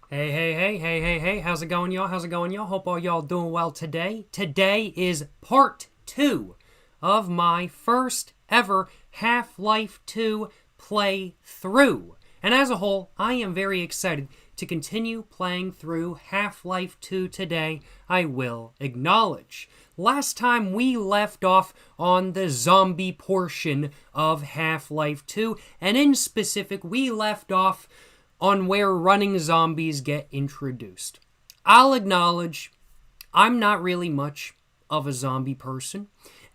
Hey, how's it going, y'all? How's it going, y'all? Hope all y'all doing well today. Today is part 2 of my first ever Half-Life 2 playthrough. And as a whole, I am very excited to continue playing through Half-Life 2 today, I will acknowledge. Last time we left off on the zombie portion of Half-Life 2, and in specific, we left off on where running zombies get introduced. I'll acknowledge I'm not really much of a zombie person,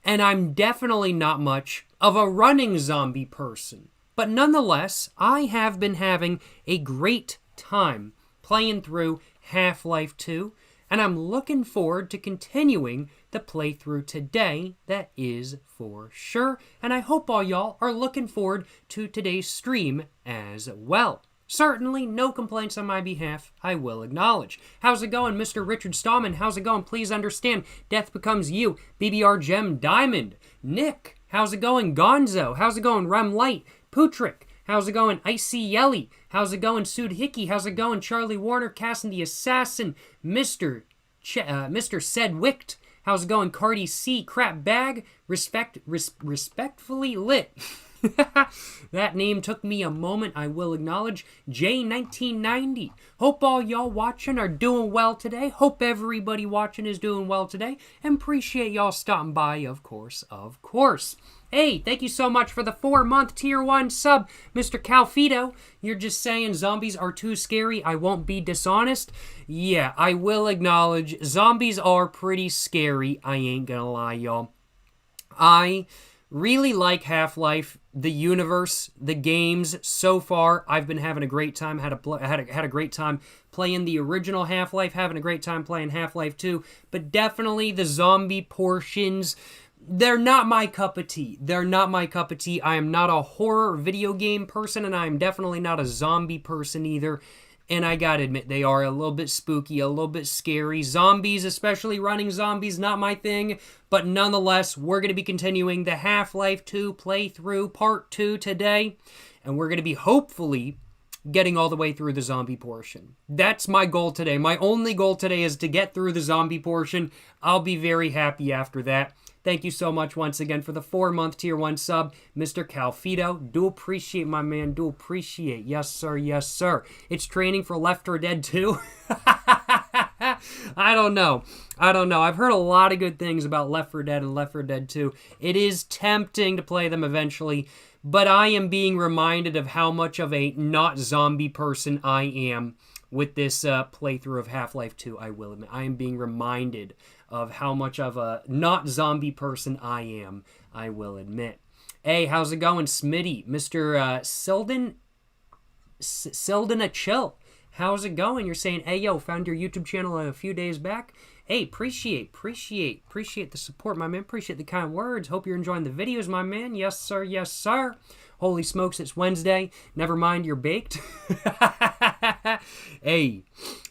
and I'm definitely not much of a running zombie person. But nonetheless, I have been having a great time playing through Half-Life 2, and I'm looking forward to continuing the playthrough today, that is for sure. And I hope all y'all are looking forward to today's stream as well. Certainly, no complaints on my behalf, I will acknowledge. How's it going, Mr. Richard Stallman? How's it going? Please understand, death becomes you. BBR Gem Diamond. Nick, how's it going? Gonzo, how's it going? Rem Light. Putrick, how's it going? Icy Yelly, how's it going? Sud Hickey, how's it going? Charlie Warner, Cassin the Assassin. Mr. Sedwicht, how's it going? Cardi C, Crap Bag, respectfully lit. That name took me a moment, I will acknowledge. J1990. Hope all y'all watching are doing well today. Hope everybody watching is doing well today. And appreciate y'all stopping by, of course. Hey, thank you so much for the 4-month Tier 1 sub, Mr. Calfito. You're just saying zombies are too scary. I won't be dishonest. Yeah, I will acknowledge zombies are pretty scary. I ain't gonna lie, y'all. I really like Half-Life, the universe, the games. So far, I've been having a great time. Had a great time playing the original Half-Life, having a great time playing Half-Life 2, but definitely the zombie portions, they're not my cup of tea. I am not a horror video game person, and I am definitely not a zombie person either. And I gotta admit, they are a little bit spooky, a little bit scary. Zombies, especially running zombies, not my thing. But nonetheless, we're going to be continuing the Half-Life 2 playthrough part 2 today. And we're going to be hopefully getting all the way through the zombie portion. That's my goal today. My only goal today is to get through the zombie portion. I'll be very happy after that. Thank you so much once again for the 4-month Tier 1 sub, Mr. Calfito. Do appreciate, my man. Do appreciate. Yes, sir. Yes, sir. It's training for Left 4 Dead 2. I don't know. I've heard a lot of good things about Left 4 Dead and Left 4 Dead 2. It is tempting to play them eventually, but I am being reminded of how much of a not zombie person I am with this playthrough of Half-Life 2, I will admit. I am being reminded of how much of a not zombie person I am, I will admit. Hey, how's it going, Smitty? Mr. Sildon a Chill. How's it going? You're saying, hey, yo, found your YouTube channel a few days back. Hey, appreciate the support, my man. Appreciate the kind words. Hope you're enjoying the videos, my man. Yes, sir. Yes, sir. Holy smokes, it's Wednesday. Never mind, you're baked. Hey,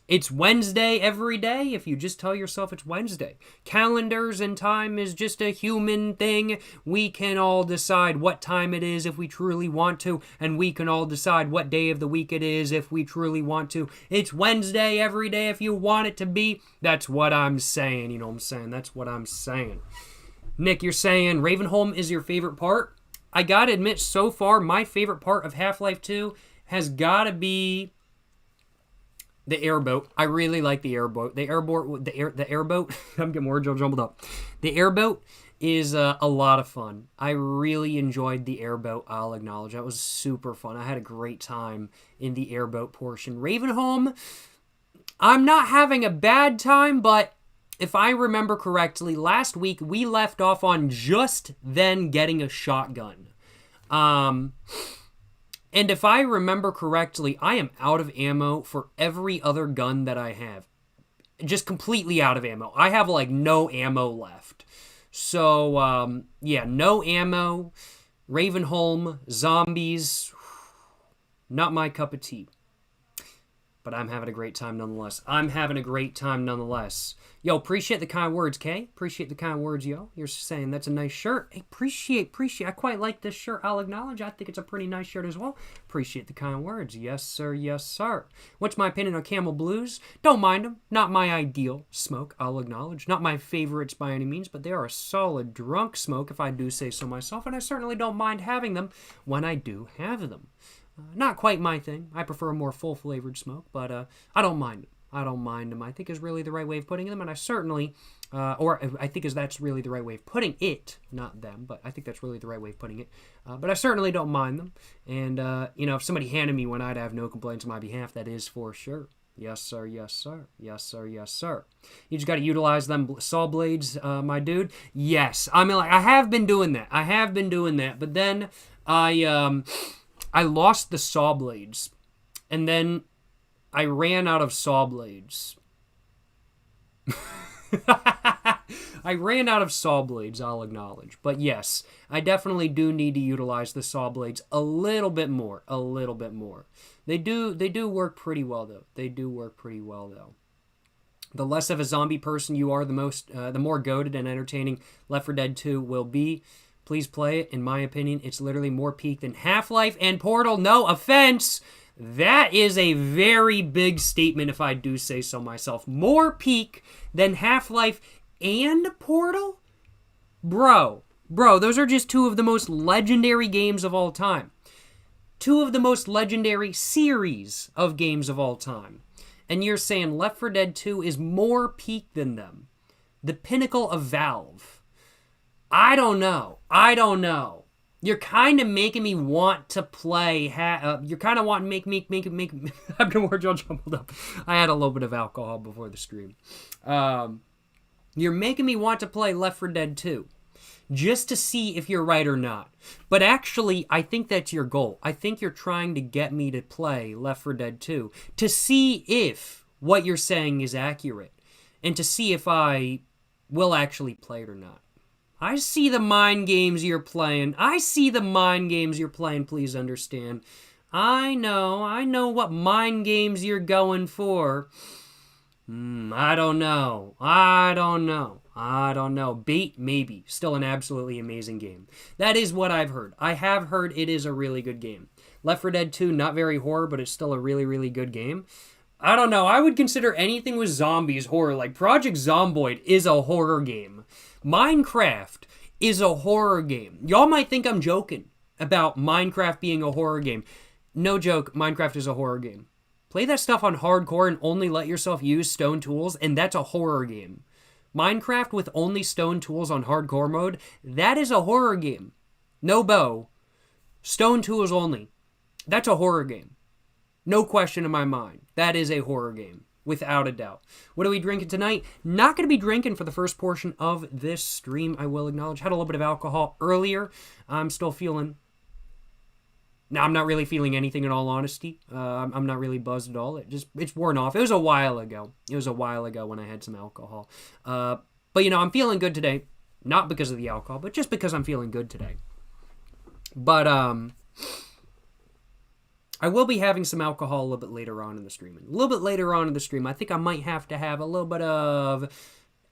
it's Wednesday every day if you just tell yourself it's Wednesday. Calendars and time is just a human thing. We can all decide what time it is if we truly want to, and we can all decide what day of the week it is if we truly want to. It's Wednesday every day if you want it to be. That's what I'm saying, you know what I'm saying? That's what I'm saying. Nick, you're saying Ravenholm is your favorite part? I gotta admit, so far, my favorite part of Half-Life 2 has gotta be the airboat. I really like the airboat. The airboat. I'm getting words all jumbled up. The airboat is a lot of fun. I really enjoyed the airboat, I'll acknowledge. That was super fun. I had a great time in the airboat portion. Ravenholm, I'm not having a bad time, but if I remember correctly, last week we left off on just then getting a shotgun. And if I remember correctly, I am out of ammo for every other gun that I have. Just completely out of ammo. I have like no ammo left. So, yeah, no ammo. Ravenholm, zombies, not my cup of tea. But I'm having a great time nonetheless. I'm having a great time nonetheless. Yo, appreciate the kind words, Kay. Appreciate the kind words, yo. You're saying that's a nice shirt. Hey, appreciate. I quite like this shirt. I'll acknowledge. I think it's a pretty nice shirt as well. Appreciate the kind words. Yes, sir. Yes, sir. What's my opinion on Camel Blues? Don't mind them. Not my ideal smoke, I'll acknowledge. Not my favorites by any means, but they are a solid drunk smoke, if I do say so myself, and I certainly don't mind having them when I do have them. Not quite my thing. I prefer a more full-flavored smoke, but I don't mind them. I don't mind them, I think is really the right way of putting them, and I certainly, I think that's really the right way of putting it, not them, but I think that's really the right way of putting it. But I certainly don't mind them, and, if somebody handed me one, I'd have no complaints on my behalf, that is for sure. Yes, sir, yes, sir. Yes, sir, yes, sir. You just got to utilize them saw blades, my dude. Yes, I mean, I have been doing that, but then I lost the saw blades, and then I ran out of saw blades. I ran out of saw blades, I'll acknowledge. But yes, I definitely do need to utilize the saw blades a little bit more. They do work pretty well, though. The less of a zombie person you are, the more goated and entertaining Left 4 Dead 2 will be. Please play it. In my opinion, it's literally more peak than Half-Life and Portal. No offense. That is a very big statement, if I do say so myself. More peak than Half-Life and Portal? Bro, those are just two of the most legendary games of all time. Two of the most legendary series of games of all time. And you're saying Left 4 Dead 2 is more peak than them. The pinnacle of Valve. I don't know. You're kind of making me want to play. You're kind of wanting to make. I've been words all jumbled up. I had a little bit of alcohol before the stream. You're making me want to play Left 4 Dead 2, just to see if you're right or not. But actually, I think that's your goal. I think you're trying to get me to play Left 4 Dead 2 to see if what you're saying is accurate, and to see if I will actually play it or not. I see the mind games you're playing. Please understand. I know what mind games you're going for. I don't know. Bait, maybe. Still an absolutely amazing game. That is what I've heard. I have heard it is a really good game. Left 4 Dead 2, not very horror, but it's still a really, really good game. I don't know. I would consider anything with zombies horror. Like Project Zomboid is a horror game. Minecraft is a horror game. Y'all might think I'm joking about Minecraft being a horror game. No joke, Minecraft is a horror game. Play that stuff on hardcore and only let yourself use stone tools, and that's a horror game. Minecraft with only stone tools on hardcore mode, that is a horror game. No bow. Stone tools only. That's a horror game. No question in my mind. That is a horror game. Without a doubt. What are we drinking tonight? Not going to be drinking for the first portion of this stream, I will acknowledge. Had a little bit of alcohol earlier. I'm still feeling... No, I'm not really feeling anything in all honesty. I'm not really buzzed at all. It's worn off. It was a while ago. When I had some alcohol. But, I'm feeling good today. Not because of the alcohol, but just because I'm feeling good today. But, I will be having some alcohol a little bit later on in the stream. I think I might have to have a little bit of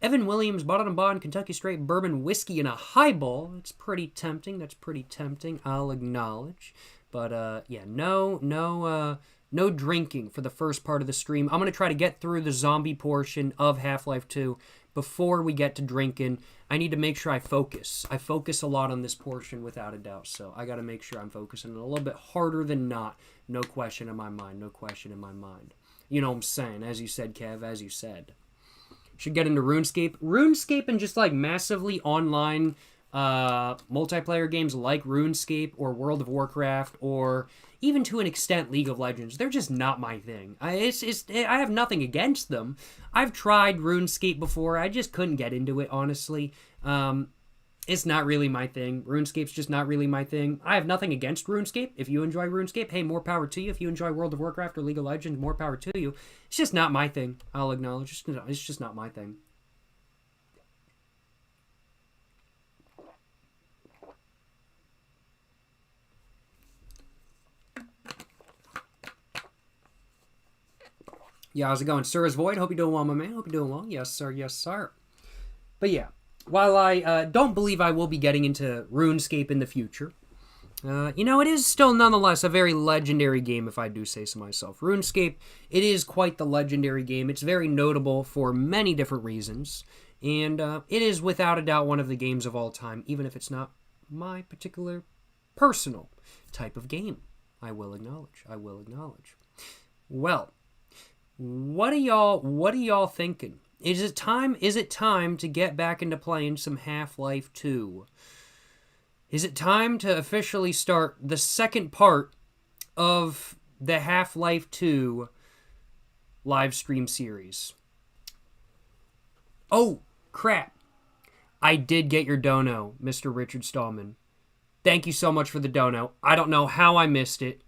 Evan Williams Bottom Bond Kentucky Straight Bourbon Whiskey in a highball. That's pretty tempting. I'll acknowledge. But, no drinking for the first part of the stream. I'm going to try to get through the zombie portion of Half-Life 2 before we get to drinking. I need to make sure I focus. I focus a lot on this portion without a doubt, so I got to make sure I'm focusing a little bit harder than not. No question in my mind. You know what I'm saying? As you said, Kev, as you said. Should get into RuneScape and just like massively online multiplayer games like RuneScape or World of Warcraft or even to an extent League of Legends. They're just not my thing. I have nothing against them. I've tried RuneScape before. I just couldn't get into it, honestly. It's not really my thing. RuneScape's just not really my thing. I have nothing against RuneScape. If you enjoy RuneScape, hey, more power to you. If you enjoy World of Warcraft or League of Legends, more power to you. It's just not my thing. I'll acknowledge. It's just not my thing. Yeah, how's it going? Sir is Void. Hope you're doing well, my man. Hope you're doing well. Yes, sir. Yes, sir. But yeah, while I don't believe I will be getting into RuneScape in the future, you know, it is still nonetheless a very legendary game, if I do say so myself. RuneScape, it is quite the legendary game. It's very notable for many different reasons, and it is without a doubt one of the games of all time, even if it's not my particular personal type of game. I will acknowledge. I will acknowledge. Well, what are y'all thinking? Is it time to get back into playing some Half-Life 2? Is it time to officially start the second part of the Half-Life 2 live stream series? Oh, crap. I did get your dono, Mr. Richard Stallman. Thank you so much for the dono. I don't know how I missed it.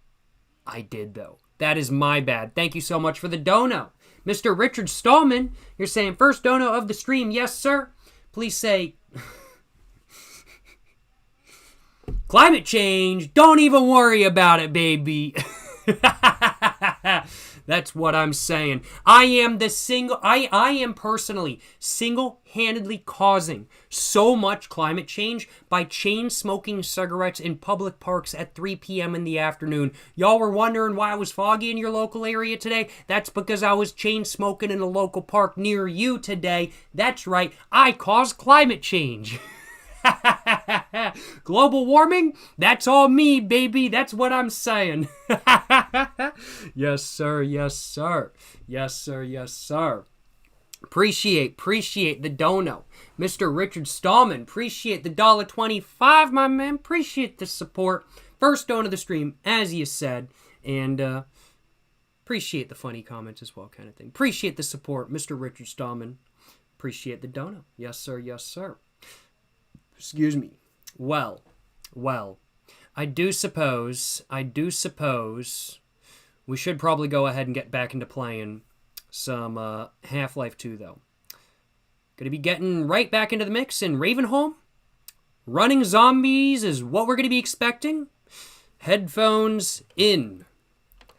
I did, though. That is my bad. Thank you so much for the dono. Mr. Richard Stallman, you're saying first dono of the stream. Yes, sir. Please say... Climate change. Don't even worry about it, baby. That's what I'm saying. I am personally single-handedly causing so much climate change by chain-smoking cigarettes in public parks at 3 p.m. in the afternoon. Y'all were wondering why it was foggy in your local area today? That's because I was chain-smoking in a local park near you today. That's right, I caused climate change. Global warming? That's all me, baby. That's what I'm saying. Yes, sir. Yes, sir. Yes, sir. Yes, sir. Appreciate the dono. Mr. Richard Stallman, appreciate the $1.25, my man. Appreciate the support. First dono of the stream, as you said. And appreciate the funny comments as well, kind of thing. Appreciate the support, Mr. Richard Stallman. Appreciate the dono. Yes, sir. Yes, sir. Excuse me. Well, I do suppose we should probably go ahead and get back into playing some Half-Life 2, though. Gonna be getting right back into the mix in Ravenholm. Running zombies is what we're gonna be expecting. Headphones in.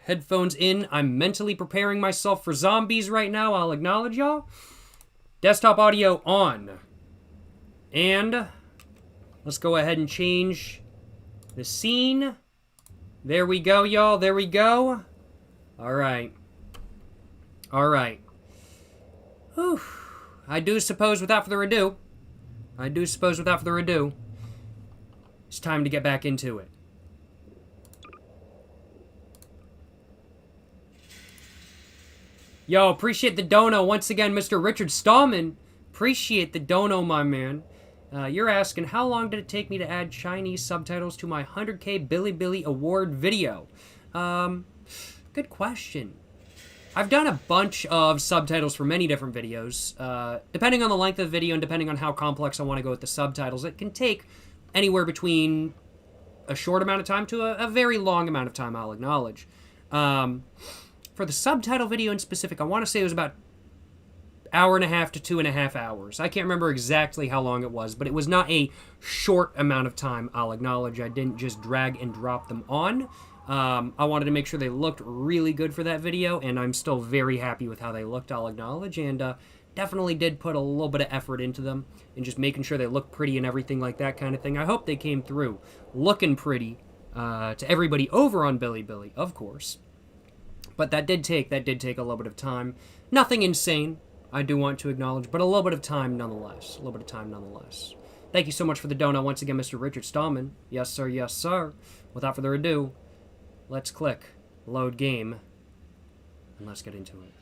Headphones in. I'm mentally preparing myself for zombies right now. I'll acknowledge y'all. Desktop audio on. And... let's go ahead and change the scene. There we go, y'all. There we go. All right. All right. Whew. I do suppose without further ado, it's time to get back into it. Yo, appreciate the dono once again, Mr. Richard Stallman. Appreciate the dono, my man. You're asking, how long did it take me to add Chinese subtitles to my 100K Bilibili award video? Good question. I've done a bunch of subtitles for many different videos. Depending on the length of the video and depending on how complex I want to go with the subtitles, it can take anywhere between a short amount of time to a very long amount of time, I'll acknowledge. For the subtitle video in specific, I want to say it was about hour and a half to 2.5 hours. I can't remember exactly how long it was, but it was not a short amount of time, I'll acknowledge. I didn't just drag and drop them on. I wanted to make sure they looked really good for that video, and I'm still very happy with how they looked, I'll acknowledge, and definitely did put a little bit of effort into them, and just making sure they look pretty and everything like that kind of thing. I hope they came through looking pretty to everybody over on Bilibili, of course. But that did take a little bit of time. Nothing insane, I do want to acknowledge, but a little bit of time nonetheless. Thank you so much for the donut once again, Mr. Richard Stallman. Yes, sir. Yes, sir. Without further ado, let's click load game, and let's get into it.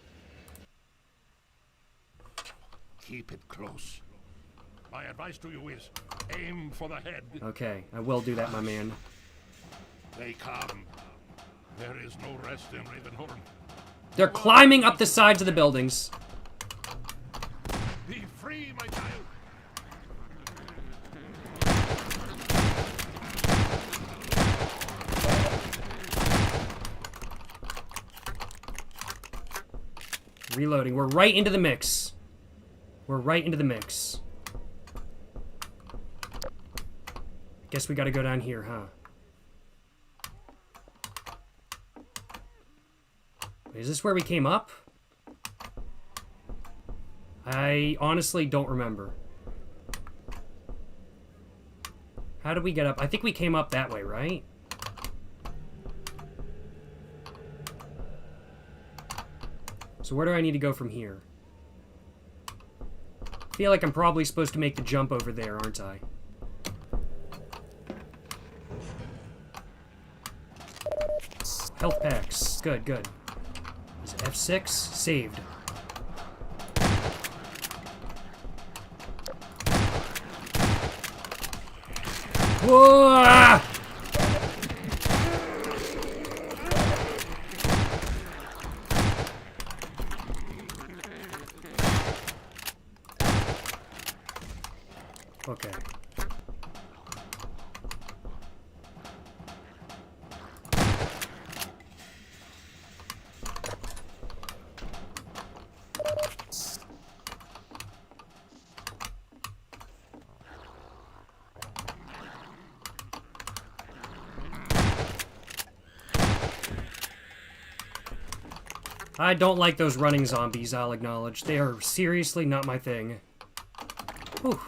Keep it close. My advice to you is aim for the head. Okay, I will do that, my man. They come. There is no rest in Ravenholm. They're climbing up the sides of the buildings. Be free, my child. Reloading. We're right into the mix. Guess we gotta go down here, huh? Is this where we came up? I honestly don't remember. How did we get up? I think we came up that way, right? So where do I need to go from here? I feel like I'm probably supposed to make the jump over there, aren't I? Health packs. Good, good. Is it F6? Saved. Whoa! Okay. I don't like those running zombies, I'll acknowledge. They are seriously not my thing. Whew.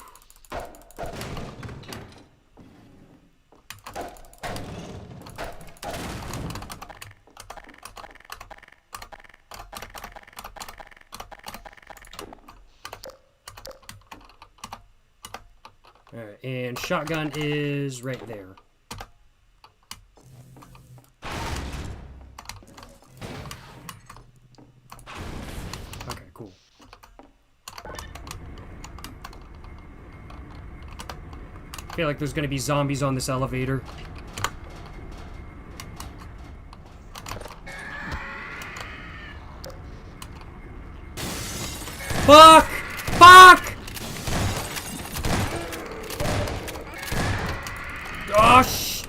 Alright, and shotgun is right there. Okay, cool. I feel like there's gonna be zombies on this elevator. Fuck! Fuck! Gosh!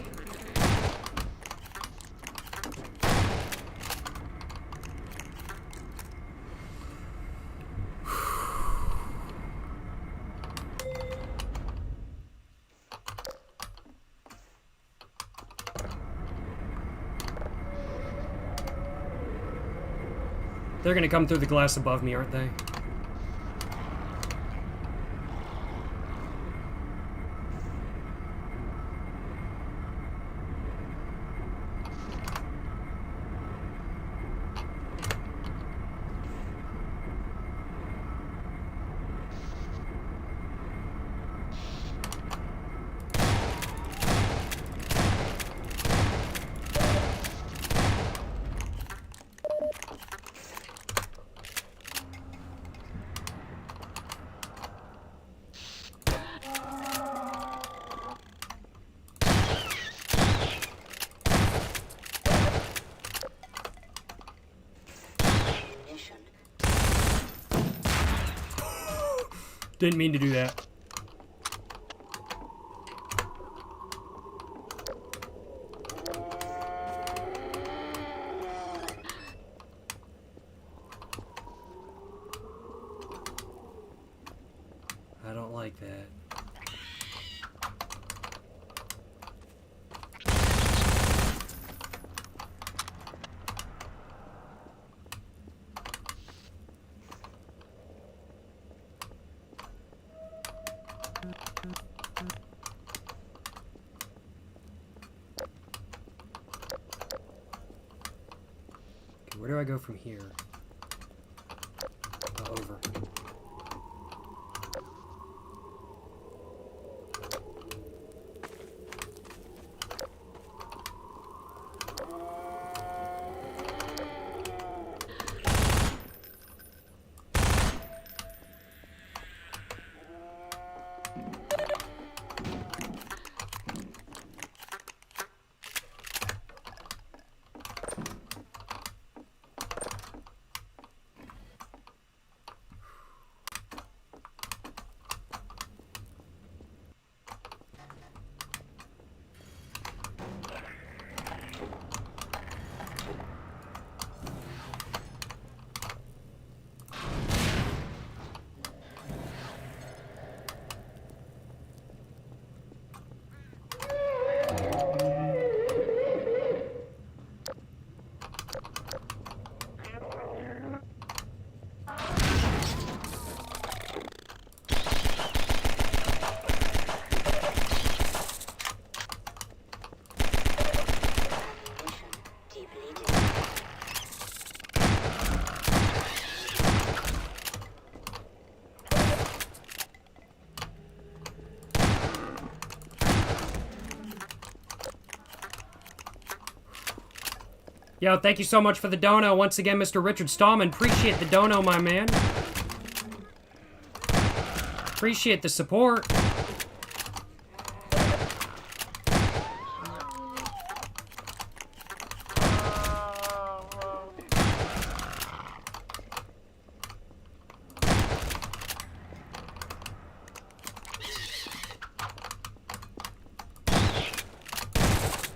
They're gonna come through the glass above me, aren't they? Didn't mean to do that. I don't like that. Okay, where do I go from here? Oh, over. Yo, thank you so much for the dono. Once again, Mr. Richard Stallman. Appreciate the dono, my man. Appreciate the support.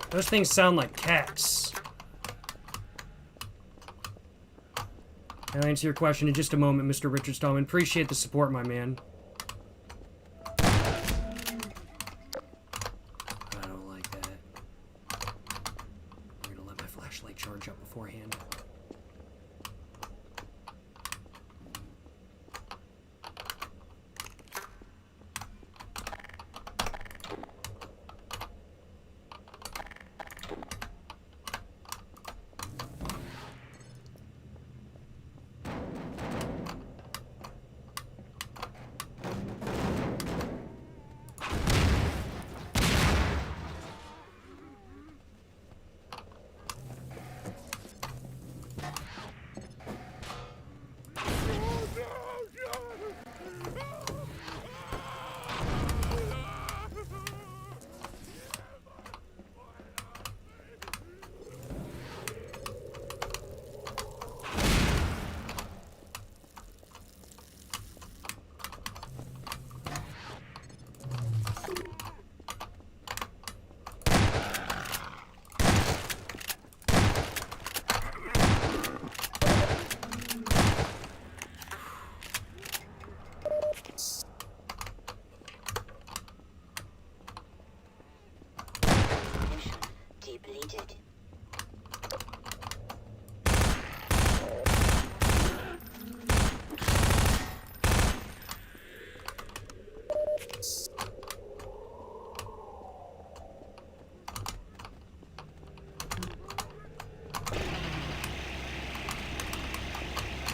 Those things sound like cats. I'll answer your question in just a moment, Mr. Richard Stallman. Appreciate the support, my man. I don't like that. I'm gonna let my flashlight charge up beforehand.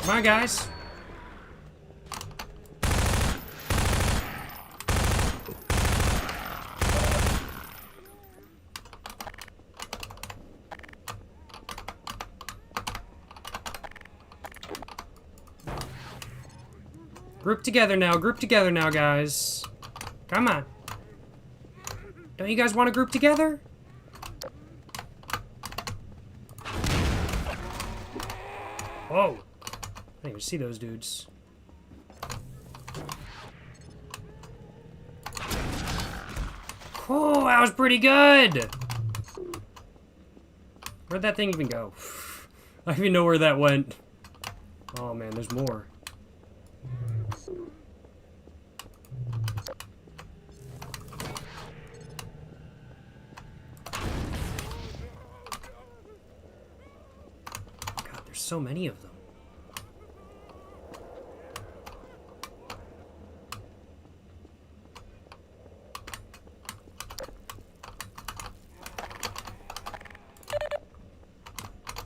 Come on, guys. Group together now, guys. Come on. Don't you guys want to group together? Whoa. I didn't even see those dudes. Oh, that was pretty good! Where'd that thing even go? I don't even know where that went. Oh man, there's more. God, there's so many of them.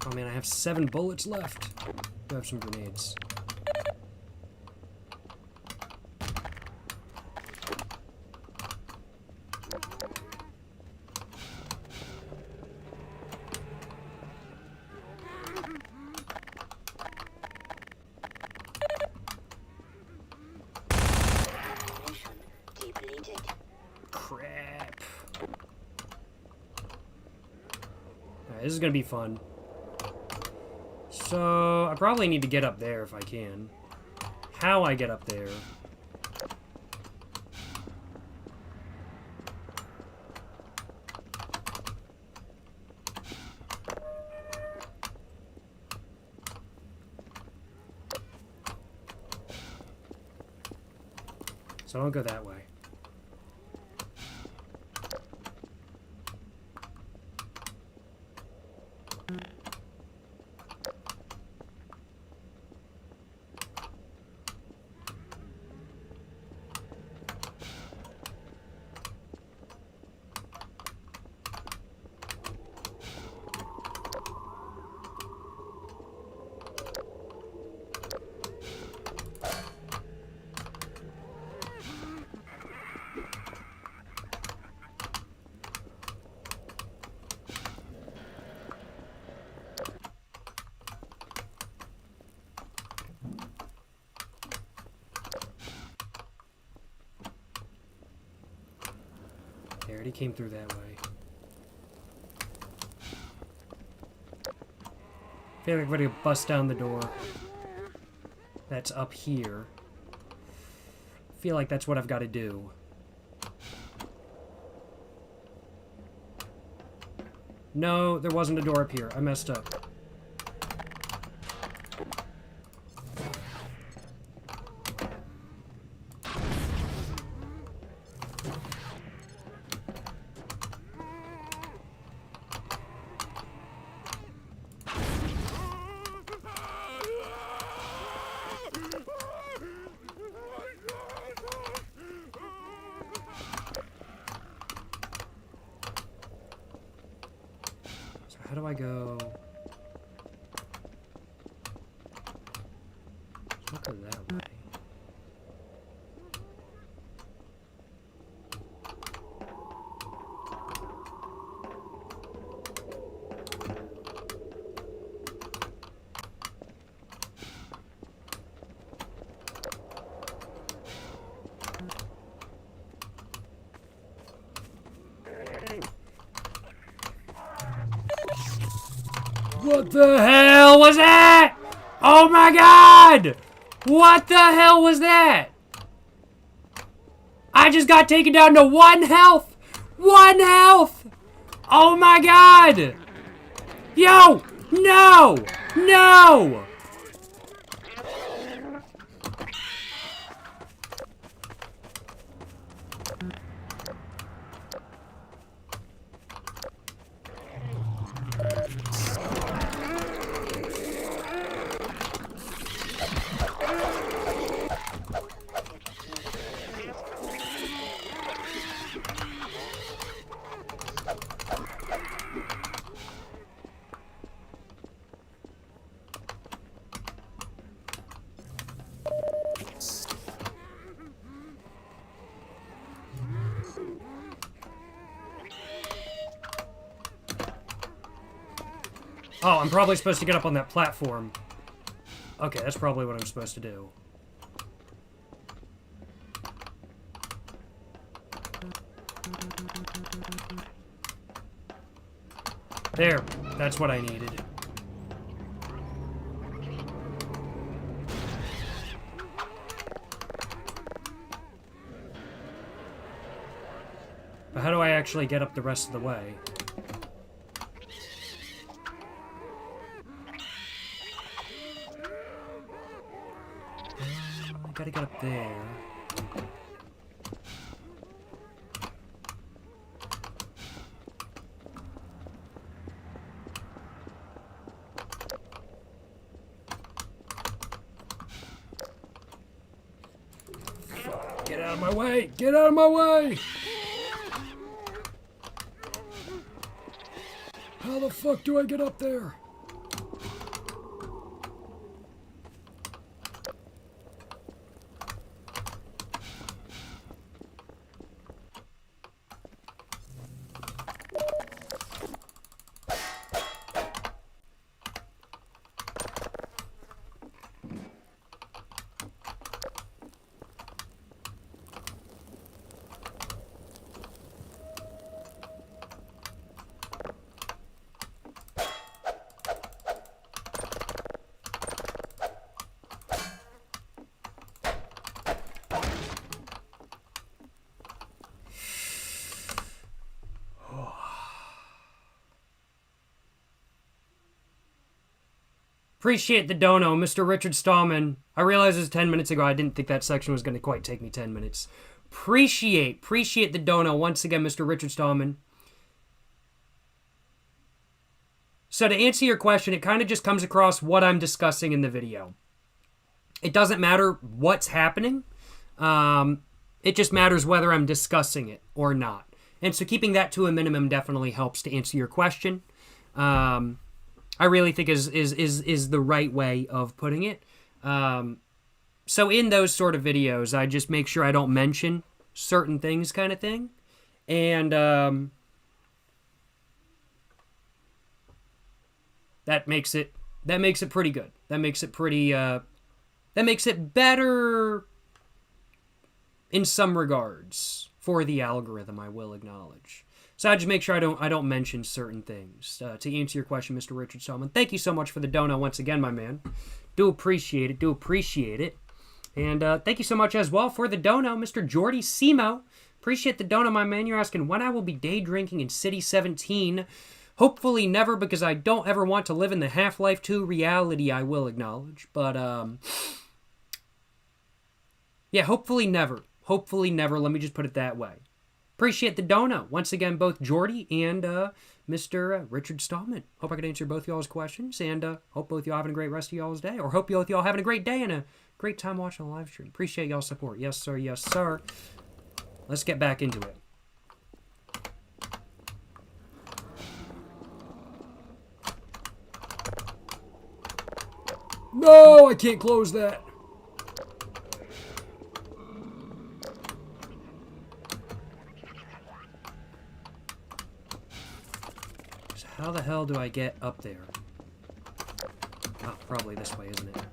Oh man, I have 7 bullets left. I have some grenades. Crap. Alright, this is gonna be fun. So, I probably need to get up there if I can. How I get up there? So I don't go that way. Okay, I already came through that way. I feel like I'm gonna bust down the door. That's up here. I feel like that's what I've got to do. No, there wasn't a door up here. I messed up. How do I go? I'll go that way. What the hell was that? Oh my god! What the hell was that? I just got taken down to 1 health! 1 health! Oh my god! Yo! No! No! Oh, I'm probably supposed to get up on that platform. Okay, that's probably what I'm supposed to do. There, that's what I needed. But how do I actually get up the rest of the way? I gotta get up there. Get out of my way! Get out of my way! How the fuck do I get up there? Appreciate the dono, Mr. Richard Stallman. I realized it was 10 minutes ago. I didn't think that section was going to quite take me 10 minutes. Appreciate the dono once again, Mr. Richard Stallman. So to answer your question, it kind of just comes across what I'm discussing in the video. It doesn't matter what's happening. It just matters whether I'm discussing it or not. And so keeping that to a minimum definitely helps to answer your question. I really think is the right way of putting it. So in those sort of videos, I just make sure I don't mention certain things, kind of thing. And that makes it pretty good. That makes it pretty that makes it better in some regards for the algorithm, I will acknowledge. So I just make sure I don't mention certain things. To answer your question, Mr. Richard Stallman, thank you so much for the dono once again, my man. Do appreciate it. Do appreciate it. And thank you so much as well for the dono, Mr. Jordy Simo. Appreciate the dono, my man. You're asking when I will be day drinking in City 17. Hopefully never, because I don't ever want to live in the Half-Life 2 reality, I will acknowledge. But, yeah, hopefully never. Hopefully never. Let me just put it that way. Appreciate the dono. Once again, both Jordy and Mr. Richard Stallman. Hope I could answer both y'all's questions, and hope both y'all having a great rest of y'all's day, or hope both y'all having a great day and a great time watching the live stream. Appreciate y'all's support. Yes, sir. Yes, sir. Let's get back into it. No, I can't close that. So how the hell do I get up there? Oh, probably this way, isn't it?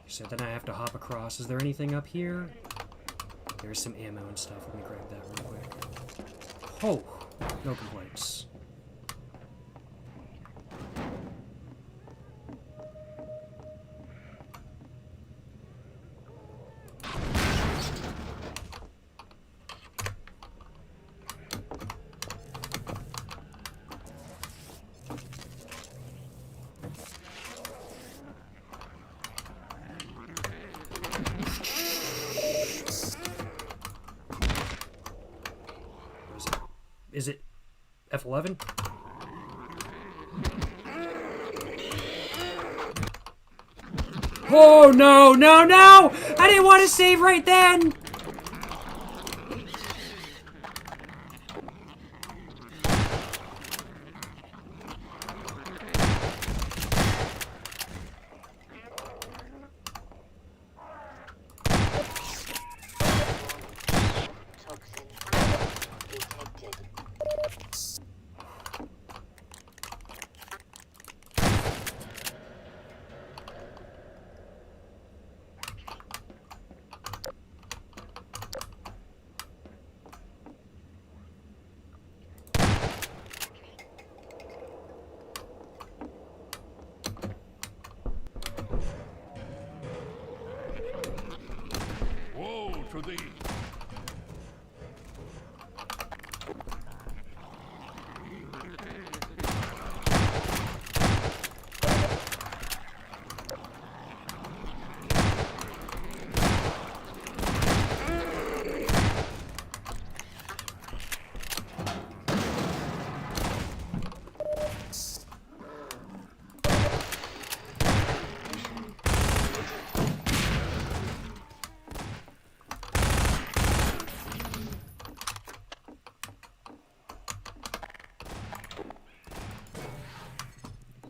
So then I have to hop across. Is there anything up here? There's some ammo and stuff. Let me grab that real quick. Oh, no complaints. Is it F11? Oh, no, no, no! I didn't want to save right then! To thee.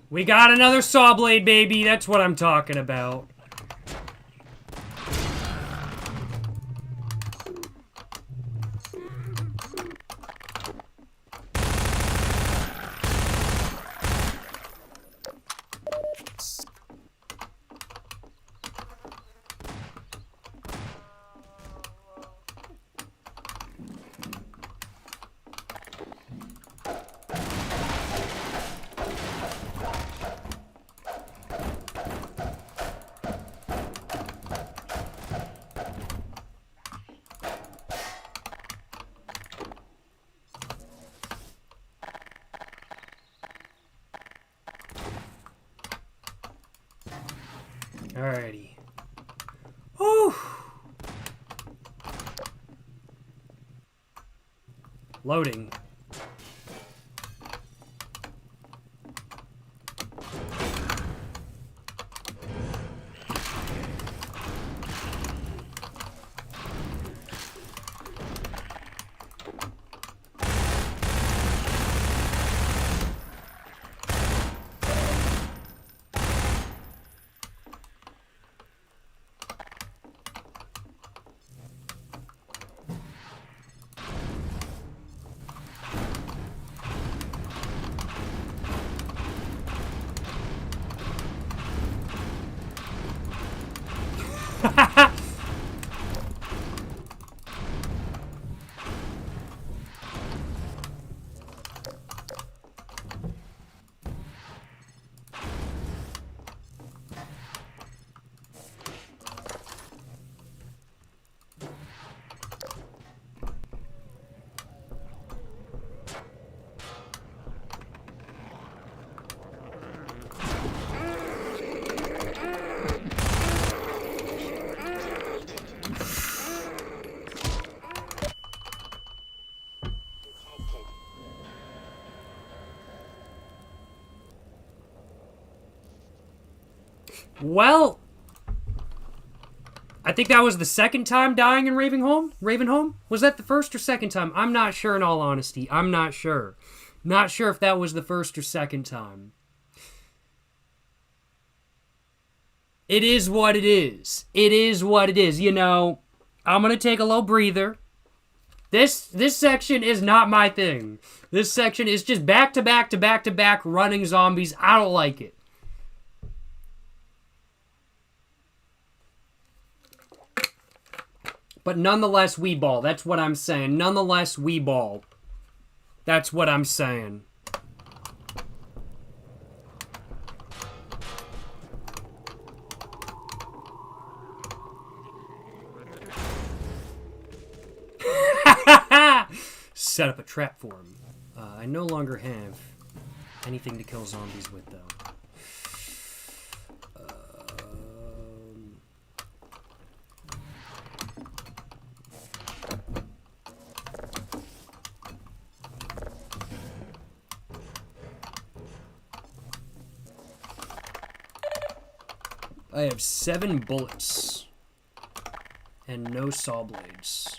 We got another saw blade, baby. That's what I'm talking about. Alrighty. Whew. Loading. Well, I think that was the second time dying in Ravenholm? Was that the first or second time? I'm not sure, in all honesty. I'm not sure. Not sure if that was the first or second time. It is what it is. It is what it is. You know, I'm going to take a little breather. This section is not my thing. This section is just back to back to back to back running zombies. I don't like it. But nonetheless, we ball. That's what I'm saying. Nonetheless, we ball. That's what I'm saying. Set up a trap for him. I no longer have anything to kill zombies with, though. I have 7 bullets and no saw blades.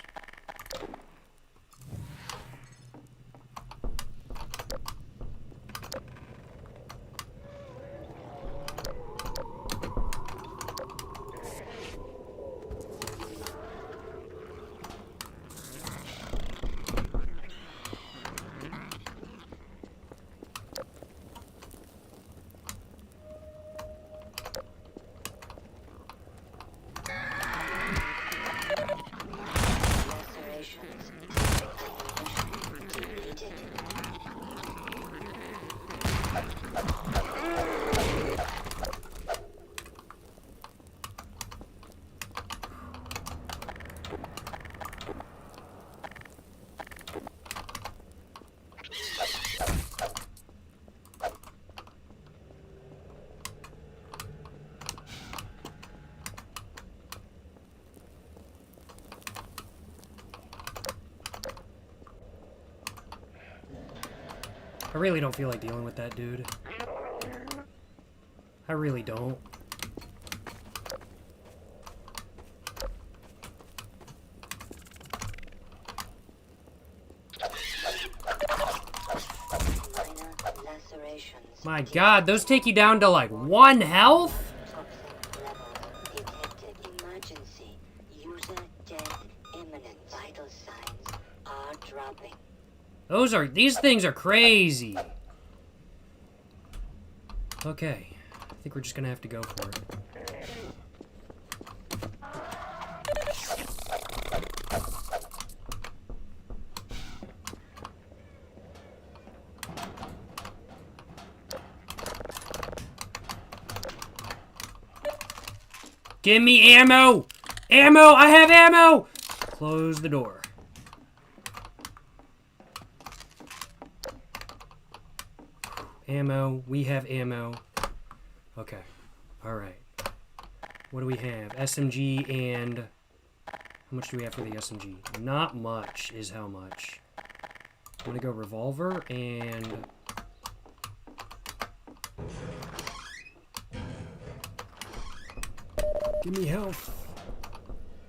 I really don't feel like dealing with that dude. I really don't. My God, those take you down to like 1 health? Emergency. User dead. Imminent. Vital signs are dropping. These things are crazy. Okay. I think we're just gonna have to go for it. Give me ammo! Ammo! I have ammo! Close the door. Ammo. We have ammo. Okay. Alright. What do we have? SMG and... How much do we have for the SMG? Not much is how much. I'm gonna go revolver and... Give me health.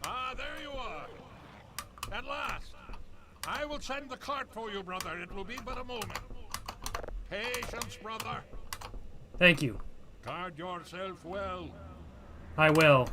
Ah, there you are. At last. I will send the cart for you, brother. It will be but a moment. Patience, brother. Thank you. Guard yourself well. I will.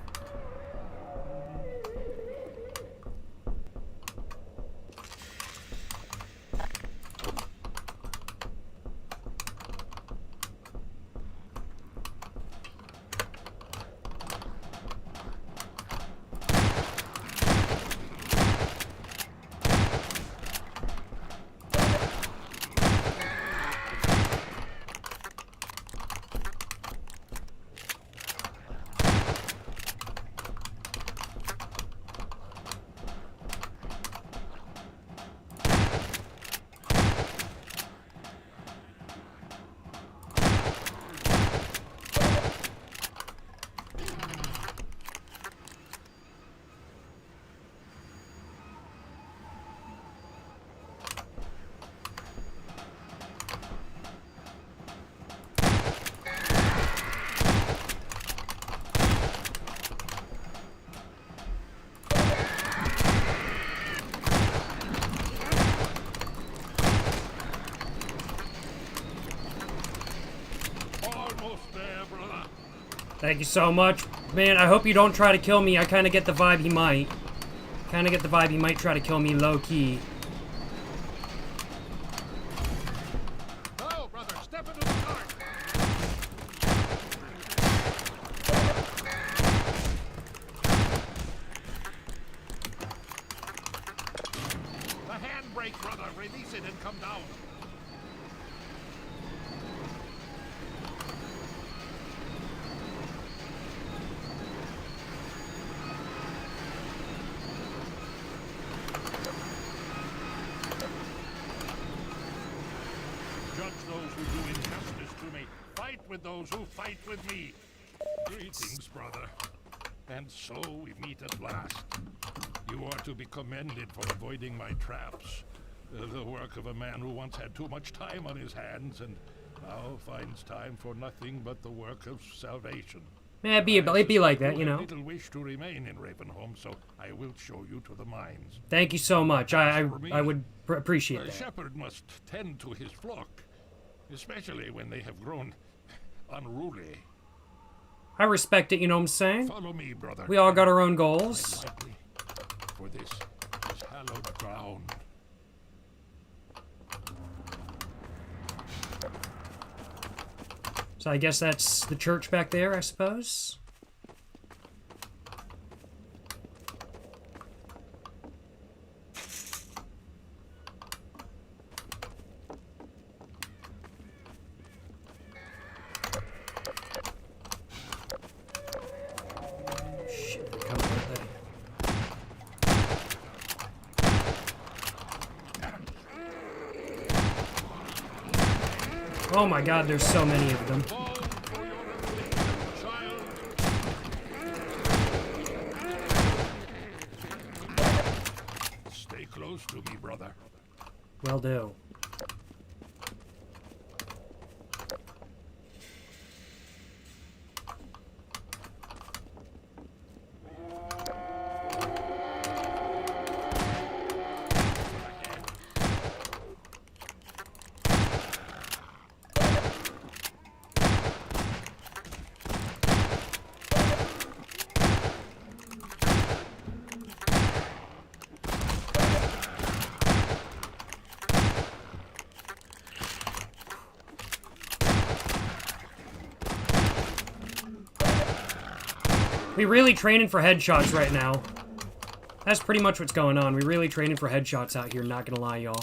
Thank you so much. Man, I hope you don't try to kill me. I kind of get the vibe he might. Kind of get the vibe he might try to kill me low-key. Oh, brother, step into the cart. The handbrake, brother. Release it and come down. Judge those who do injustice to me. Fight with those who fight with me. Greetings, brother. And so we meet at last. You are to be commended for avoiding my traps. The work of a man who once had too much time on his hands and now finds time for nothing but the work of salvation. Yeah, it'd be like that, you know. I little wish to remain in Ravenholm, so I will show you to the mines. Thank you so much. I would appreciate A that. shepherd must tend to his flock, especially when they have grown unruly. I respect it, you know what I'm saying? Follow me, brother. We all got our own goals. Lightly, for this is hallowed ground. So I guess that's the church back there, I suppose. Shit, they're coming right there. Oh my god, there's so many of them. Stay close to me, brother. Will do. We really training for headshots right now. That's pretty much what's going on. We really training for headshots out here, not gonna lie, y'all.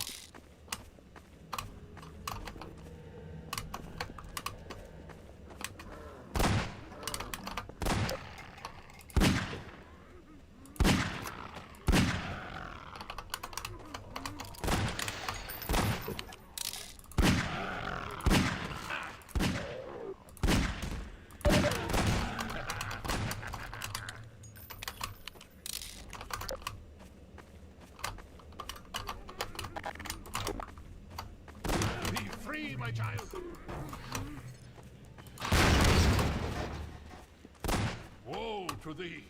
Be free, my child. Woe to thee.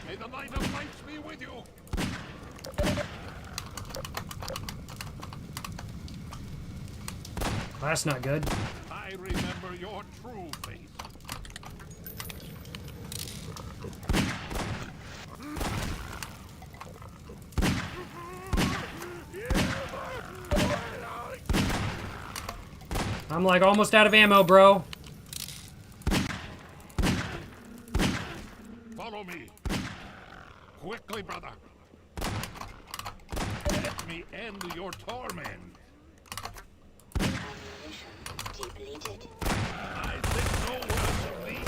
May the light of lights be with you. That's not good. I remember your true face. I'm like almost out of ammo, bro. Follow me. Quickly, brother. Let me end your torment. Ammunition depleted. I think no worse of thee.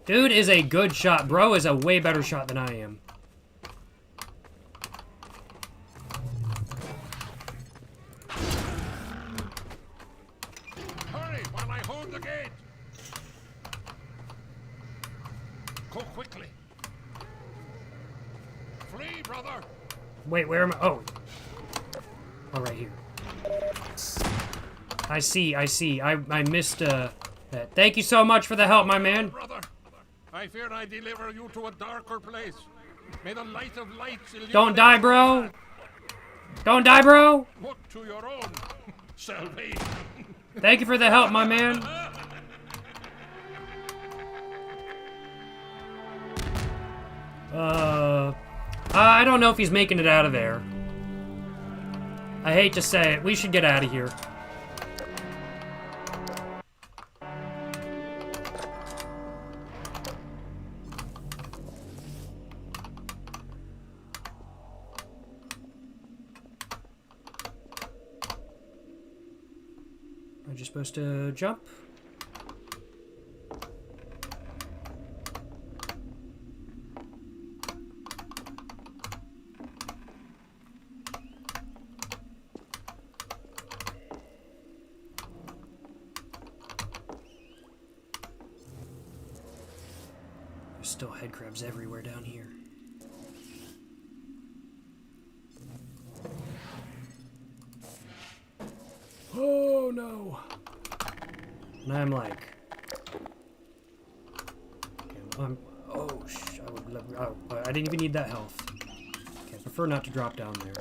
Dude is a good shot. Bro is a way better shot than I am. Hurry while I hold the gate. Go quickly. Flee, brother. Wait, where am I? Oh. Oh, right here. I see. I missed, that. Thank you so much for the help, my man. Brother, I fear I deliver you to a darker place. May the light of lights illuminate. Don't die, bro. Don't die, bro. Look to your own salvation. Thank you for the help, my man. I don't know if he's making it out of there. I hate to say it. We should get out of here. Am I just supposed to jump? There's still head crabs everywhere down here. Oh no! And I'm like, okay, I didn't even need that health. Okay, I prefer not to drop down there.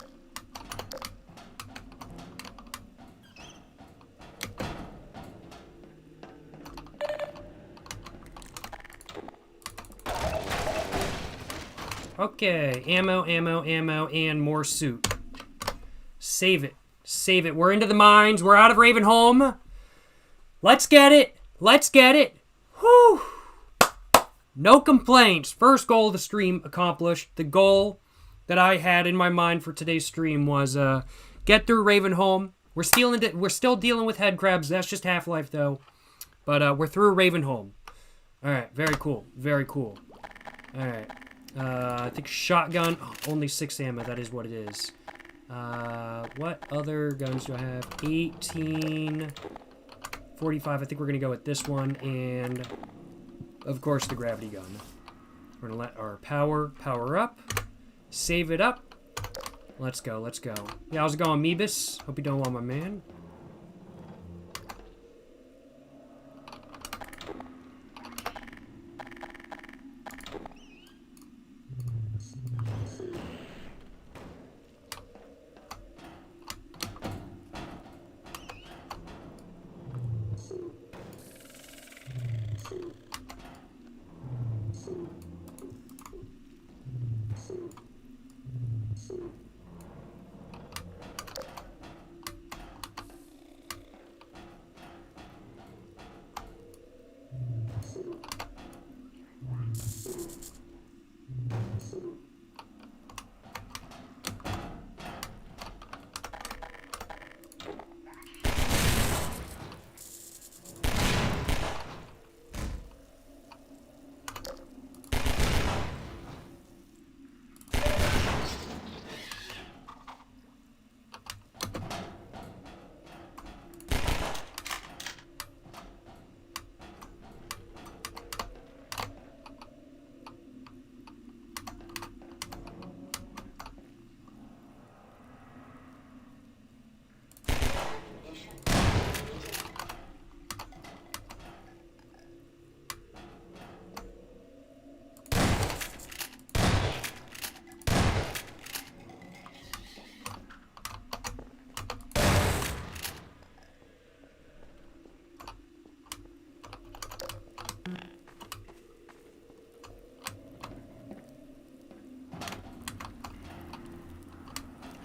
Okay, ammo, and more suit. Save it. Save it. We're into the mines. We're out of Ravenholm. Let's get it. Let's get it. Whew. No complaints. First goal of the stream accomplished. The goal that I had in my mind for today's stream was get through Ravenholm. We're still dealing with head crabs. That's just Half-Life, though. But we're through Ravenholm. All right. Very cool. Very cool. All right. I think shotgun. Oh, only 6 ammo. That is what it is. What other guns do I have? 18, 45. I think we're going to go with this one. And, of course, the gravity gun. We're going to let our power up. Save it up. Let's go. Let's go. Yeah, how's it going, Meebus? Hope you're doing well, my man.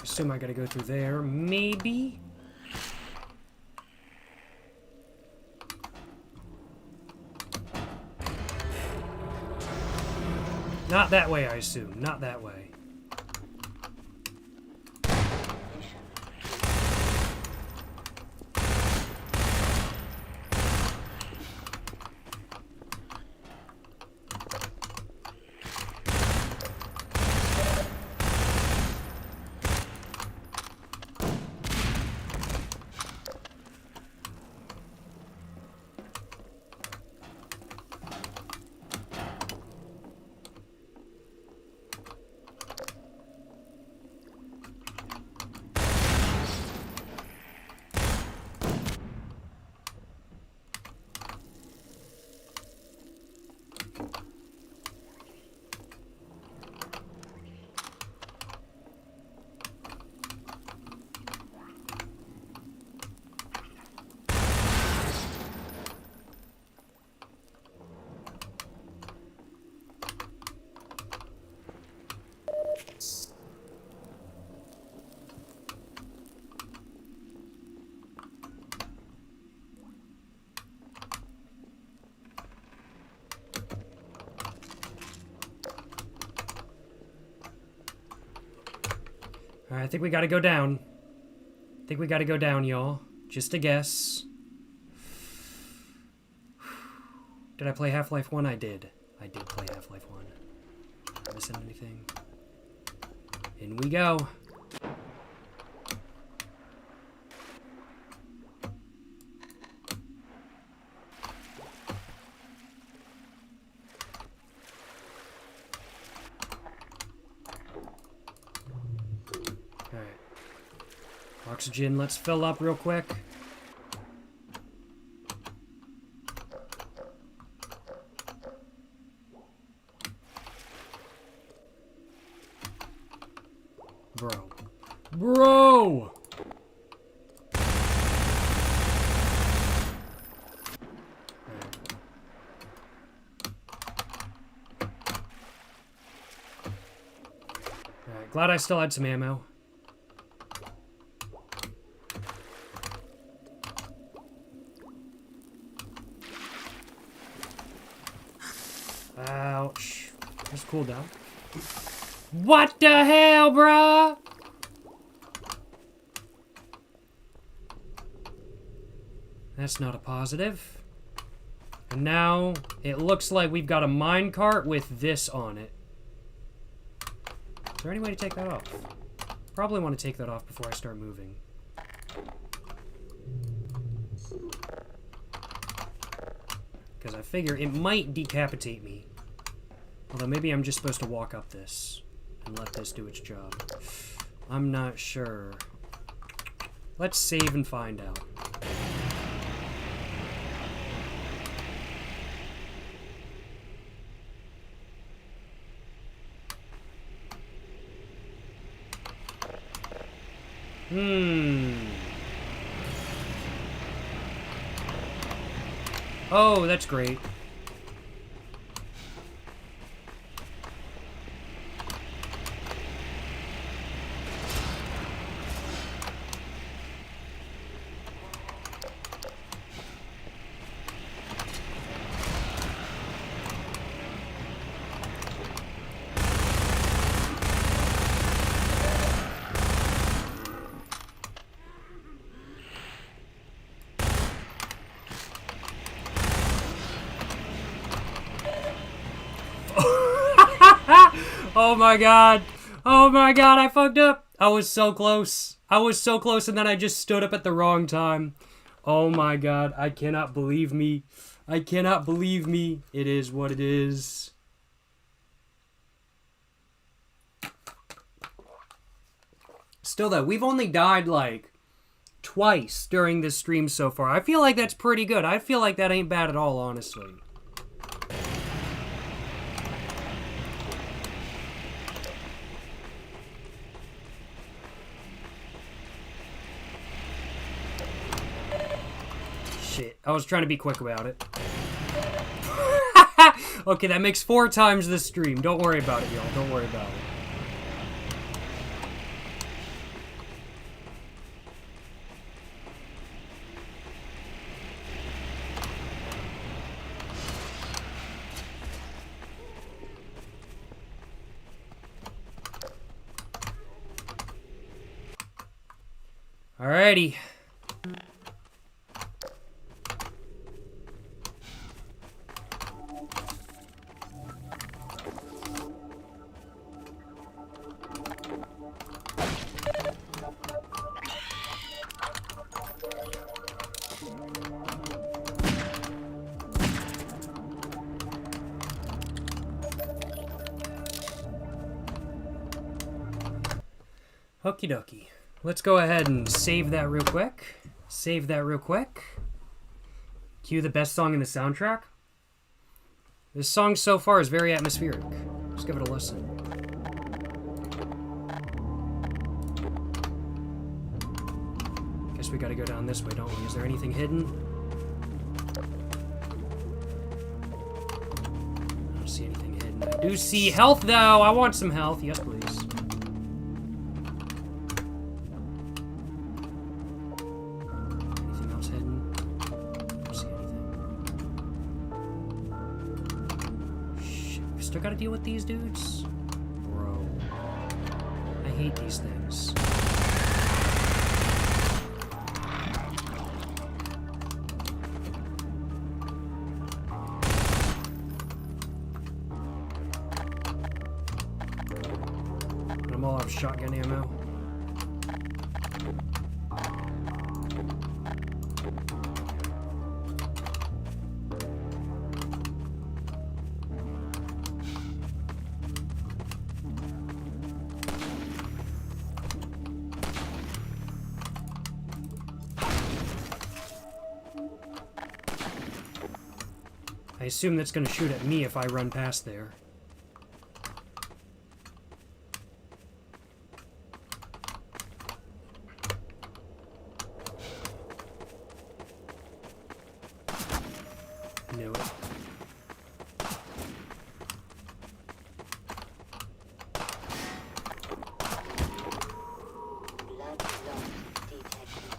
Assume I gotta go through there. Maybe? Not that way, I assume. Not that way. Alright, I think we gotta go down. I think we gotta go down, y'all. Just a guess. Did I play Half-Life 1? I did. I did play Half-Life 1. Missing anything? In we go. Alright. Oxygen, let's fill up real quick. Bro. Bro! Alright, glad I still had some ammo. Ouch. There's a cooldown. What the hell, bruh? That's not a positive. And now, it looks like we've got a minecart with this on it. Is there any way to take that off? Probably want to take that off before I start moving. Because I figure it might decapitate me. Although maybe I'm just supposed to walk up this and let this do its job. I'm not sure. Let's save and find out. Oh, that's great. Oh my god. Oh my god, I fucked up. I was so close. I was so close and then I just stood up at the wrong time. Oh my god, I cannot believe me. I cannot believe me. It is what it is. Still though, we've only died like twice during this stream so far. I feel like that's pretty good. I feel like that ain't bad at all, honestly. Shit, I was trying to be quick about it. Okay, that makes 4 times the stream. Don't worry about it, y'all. Don't worry about it. Alrighty. Okie dokie. Let's go ahead and save that real quick. Save that real quick. Cue the best song in the soundtrack. This song so far is very atmospheric. Let's give it a listen. Guess we gotta go down this way, don't we? Is there anything hidden? I don't see anything hidden. I do see health, though. I want some health. Yes, please. Anything else hidden? I don't see anything. Shit, we still gotta deal with these dudes? Bro. I hate these things. I'm all out of shotgun ammo. I assume that's gonna shoot at me if I run past there. Knew it. Blood loss detected.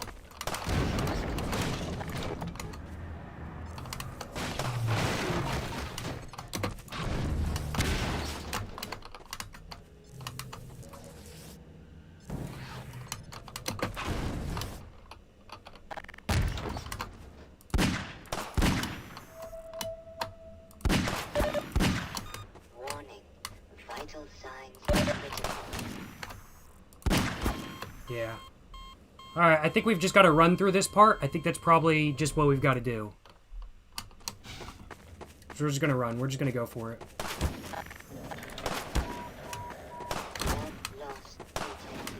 Warning. Vital signs critical. Yeah. Alright, I think we've just got to run through this part. I think that's probably just what we've got to do. So we're just going to run. We're just going to go for it. Blood loss detected.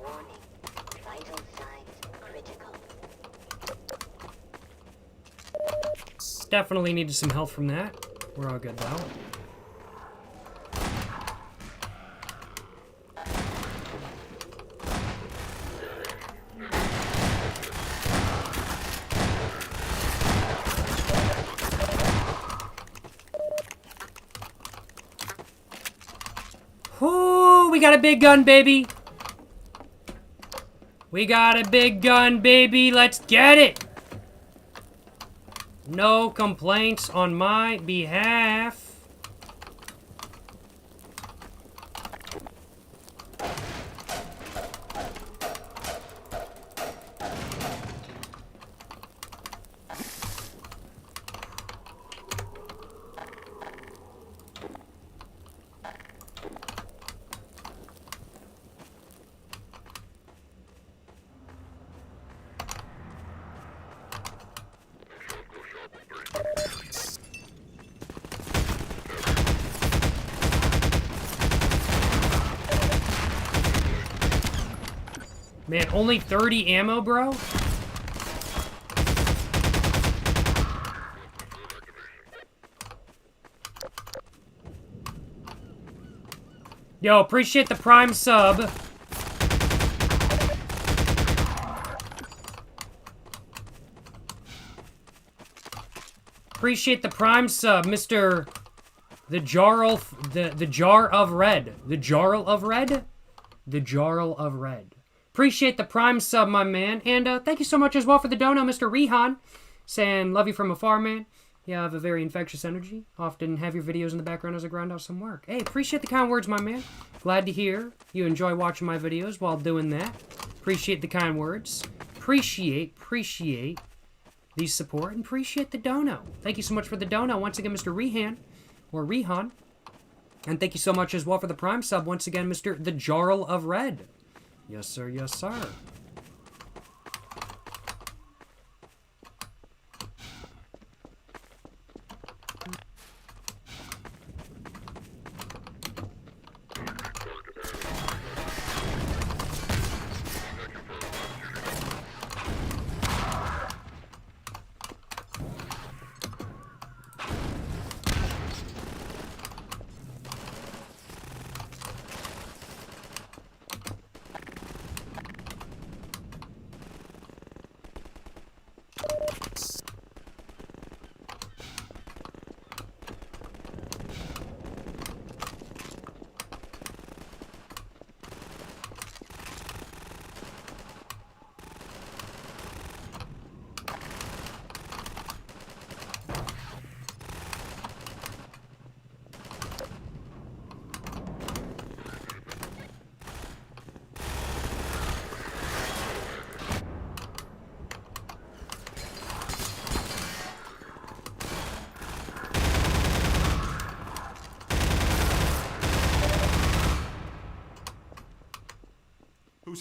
Warning. Vital signs critical. Definitely needed some help from that. We're all good though. Whoo! We got a big gun, baby! We got a big gun, baby! Let's get it! No complaints on my behalf. Man, only 30 ammo, bro? Yo, appreciate the Prime sub. Appreciate the Prime sub, Mr. The Jarl, the Jar of Red. The Jarl of Red? The Jarl of Red. Appreciate the Prime sub, my man. And thank you so much as well for the dono, Mr. Rehan. Saying, love you from afar, man. You have a very infectious energy. Often have your videos in the background as I grind out some work. Hey, appreciate the kind words, my man. Glad to hear you enjoy watching my videos while doing that. Appreciate the kind words. Appreciate the support. And appreciate the dono. Thank you so much for the dono. Once again, Mr. Rehan. Or Rehan. And thank you so much as well for the Prime sub. Once again, Mr. The Jarl of Red. Yes, sir. Yes, sir.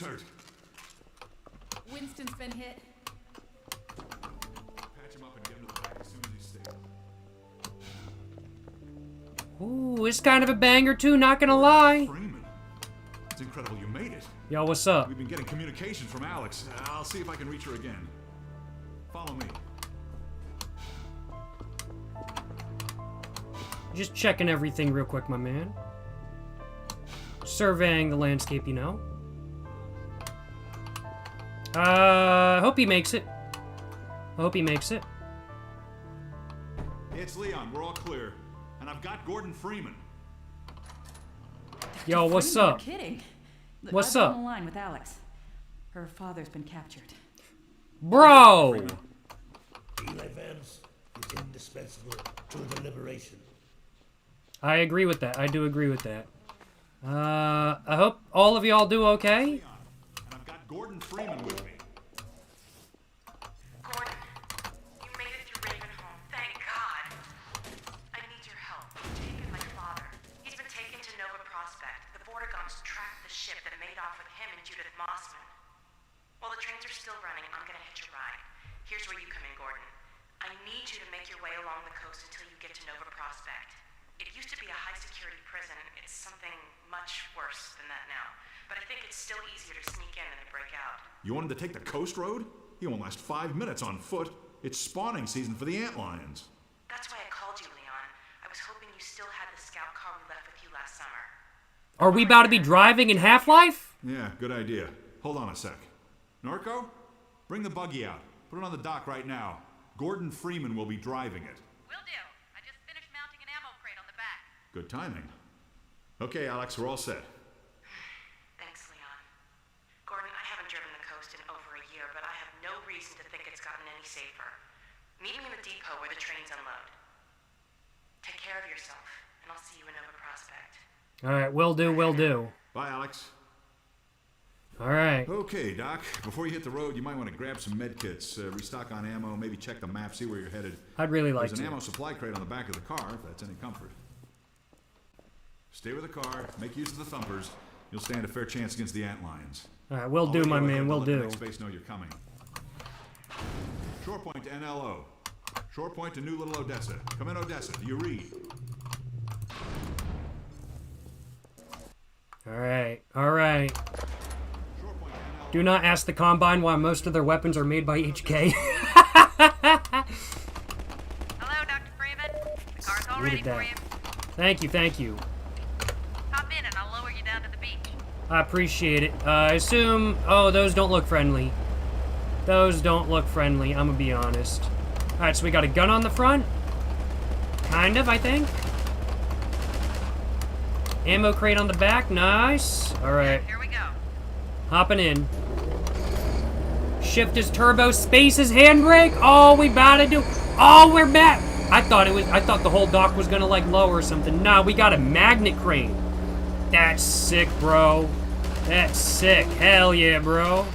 hurt? Winston's been hit. Patch him up and get him to the back as soon as he's stable. Ooh, it's kind of a banger too, not gonna lie. Freeman. It's incredible you made it. Yo, what's up? We've been getting communications from Alex. I'll see if I can reach her again. Follow me. Just checking everything real quick, my man. Surveying the landscape, you know. I hope he makes it. I hope he makes it. It's Leon. We're all clear. And I've got Gordon Freeman. Yo, what's You're up? kidding. Look, What's I've been up? on the line with Alex. Her father's been captured. Bro! Eli Vance is indispensable to the liberation. I agree with that. I do agree with that. I hope all of y'all do okay. Leon. And I've got Gordon Freeman with me. Gordon, you made it through Ravenholm. Thank God. I need your help. Jake is my father. He's been taken to Nova Prospect. The Vortigaunts tracked the ship that made off with him and Judith Mossman. While the trains are still running, I'm gonna hitch a ride. Here's where you come in, Gordon. I need you to make your way along the coast until you get to Nova Prospect. It used to be a high-security prison. It's something much worse than that now. But I think it's still easier to sneak in than to break out. You want him to take the coast road? He won't last 5 minutes on foot. It's spawning season for the antlions. That's why I called you, Leon. I was hoping you still had the scout car we left with you last summer. Are we about to be driving in Half-Life? Yeah, good idea. Hold on a sec. Norco, bring the buggy out. Put it on the dock right now. Gordon Freeman will be driving it. Will do. I just finished mounting an ammo crate on the back. Good timing. Okay, Alex, we're all set. Thanks, Leon. Gordon, I haven't driven the coast in over a year, but I have no reason to think it's gotten any safer. Meet me in the depot where the trains unload. Take care of yourself, and I'll see you in Nova Prospect. Alright, will do, will do. Bye, Alex. Alright. Okay, Doc. Before you hit the road, you might want to grab some med kits, restock on ammo, maybe check the map, see where you're headed. I'd really like There's an to. ammo supply crate on the back of the car, if that's any comfort. Stay with the car, make use of the thumpers. You'll stand a fair chance against the antlions. Alright, will do, my man, will do. Let the next base know you're coming. Shore point to NLO. Shore point to New Little Odessa. Come in, Odessa. Do you read? Alright, alright. Shore point to NLO. Do not ask the Combine why most of their weapons are made by HK. Hello, Dr. Freeman. The car's all Read ready it for down. you. Thank you, thank you. Hop in and I'll lower you down to the beach. I appreciate it. I assume... Oh, those don't look friendly. Those don't look friendly, I'm gonna be honest. Alright, so we got a gun on the front. Kind of, I think. Ammo crate on the back, nice. Alright, Here we go. hopping in. Shift is turbo, space is handbrake. Oh, we about to do... Oh, we're back. I thought the whole dock was gonna, like, lower or something. Nah, we got a magnet crane. That's sick, bro. That's sick. Hell yeah, bro.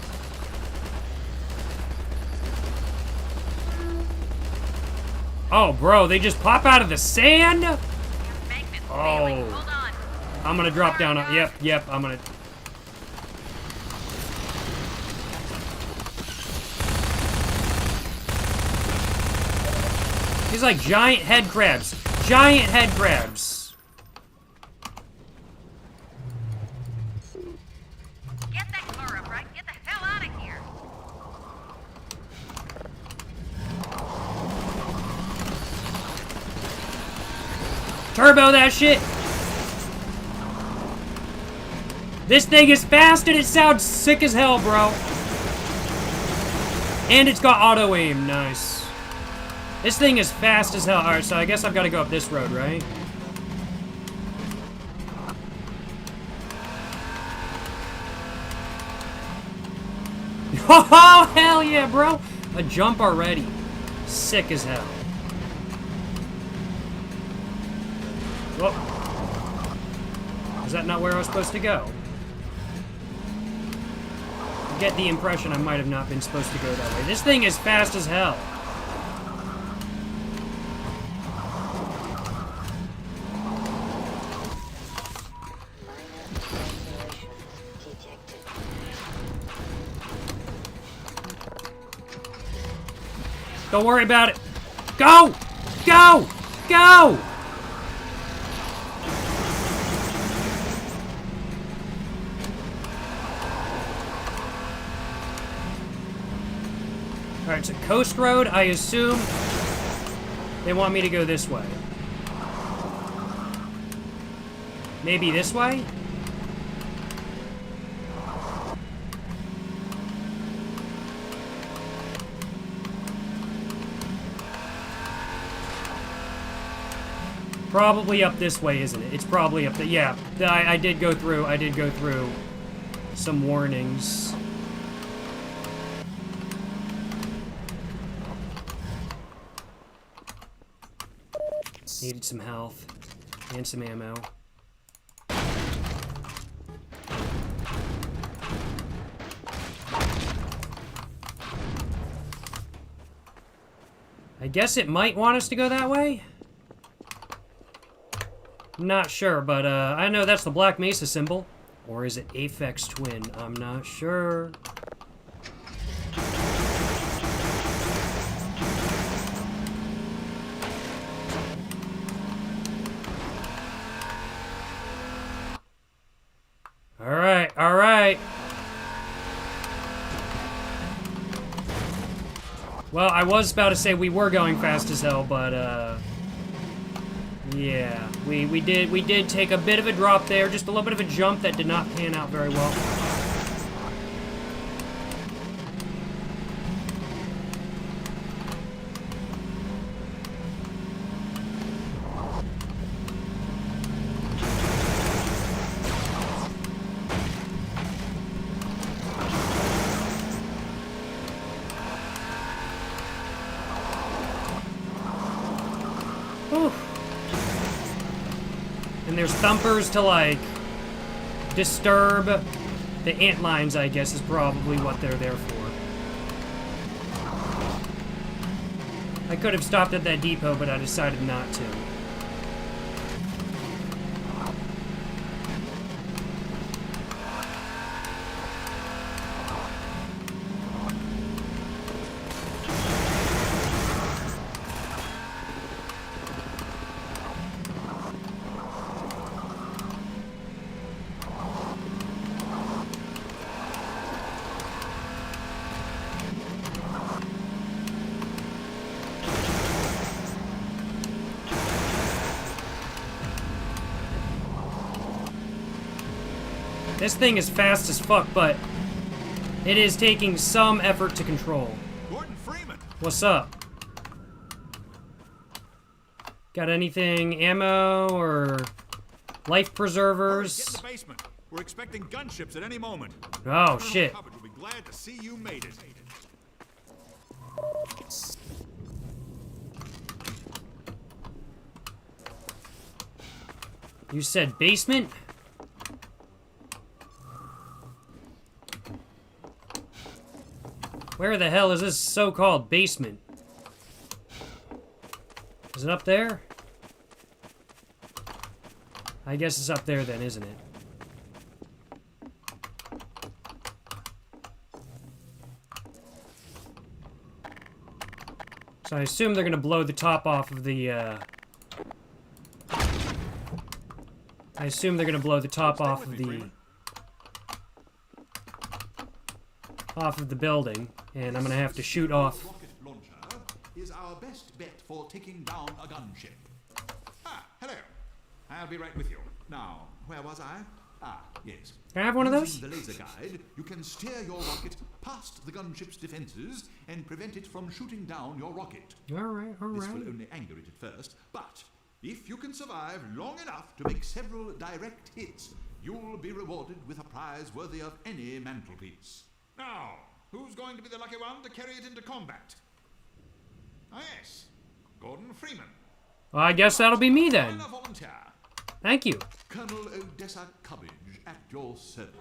Oh, bro, they just pop out of the sand? Magnet's Oh. failing. Hold on. I'm gonna drop down on... Yep, I'm gonna... These like giant head crabs. Giant head crabs. Get that car up, right? Get the hell out of here. Turbo that shit. This thing is fast and it sounds sick as hell, bro. And it's got auto aim. Nice. This thing is fast as hell. Alright, so I guess I've got to go up this road, right? Oh, hell yeah, bro. A jump already. Sick as hell. Whoa. Is that not where I was supposed to go? I get the impression I might have not been supposed to go that way. This thing is fast as hell. Minor alterations detected. Don't worry about it. Go! Go! Go! Alright, so Coast Road, I assume they want me to go this way. Maybe this way? Probably up this way, isn't it? It's probably up the... Yeah, I did go through some warnings. Needed some health and some ammo. I guess it might want us to go that way? I'm not sure, but I know that's the Black Mesa symbol. Or is it Aphex Twin? I'm not sure. Alright, alright. Well, I was about to say we were going fast as hell, but yeah, we did take a bit of a drop there, just a little bit of a jump that did not pan out very well. And there's thumpers to, like, disturb the ant lines, I guess, is probably what they're there for. I could have stopped at that depot, but I decided not to. This thing is fast as fuck, but it is taking some effort to control. Gordon Freeman. What's up? Got anything, ammo or life preservers? Get in the basement. We're expecting gunships at any moment. Oh shit. Hubbard will be glad to see you made it. You said basement? Where the hell is this so-called basement? Is it up there? I guess it's up there then, isn't it? So I assume they're gonna blow the top off of the, I assume they're gonna blow the top off of the building, and I'm gonna have to shoot off. Rocket launcher is our best bet for taking down a gunship. Ah, hello. I'll be right with you. Now, where was I? Ah, yes. Can I have one of those? Using the laser guide, you can steer your rocket past the gunship's defenses and prevent it from shooting down your rocket. Alright, This will alright. only anger it at first, but if you can survive long enough to make several direct hits, you'll be rewarded with a prize worthy of any mantelpiece. Now, who's going to be the lucky one to carry it into combat? Ah, yes, Gordon Freeman. Well, I guess that'll be me then. Minor volunteer. Thank you. Colonel Odessa Cubbage at your service.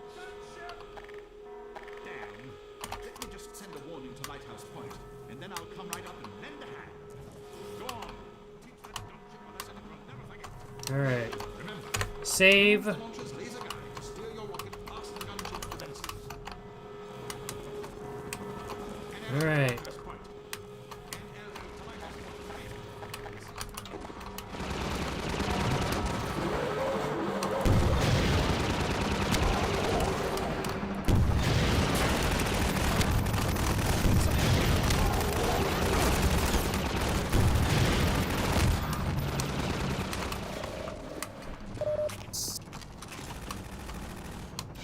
Damn. Let me just send a warning to Lighthouse Point, and then I'll come right up and lend a hand. Go on. Teach that gunship a lesson it will never forget. Alright. Remember, Save. the launcher's laser guide to steer your rocket past the gunship's defenses. Alright. Lighthouse Point.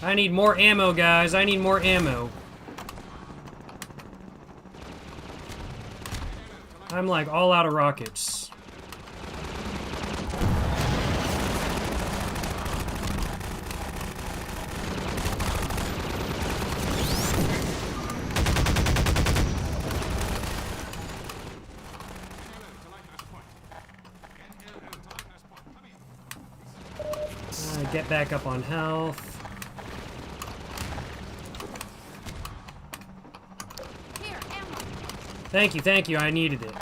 I need more ammo, guys. I need more ammo. I'm like all out of rockets. Get back up on health. Here, ammo. Thank you, I needed it.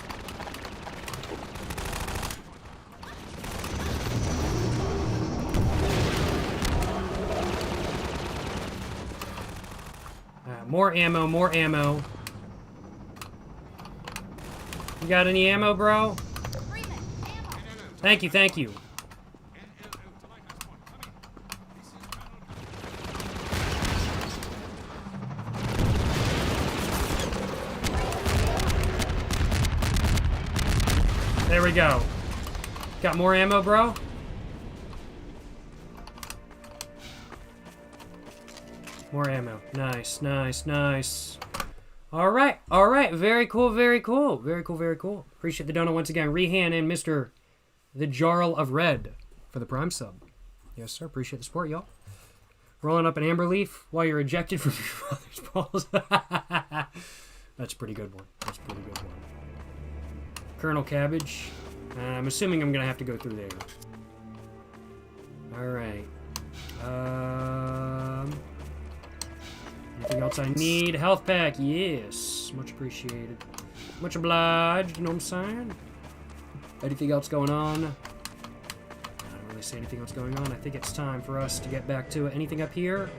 More ammo, more ammo. You got any ammo, bro? Freeman, ammo. Thank you. There we go. Got more ammo, bro? More ammo. Nice, nice, nice. Alright, alright. Very cool, very cool. Very cool, very cool. Appreciate the donut once again. Rehan and Mr. The Jarl of Red for the Prime sub. Yes, sir. Appreciate the support, y'all. Rolling up an amber leaf while you're ejected from your father's balls. That's a pretty good one. That's a pretty good one. Colonel Cabbage. I'm assuming I'm going to have to go through there. Alright. Anything else I need? Health pack. Yes. Much appreciated. Much obliged. You know what I'm saying? Anything else going on? I don't really see anything else going on. I think it's time for us to get back to it. Anything up here?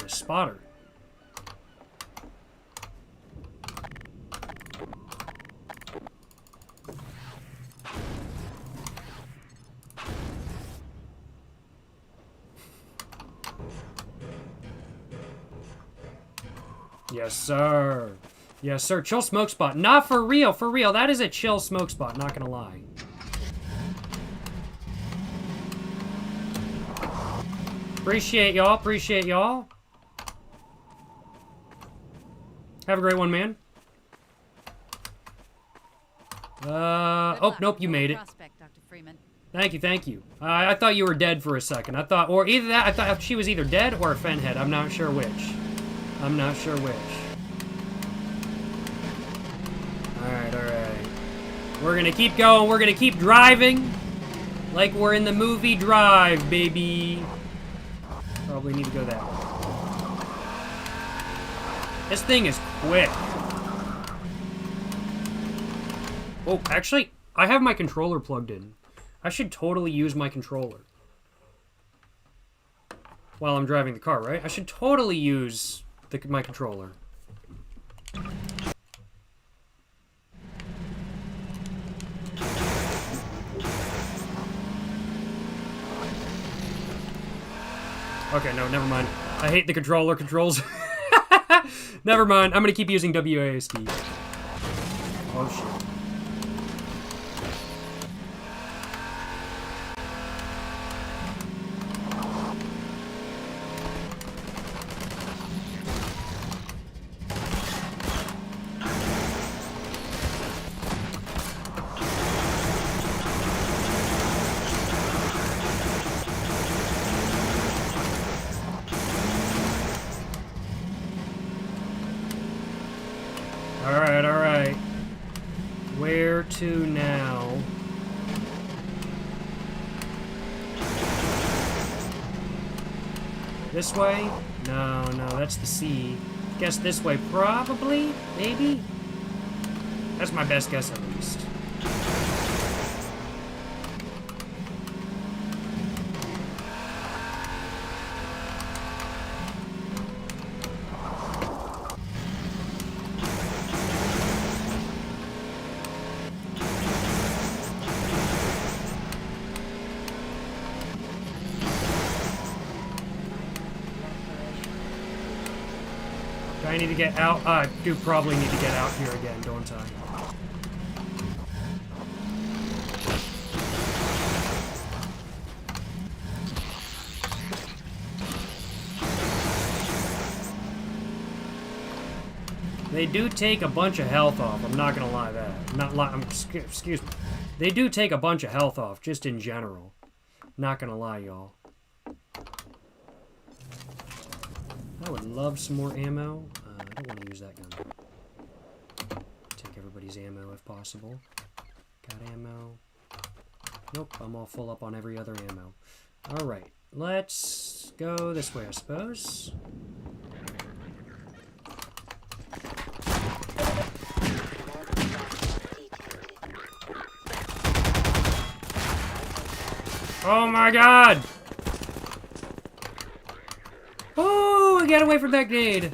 A spotter. Yes, sir. Yes, sir. Chill smoke spot. Not for real. For real. That is a chill smoke spot. Not gonna lie. Appreciate y'all. Appreciate y'all. Have a great one, man. Oh, nope. You made it. Prospect, Dr. Freeman. Thank you, thank you. I thought you were dead for a second. I thought, or either that, I thought she was either dead or a fenhead. I'm not sure which. I'm not sure which. Alright, alright. We're gonna keep going. We're gonna keep driving. Like we're in the movie Drive, baby. Probably need to go that way. This thing is quick. Oh, actually, I have my controller plugged in. I should totally use my controller while I'm driving the car, right? I should totally use my controller. Okay, no, never mind. I hate the controller controls. Never mind. I'm gonna keep using WASD. Oh shit. Alright. Where to now? This way? No, that's the sea. Guess this way, probably? Maybe? That's my best guess, at least. I need to get out. I do probably need to get out here again, don't I? They do take a bunch of health off. I'm not gonna lie excuse me. They do take a bunch of health off, just in general. Not gonna lie, y'all. I would love some more ammo. I don't want to use that gun. Take everybody's ammo if possible. Got ammo. Nope, I'm all full up on every other ammo. Alright, let's go this way, I suppose. Oh my god! Oh, I got away from that grenade!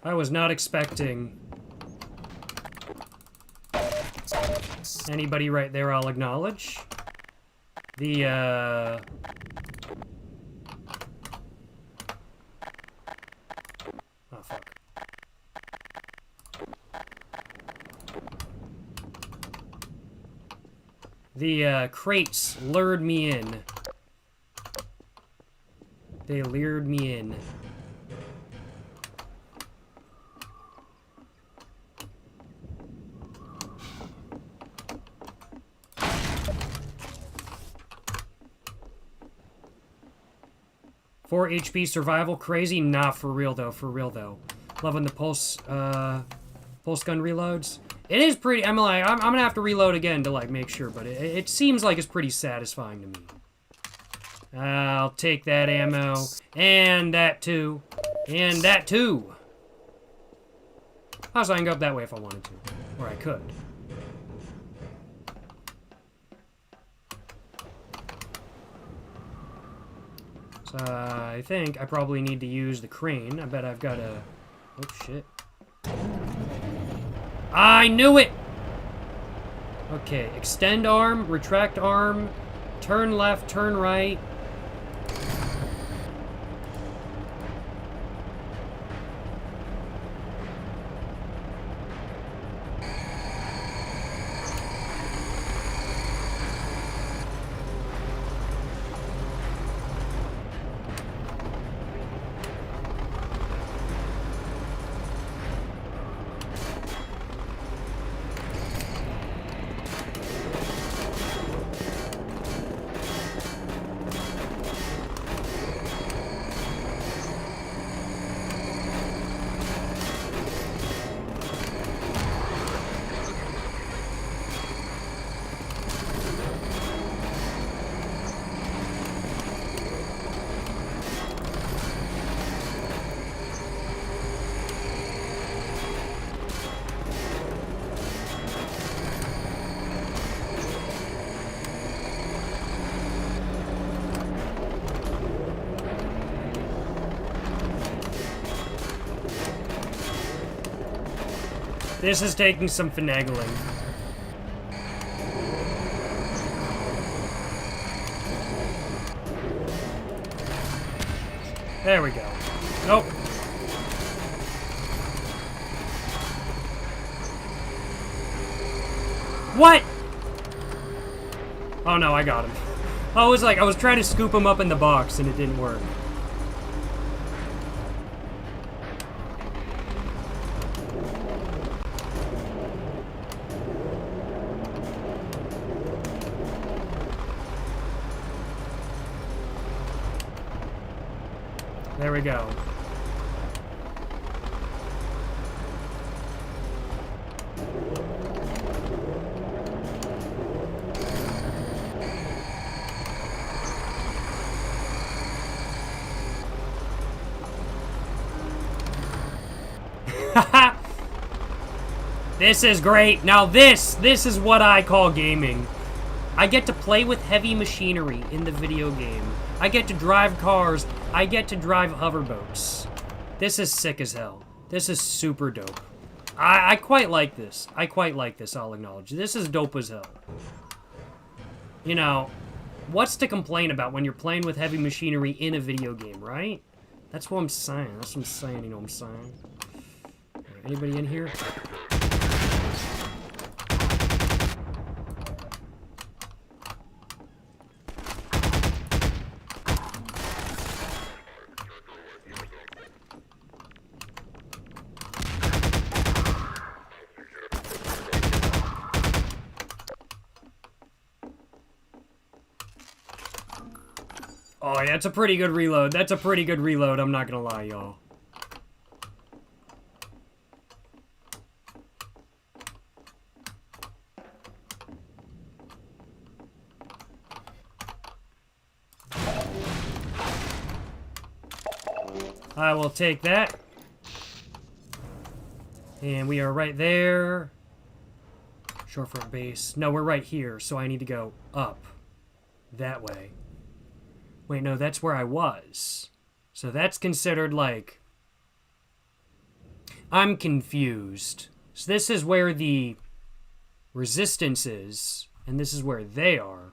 I was not expecting anybody right there, I'll acknowledge. The, oh, fuck. The, crates lured me in. They lured me in. Four HP survival, crazy? Nah, for real though. Loving the pulse gun reloads. It is pretty, I'm gonna have to reload again to, like, make sure, but it seems like it's pretty satisfying to me. I'll take that ammo, and that too, and that too. Also, I can go up that way if I wanted to, or I could. So I think I probably need to use the crane. I bet I've got a... Oh, shit. I knew it! Okay, extend arm, retract arm, turn left, turn right. This is taking some finagling. There we go. Nope. What? Oh no, I got him. I was trying to scoop him up in the box and it didn't work. There we go. This is great. Now this is what I call gaming. I get to play with heavy machinery in the video game I get to drive cars. I get to drive hoverboats. This is sick as hell. This is super dope. I quite like this. I quite like this, I'll acknowledge. This is dope as hell. You know, what's to complain about when you're playing with heavy machinery in a video game, right? That's what I'm saying. That's what I'm saying, you know what I'm saying? Anybody in here? Oh, yeah, that's a pretty good reload. That's a pretty good reload, I'm not gonna lie, y'all. I will take that. And we are right there. Shorefront base. No, we're right here, so I need to go up. That way. Wait, no, that's where I was. So that's considered, like... I'm confused. So this is where the resistance is, and this is where they are.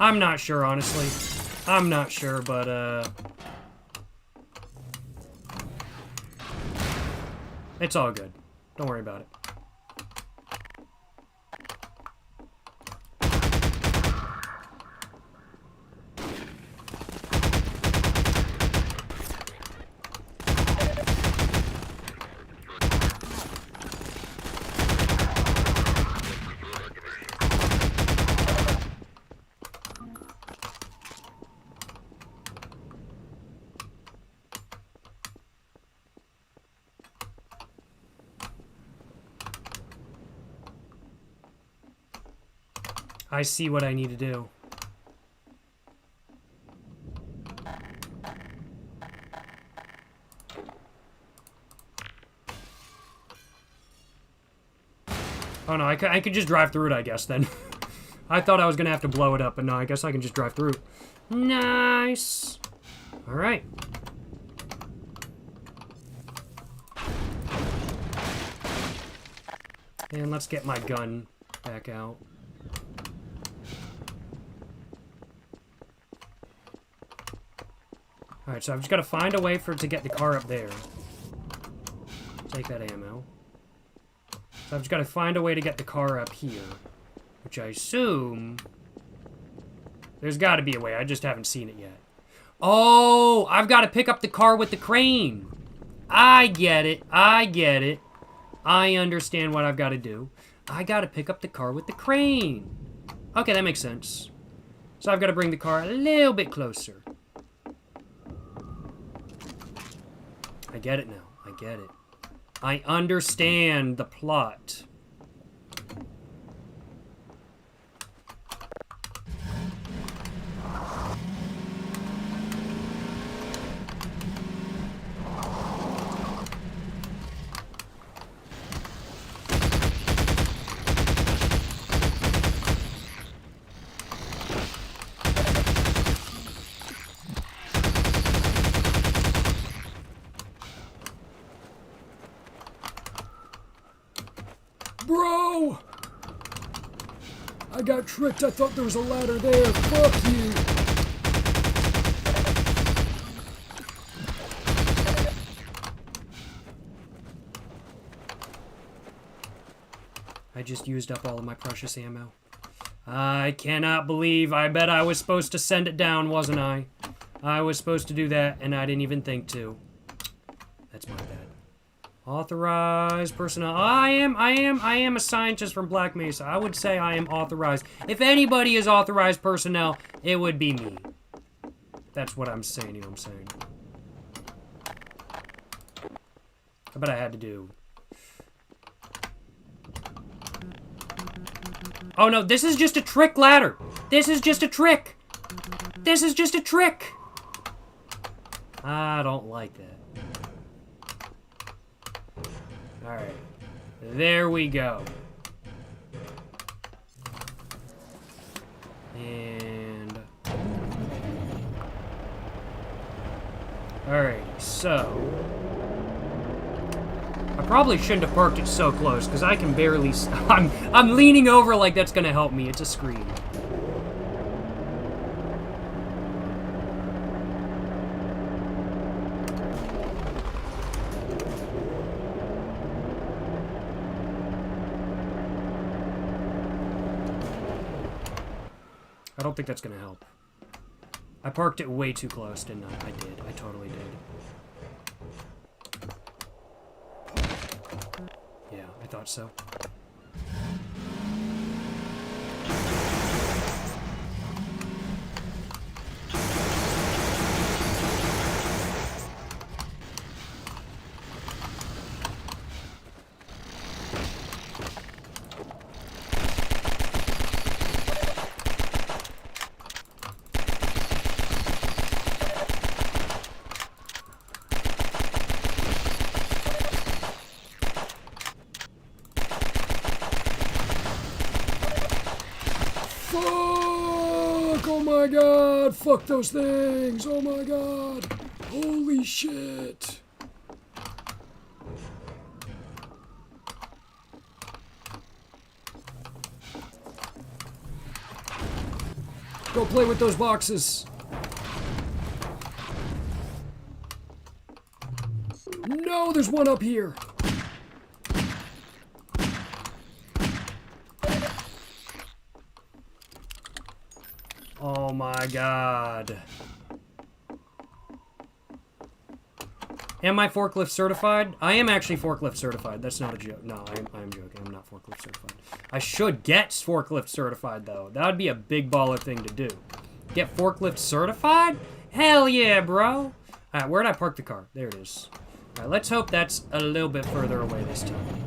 I'm not sure, honestly. I'm not sure, but, it's all good. Don't worry about it. I see what I need to do. Oh no, I could just drive through it, I guess, then. I thought I was gonna have to blow it up, but no, I guess I can just drive through. Nice! Alright. And let's get my gun back out. Alright, so I've just got to find a way for it to get the car up there. Take that ammo. So I've just got to find a way to get the car up here. Which I assume... There's got to be a way, I just haven't seen it yet. Oh! I've got to pick up the car with the crane! I get it, I get it. I understand what I've got to do. I got to pick up the car with the crane. Okay, that makes sense. So I've got to bring the car a little bit closer. I get it now. I get it. I understand the plot. Bro! I got tricked. I thought there was a ladder there. Fuck you. I just used up all of my precious ammo. I cannot believe. I bet I was supposed to send it down, wasn't I? I was supposed to do that, and I didn't even think to. That's my bad. Authorized personnel. I am a scientist from Black Mesa. I would say I am authorized. If anybody is authorized personnel, it would be me. That's what I'm saying, you know what I'm saying? I bet I had to do. Oh no, this is just a trick ladder. This is just a trick. This is just a trick. I don't like that. Alright. There we go. And... Alrighty, so... I probably shouldn't have parked it so close, because I can barely... I'm leaning over like that's gonna help me. It's a screen. I don't think that's gonna help. I parked it way too close, didn't I? I did. I totally did. Yeah, I thought so. Fuck! Oh my god! Fuck those things! Oh my god! Holy shit! Go play with those boxes! No, there's one up here! Oh my god. Am I forklift certified? I am actually forklift certified. That's not a joke. No, I am joking. I'm not forklift certified. I should get forklift certified, though. That would be a big baller thing to do. Get forklift certified? Hell yeah, bro. Alright, where'd I park the car? There it is. Alright, let's hope that's a little bit further away this time.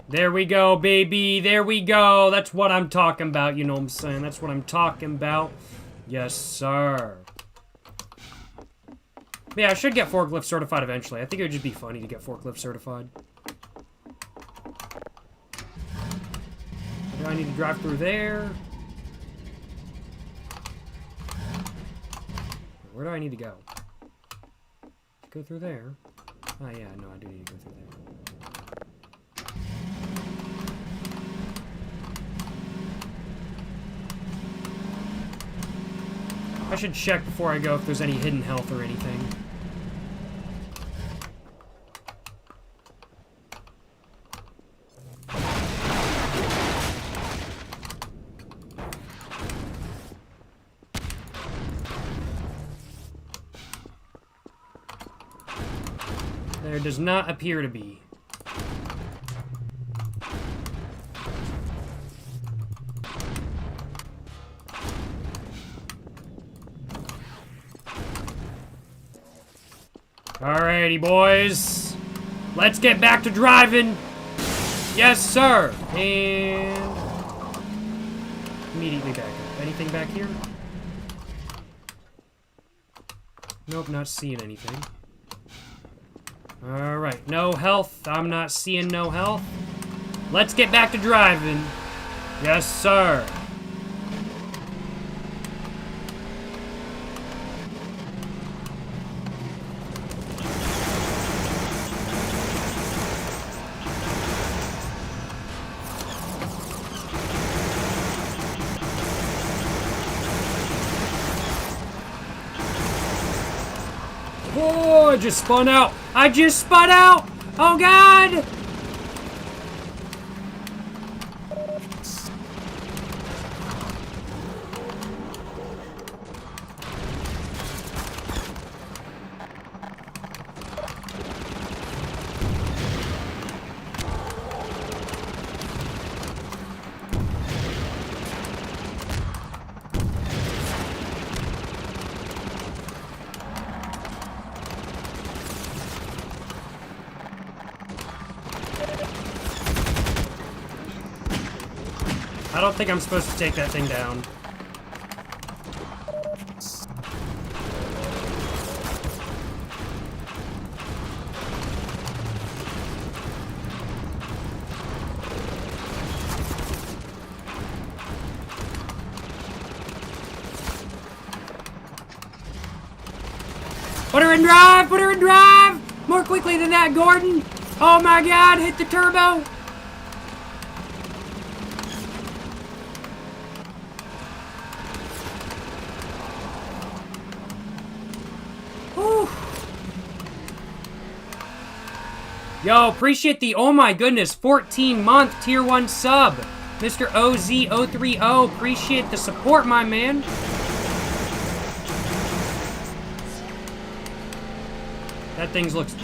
There we go, baby. There we go. That's what I'm talking about. You know what I'm saying? That's what I'm talking about. Yes, sir. Yeah, I should get forklift certified eventually. I think it would just be funny to get forklift certified. Do I need to drive through there? Where do I need to go? Go through there. Oh, yeah, no, I do need to go through there. I should check before I go if there's any hidden health or anything. There does not appear to be. Alrighty, boys. Let's get back to driving. Yes, sir. And... immediately back up. Anything back here? Nope, not seeing anything. Alright, no health. I'm not seeing no health. Let's get back to driving. Yes, sir. Oh, I just spun out. I just spun out. Oh, God. I don't think I'm supposed to take that thing down. Put her in drive! Put her in drive! More quickly than that, Gordon! Oh my god, hit the turbo! Whew. Yo, appreciate the, oh my goodness, 14-month tier 1 sub. Mr. OZ030, appreciate the support, my man. That thing's looks,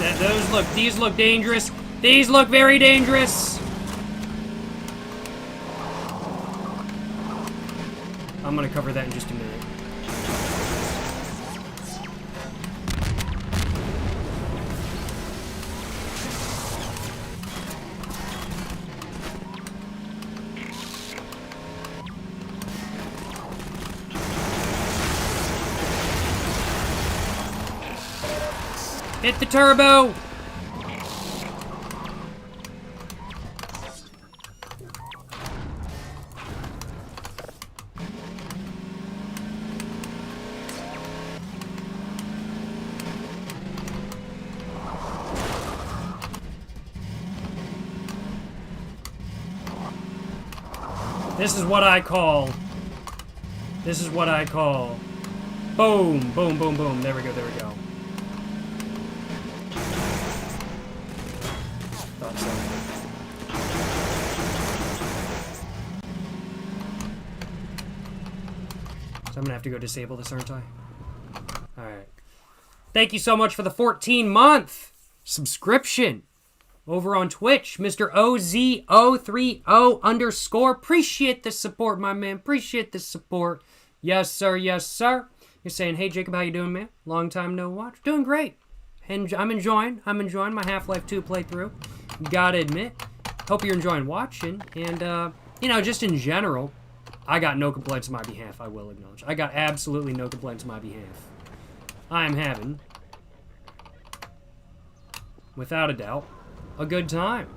these look dangerous. These look very dangerous. I'm gonna cover that in just a minute. Hit the turbo! This is what I call. This is what I call. Boom, boom, boom, boom. There we go, there we go. Thought so. So I'm gonna have to go disable this, aren't I? Alright. Thank you so much for the 14-month subscription over on Twitch, Mr. OZ030 _ Appreciate the support, my man. Appreciate the support. Yes, sir. Yes, sir. You're saying, hey, Jacob, how you doing, man? Long time no watch. Doing great. I'm enjoying my Half-Life 2 playthrough. Gotta admit. Hope you're enjoying watching. And, you know, just in general, I got no complaints on my behalf, I will acknowledge. I got absolutely no complaints on my behalf. I am having, without a doubt, a good time.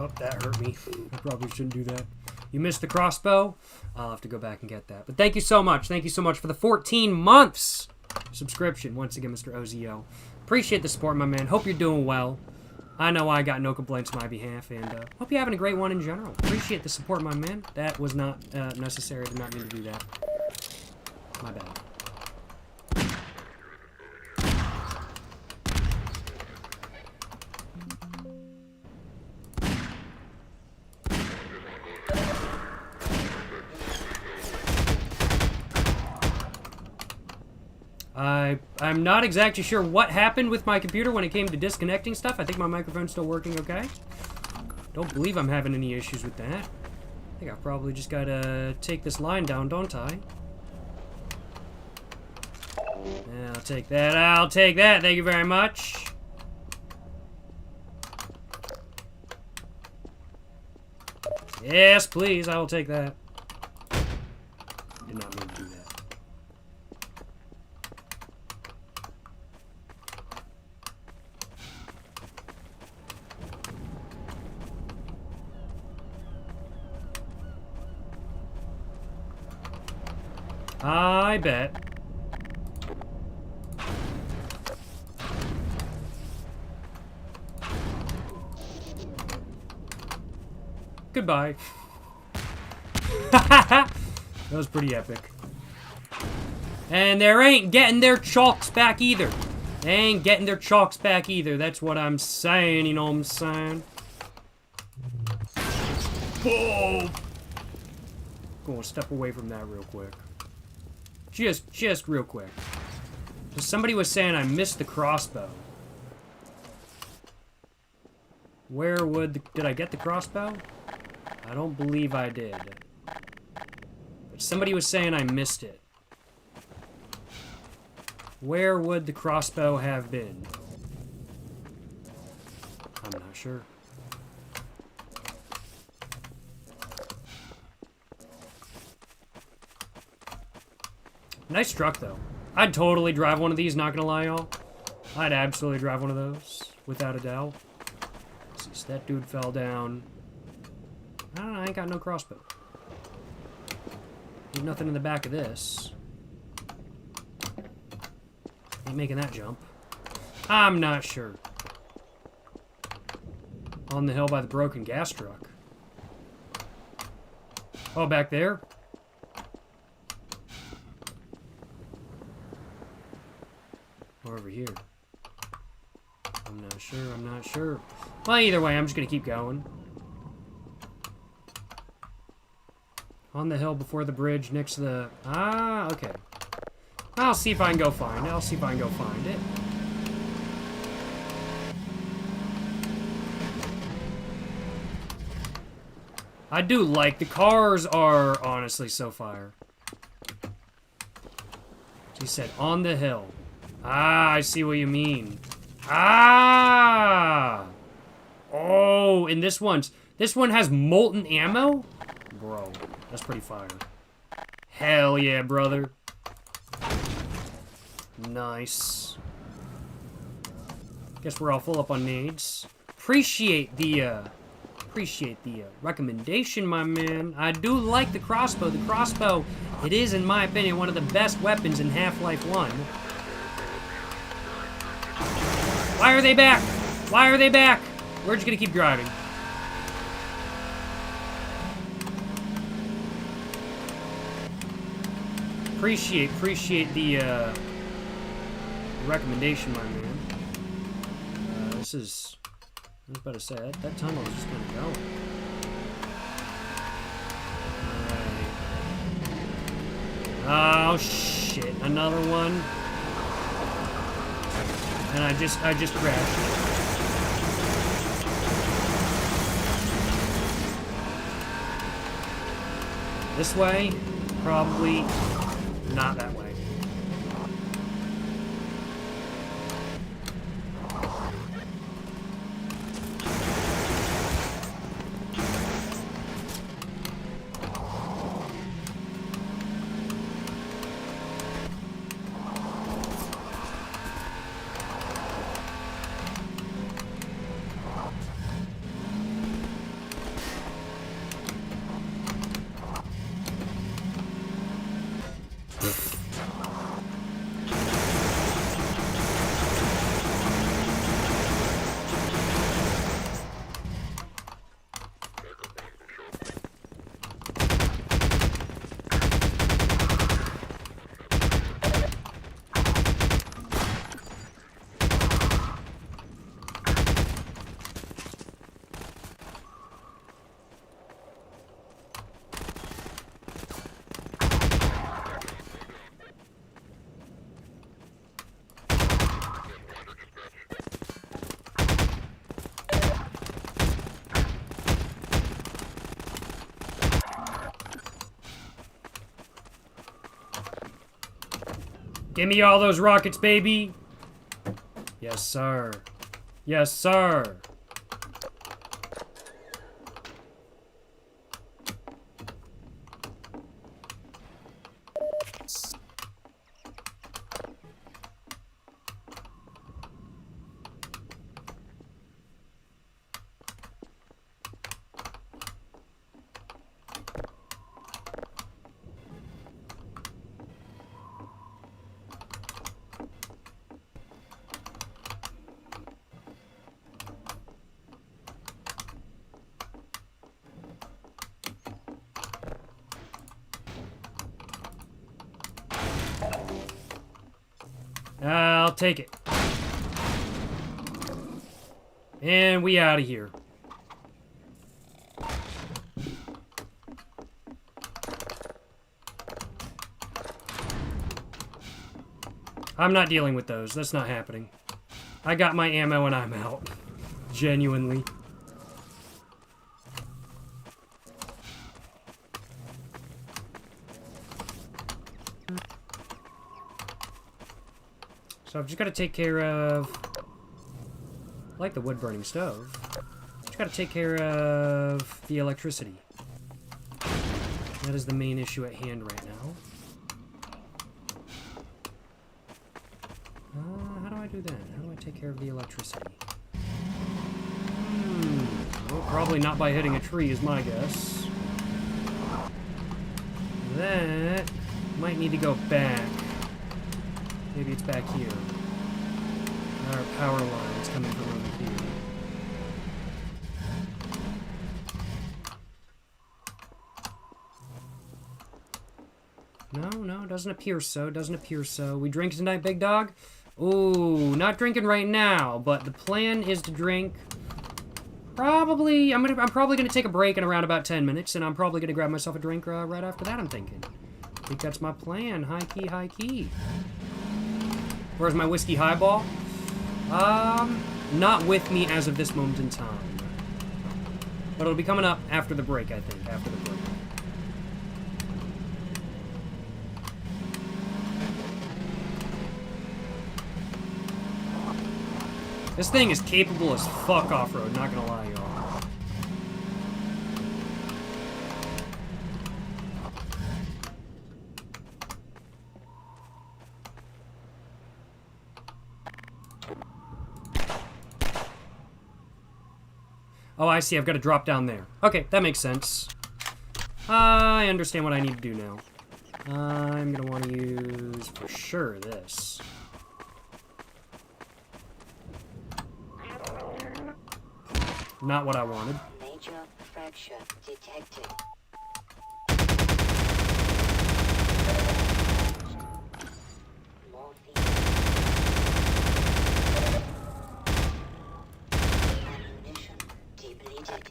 Oh, that hurt me. I probably shouldn't do that. You missed the crossbow? I'll have to go back and get that. But thank you so much. Thank you so much for the 14 months subscription. Once again, Mr. OZO. Appreciate the support, my man. Hope you're doing well. I know I got no complaints on my behalf, and hope you're having a great one in general. Appreciate the support, my man. That was not necessary. I did not mean to do that. My bad. I'm not exactly sure what happened with my computer when it came to disconnecting stuff. I think my microphone's still working okay. Don't believe I'm having any issues with that. I think I probably just gotta take this line down, don't I? Yeah, I'll take that. I'll take that. Thank you very much. Yes, please. I will take that. Did not mean to do that. I bet. Goodbye. That was pretty epic. And they ain't getting their chalks back either. They ain't getting their chalks back either. That's what I'm saying, you know what I'm saying? Boom! Gonna step away from that real quick. Just real quick. So somebody was saying I missed the crossbow. Where would did I get the crossbow? I don't believe I did. But somebody was saying I missed it. Where would the crossbow have been? I'm not sure. Nice truck, though. I'd totally drive one of these, not gonna lie, y'all. I'd absolutely drive one of those, without a doubt. Let's see, so that dude fell down. I don't know, I ain't got no crossbow. There's nothing in the back of this. Ain't making that jump. I'm not sure. On the hill by the broken gas truck. Oh, back there? Or over here. I'm not sure, I'm not sure. Well, either way, I'm just gonna keep going. On the hill before the bridge next to the... Ah, okay. I'll see if I can go find it. I'll see if I can go find it. I do like... The cars are honestly so fire. She said, on the hill. Ah, I see what you mean. Ah! Oh, and this one has molten ammo? Bro, that's pretty fire. Hell yeah, brother. Nice. Guess we're all full up on nades. Appreciate the recommendation, my man. I do like the crossbow. The crossbow, it is, in my opinion, one of the best weapons in Half-Life 1. Why are they back? Why are they back? We're just gonna keep driving. Appreciate the recommendation, my man. I was about to say, that tunnel is just kind of going. Alright. Oh, shit. Another one. And I just crashed. This way? Probably not that way. Give me all those rockets, baby. Yes, sir. Yes, sir. take it. And we out of here. I'm not dealing with those. That's not happening. I got my ammo and I'm out. Genuinely. So I've just got to take care of... I like the wood-burning stove. Just got to take care of the electricity. That is the main issue at hand right now. How do I do that? How do I take care of the electricity? Well, probably not by hitting a tree is my guess. That might need to go back. Maybe it's back here. Our power line's coming from over here. No, doesn't appear so. Doesn't appear so. We drink tonight, big dog? Ooh, not drinking right now, but the plan is to drink. Probably, I'm probably gonna take a break in around about 10 minutes, and I'm probably gonna grab myself a drink right after that. I'm thinking. I think that's my plan. High key, high key. Where's my whiskey highball? Not with me as of this moment in time. But it'll be coming up after the break, I think. After the break. This thing is capable as fuck off-road, not gonna lie, y'all. Oh, I see. I've got to drop down there. Okay, that makes sense. I understand what I need to do now. I'm going to want to use, for sure, this. Not what I wanted. Major fracture detected. Morphine. Ammunition depleted.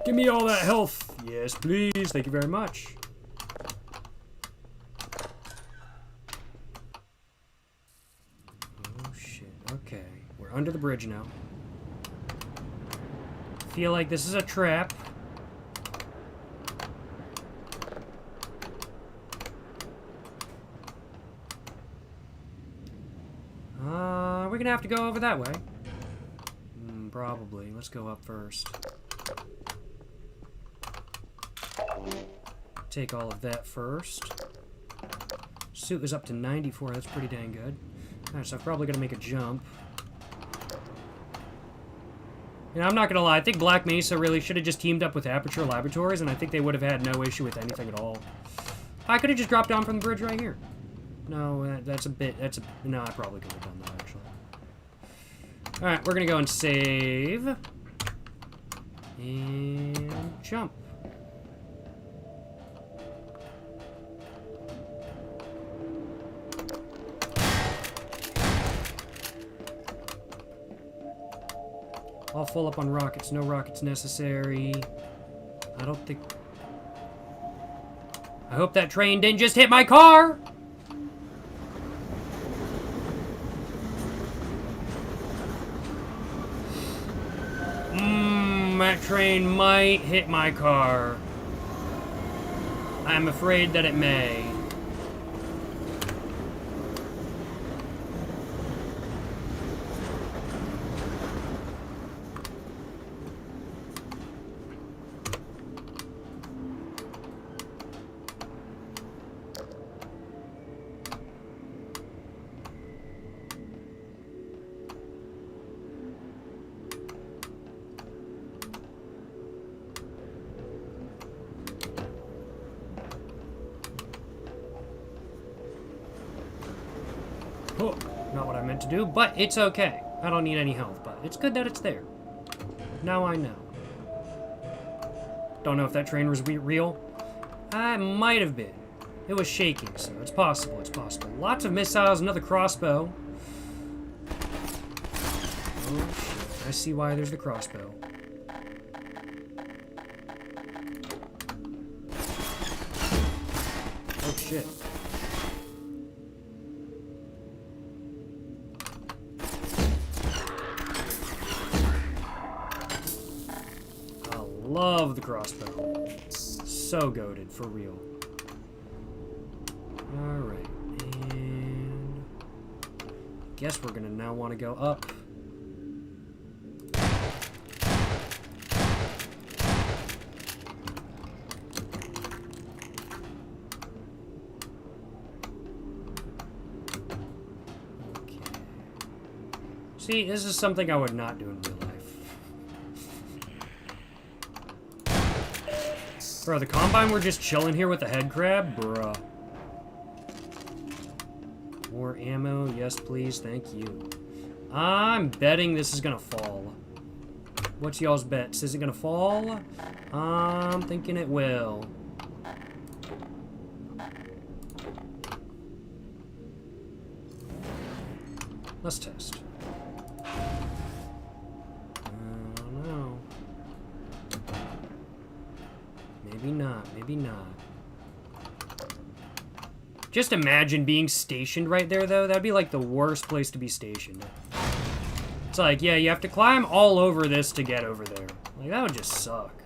Give me all that health. Yes, please. Thank you very much. Oh, shit. Okay. We're under the bridge now. Feel like this is a trap. We're gonna have to go over that way. Probably. Let's go up first. Take all of that first. Suit is up to 94. That's pretty dang good. Alright, so I'm probably gonna make a jump. You know, I'm not gonna lie. I think Black Mesa really should have just teamed up with Aperture Laboratories, and I think they would have had no issue with anything at all. I could have just dropped down from the bridge right here. No, that's a bit... No, I probably could have done that, actually. Alright, we're gonna go and save. And jump. All full up on rockets. No rockets necessary. I don't think... I hope that train didn't just hit my car! That train might hit my car. I'm afraid that it may. meant to do, but it's okay. I don't need any health, but it's good that it's there. Now I know. Don't know if that train was real. I might have been. It was shaking, so it's possible, it's possible. Lots of missiles, another crossbow. Oh, shit. I see why there's the crossbow. Oh, shit. I love the crossbow. So goated, for real. Alright, and... guess we're gonna now want to go up. Okay. See, this is something I would not do in real life. Bro, the Combine were just chilling here with the head crab? Bruh. More ammo, yes please, thank you. I'm betting this is gonna fall. What's y'all's bets? Is it gonna fall? I'm thinking it will. Let's test. I don't know. Maybe not, maybe not. Just imagine being stationed right there, though. That'd be like the worst place to be stationed. It's like, yeah, you have to climb all over this to get over there. Like, that would just suck.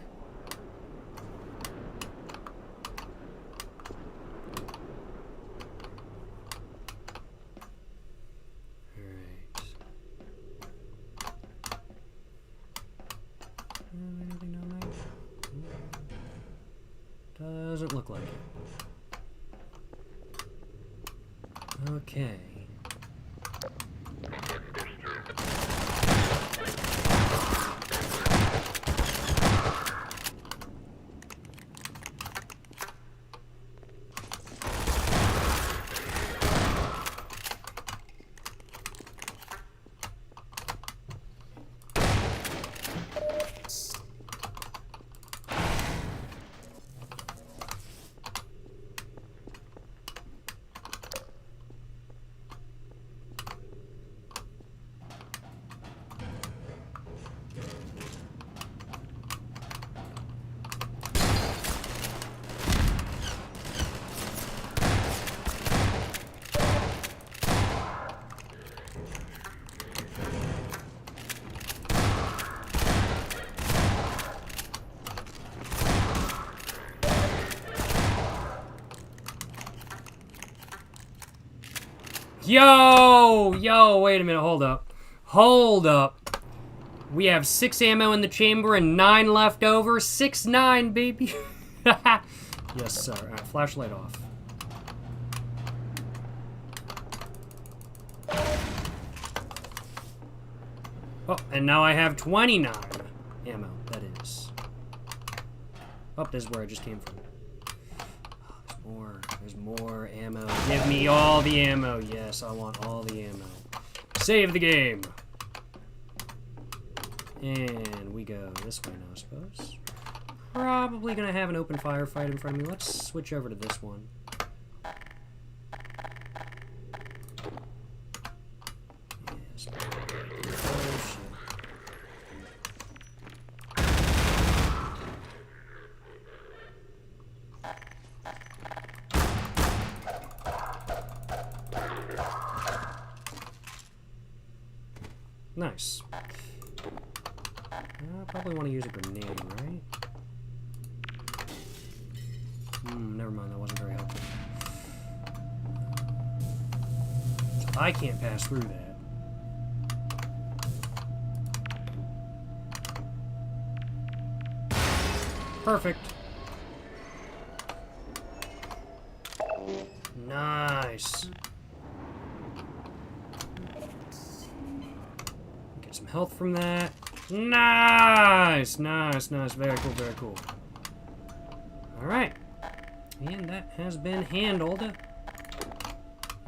Alright. Anything down there? Doesn't look like it. Okay. Yo, wait a minute, hold up. Hold up. We have 6 ammo in the chamber and 9 left over. 6-9, baby. Yes, sir. All right, flashlight off. Oh, and now I have 29 ammo, that is. Oh, this is where I just came from. There's more ammo. Give me all the ammo. Yes, I want all the ammo. Save the game. And we go this way now, I suppose. Probably gonna have an open firefight in front of me. Let's switch over to this one. Yes. Oh, shit. Nice. I probably want to use a grenade, right? Never mind, that wasn't very helpful. So I can't pass through that. Perfect. Nice. Get some health from that. Nice! Nice, nice. Very cool, very cool. Alright. And that has been handled.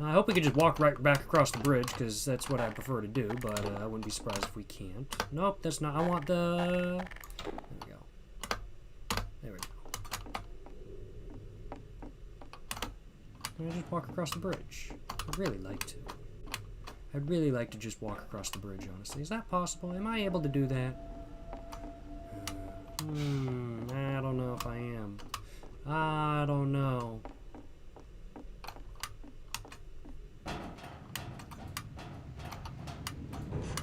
I hope we could just walk right back across the bridge, because that's what I prefer to do, but I wouldn't be surprised if we can't. Nope, that's not... I want the... There we go. There we go. Can I just walk across the bridge? I'd really like to. I'd really like to just walk across the bridge, honestly. Is that possible? Am I able to do that? I don't know if I am. I don't know.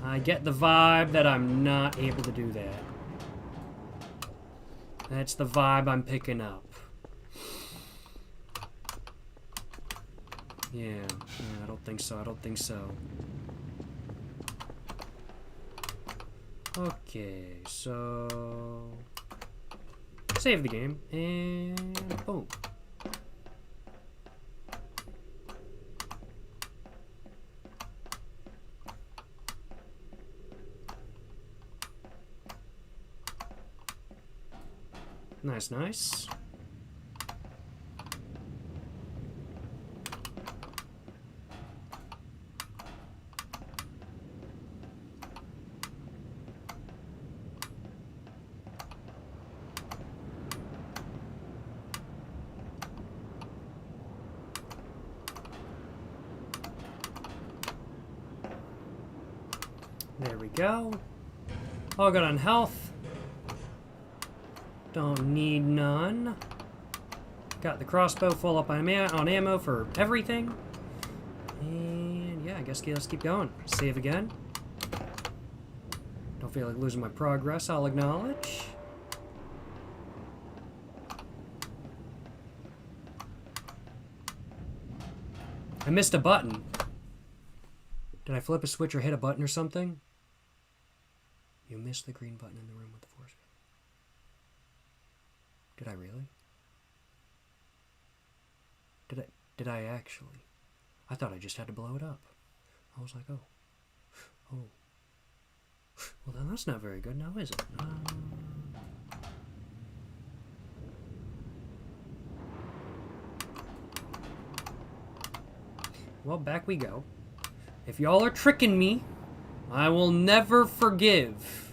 I get the vibe that I'm not able to do that. That's the vibe I'm picking up. Yeah, I don't think so. I don't think so. Okay, so... Save the game, and boom. Nice, nice. There we go. All good on health. Don't need none. Got the crossbow full up on ammo for everything. And yeah, I guess let's keep going. Save again. Don't feel like losing my progress, I'll acknowledge. I missed a button. Did I flip a switch or hit a button or something? You missed the green button in the room with the force. Did I really? Did I actually? I thought I just had to blow it up. I was like, oh. Well, then that's not very good now, is it? Well, back we go. If y'all are tricking me, I will never forgive.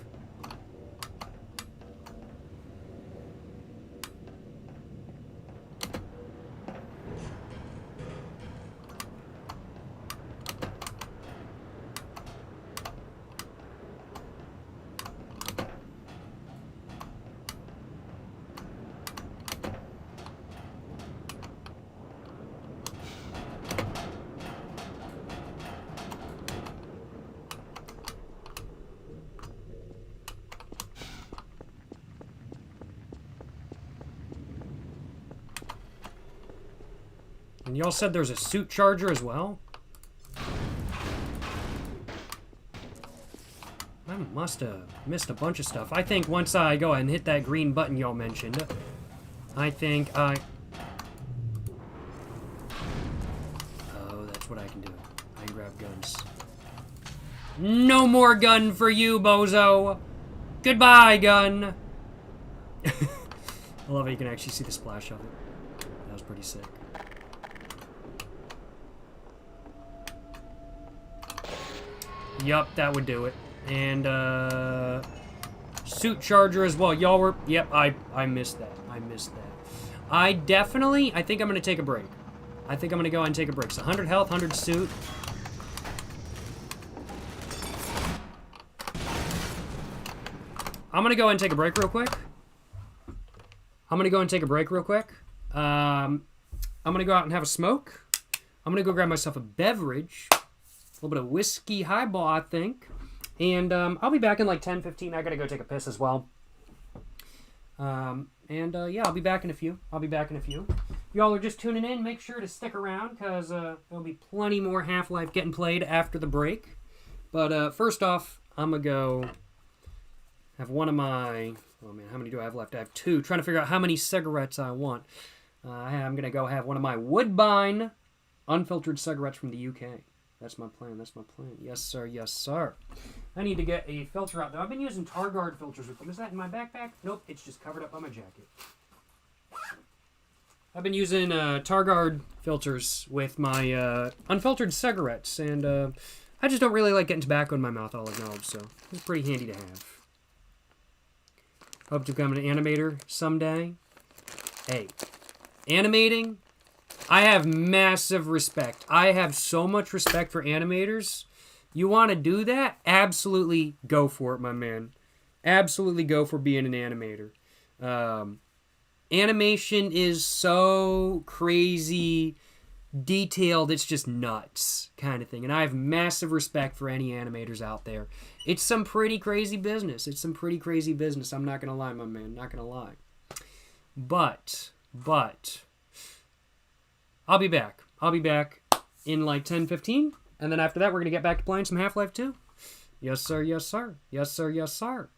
And y'all said there's a suit charger as well? I must have missed a bunch of stuff. I think once I go ahead and hit that green button y'all mentioned, I think I... Oh, that's what I can do. I can grab guns. No more gun for you, bozo! Goodbye, gun! I love how you can actually see the splash of it. That was pretty sick. Yup, that would do it. And, suit charger as well. Y'all were... Yep, I missed that. I missed that. I think I'm going to take a break. I think I'm going to go and take a break. So 100 health, 100 suit. I'm going to go and take a break real quick. I'm going to go out and have a smoke. I'm going to go grab myself a beverage. A little bit of whiskey highball, I think. And I'll be back in like 10, 15. I gotta go take a piss as well. Yeah, I'll be back in a few. Y'all are just tuning in. Make sure to stick around, because there'll be plenty more Half-Life getting played after the break. But first off, I'm gonna go have one of my... Oh man, how many do I have left? I have 2. Trying to figure out how many cigarettes I want. I'm gonna go have one of my Woodbine unfiltered cigarettes from the UK. That's my plan. Yes, sir. Yes, sir. I need to get a filter out, though. I've been using Targuard filters with them. Is that in my backpack? Nope, it's just covered up on my jacket. I've been using Targuard filters with my unfiltered cigarettes, and I just don't really like getting tobacco in my mouth, I'll acknowledge, so it's pretty handy to have. Hope to become an animator someday. Hey, animating, I have massive respect. I have so much respect for animators. You want to do that? Absolutely go for it, my man. Absolutely go for being an animator. Animation is so crazy detailed, it's just nuts kind of thing. And I have massive respect for any animators out there. It's some pretty crazy business. I'm not going to lie, my man. Not going to lie. But, I'll be back. In like 10, 15. And then after that, we're going to get back to playing some Half-Life 2. Yes, sir. Yes, sir. Yes, sir. Yes, sir.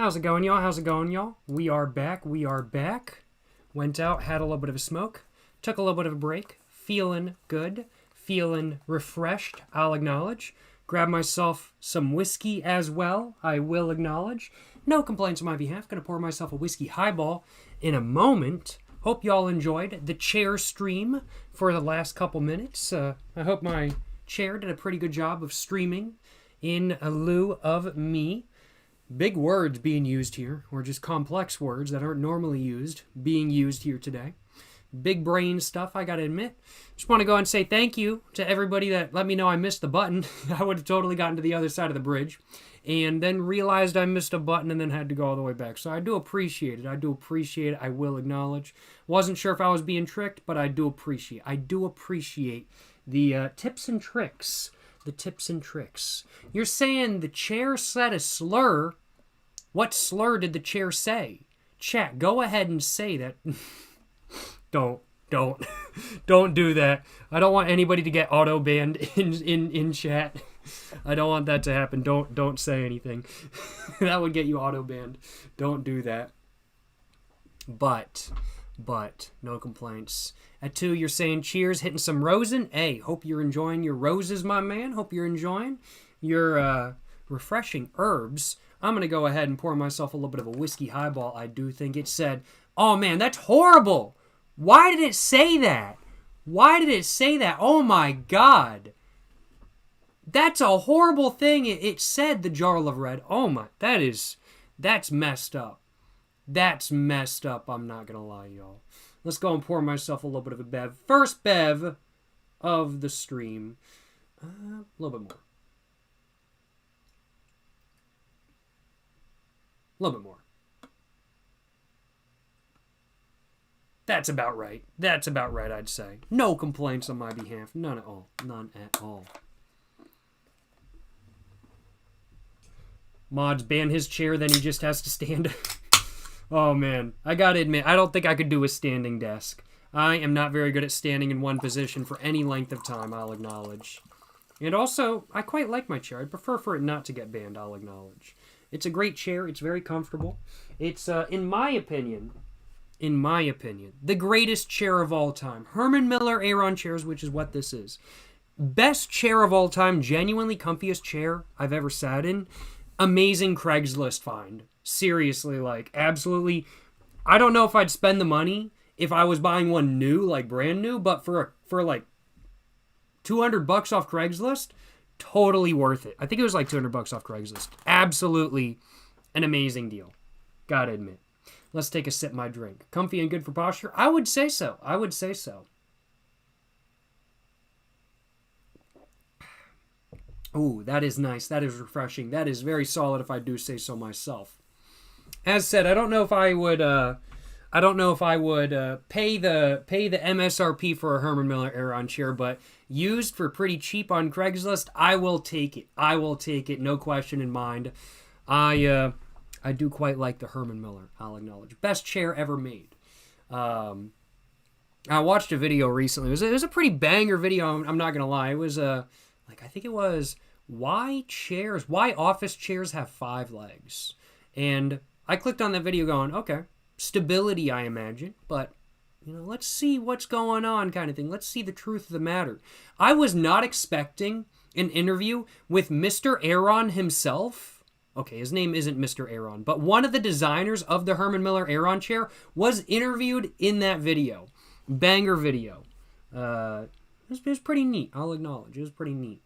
How's it going, y'all? How's it going, y'all? We are back. We are back. Went out, had a little bit of a smoke, took a little bit of a break, feeling good, feeling refreshed, I'll acknowledge. Grabbed myself some whiskey as well, I will acknowledge. No complaints on my behalf. Gonna pour myself a whiskey highball in a moment. Hope y'all enjoyed the chair stream for the last couple minutes. I hope my chair did a pretty good job of streaming in lieu of me. Big words being used here, or just complex words that aren't normally used, being used here today. Big brain stuff, I gotta admit. Just want to go and say thank you to everybody that let me know I missed the button. I would have totally gotten to the other side of the bridge, and then realized I missed a button and then had to go all the way back. So I do appreciate it. I do appreciate it. I will acknowledge. Wasn't sure if I was being tricked, but I do appreciate. I do appreciate the tips and tricks. The tips and tricks. You're saying the chair said a slur. What slur did the chair say? Chat, go ahead and say that. Don't do that. I don't want anybody to get auto banned in chat. I don't want that to happen. Don't say anything. That would get you auto banned. Don't do that. But no complaints. At 2, you're saying cheers, hitting some rosin. Hey, hope you're enjoying your roses, my man. Hope you're enjoying your refreshing herbs. I'm going to go ahead and pour myself a little bit of a whiskey highball. I do think it said, oh man, that's horrible. Why did it say that? Why did it say that? Oh my God. That's a horrible thing. It said the Jarl of Red. Oh my, that's messed up. That's messed up. I'm not going to lie, y'all. Let's go and pour myself a little bit of a bev. First bev of the stream. A little bit more. A little bit more. That's about right. That's about right, I'd say. No complaints on my behalf. None at all. None at all. Mods ban his chair, then he just has to stand. Oh, man. I gotta admit, I don't think I could do a standing desk. I am not very good at standing in one position for any length of time, I'll acknowledge. And also, I quite like my chair. I'd prefer for it not to get banned, I'll acknowledge. It's a great chair. It's very comfortable. It's, in my opinion, the greatest chair of all time. Herman Miller Aeron chairs, which is what this is. Best chair of all time, genuinely comfiest chair I've ever sat in. Amazing Craigslist find. Seriously, like, absolutely. I don't know if I'd spend the money if I was buying one new, like brand new, but for like $200 off Craigslist, totally worth it. I think it was like $200 off Craigslist. Absolutely an amazing deal. Gotta admit. Let's take a sip of my drink. Comfy and good for posture? I would say so. I would say so. Ooh, that is nice. That is refreshing. That is very solid if I do say so myself. As said, I don't know if I would pay the MSRP for a Herman Miller Aeron chair, but used for pretty cheap on Craigslist, I will take it. I will take it, no question in mind. I do quite like the Herman Miller, I'll acknowledge. Best chair ever made. I watched a video recently. It was a pretty banger video, I'm not going to lie. It was, I think it was why office chairs have 5 legs. And I clicked on that video going, okay, stability, I imagine, but, let's see what's going on kind of thing. Let's see the truth of the matter. I was not expecting an interview with Mr. Aeron himself. Okay, his name isn't Mr. Aeron, but one of the designers of the Herman Miller Aeron chair was interviewed in that video. Banger video. It was pretty neat, I'll acknowledge. It was pretty neat.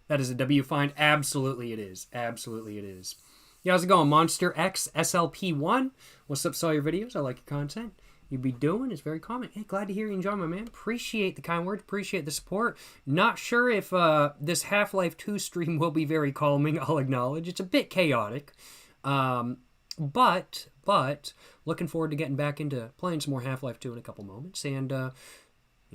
That is a W find. Absolutely it is. Absolutely it is. Yeah, how's it going? Monster X SLP1. What's up, saw your videos? I like your content. You be doing. It's very common. Hey, glad to hear you enjoy, my man. Appreciate the kind words. Appreciate the support. Not sure if this Half-Life 2 stream will be very calming. I'll acknowledge. It's a bit chaotic. But looking forward to getting back into playing some more Half-Life 2 in a couple moments. And,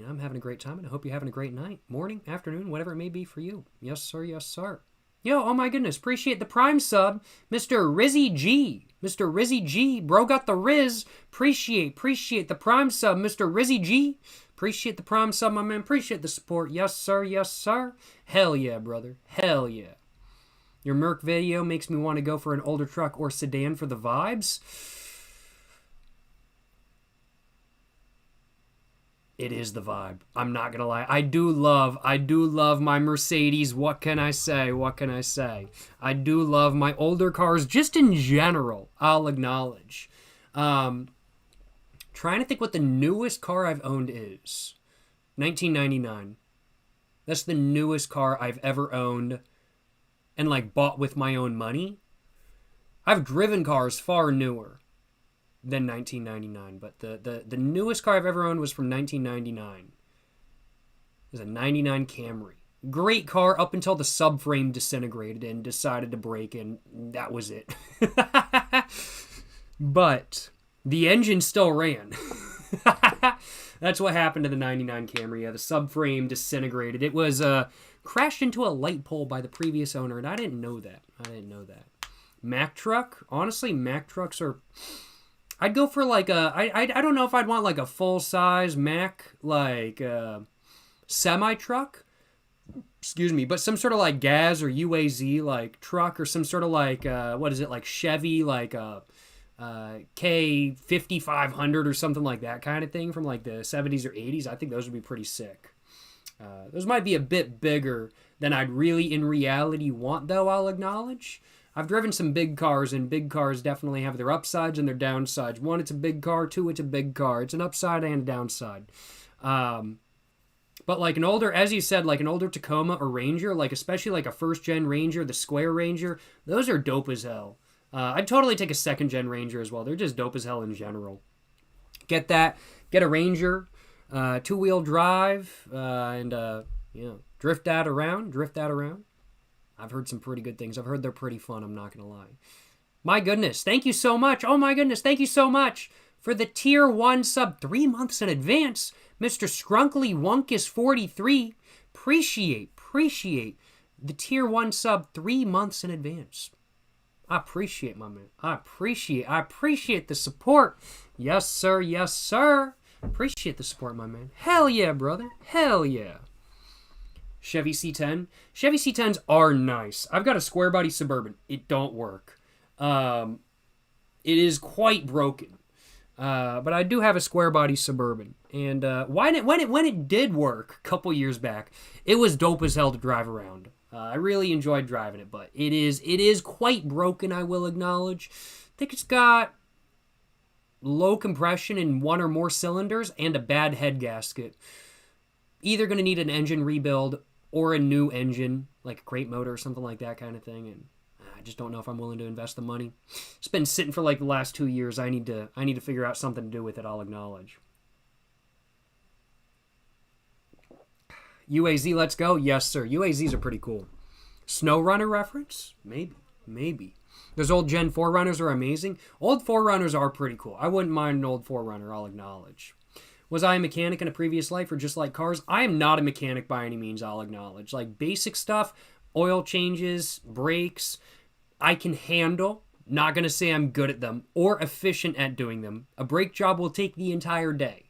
I'm having a great time, and I hope you're having a great night, morning, afternoon, whatever it may be for you. Yes, sir. Yes, sir. Yo, oh my goodness, appreciate the Prime sub, Mr. Rizzy G. Mr. Rizzy G, bro got the Riz. Appreciate the Prime sub, Mr. Rizzy G. Appreciate the Prime sub, my man. Appreciate the support. Yes, sir. Yes, sir. Hell yeah, brother. Hell yeah. Your Merc video makes me want to go for an older truck or sedan for the vibes. It is the vibe. I'm not gonna lie. I do love my Mercedes. What can I say? What can I say? I do love my older cars just in general. I'll acknowledge. Trying to think what the newest car I've owned is. 1999. That's the newest car I've ever owned and like bought with my own money. I've driven cars far newer than 1999, but the newest car I've ever owned was from 1999. It was a 99 Camry. Great car up until the subframe disintegrated and decided to break, and that was it. But the engine still ran. That's what happened to the 99 Camry. Yeah, the subframe disintegrated. It was crashed into a light pole by the previous owner, and I didn't know that. Mack truck? Honestly, Mack trucks are... I'd go for like I don't know if I'd want like a full-size Mack, like semi-truck. Excuse me, but some sort of like Gaz or UAZ like truck, or some sort of like, what is it, like Chevy, like K5500 or something like that kind of thing from like the 70s or 80s. I think those would be pretty sick. Those might be a bit bigger than I'd really in reality want, though, I'll acknowledge. I've driven some big cars, and big cars definitely have their upsides and their downsides. One, it's a big car. Two, it's a big car. It's an upside and a downside. But like an older, as you said, like an older Tacoma or Ranger, like especially like a first-gen Ranger, the Square Ranger, those are dope as hell. I'd totally take a second-gen Ranger as well. They're just dope as hell in general. Get that. Get a Ranger, two-wheel drive, and drift that around. I've heard some pretty good things. I've heard they're pretty fun, I'm not going to lie. My goodness, thank you so much. Oh my goodness, thank you so much for the Tier 1 sub 3 months in advance. Mr. Scrunkly Wunkus 43. Appreciate the Tier 1 sub 3 months in advance. I appreciate, my man. I appreciate the support. Yes, sir. Yes, sir. Appreciate the support, my man. Hell yeah, brother. Hell yeah. Chevy C10. Chevy C10s are nice. I've got a square body Suburban. It don't work. It is quite broken. But I do have a square body Suburban. And when it did work a couple years back, it was dope as hell to drive around. I really enjoyed driving it, but it is quite broken, I will acknowledge. I think it's got low compression in one or more cylinders and a bad head gasket. Either going to need an engine rebuild or a new engine, like a crate motor or something like that kind of thing. And I just don't know if I'm willing to invest the money. It's been sitting for like the last 2 years. I need to figure out something to do with it, I'll acknowledge. UAZ, let's go. Yes, sir. UAZs are pretty cool. Snow Runner reference? Maybe. Those old Gen 4Runners are amazing. Old 4Runners are pretty cool. I wouldn't mind an old 4Runner, I'll acknowledge. Was I a mechanic in a previous life or just like cars? I am not a mechanic by any means, I'll acknowledge. Like basic stuff, oil changes, brakes, I can handle. Not going to say I'm good at them or efficient at doing them. A brake job will take the entire day.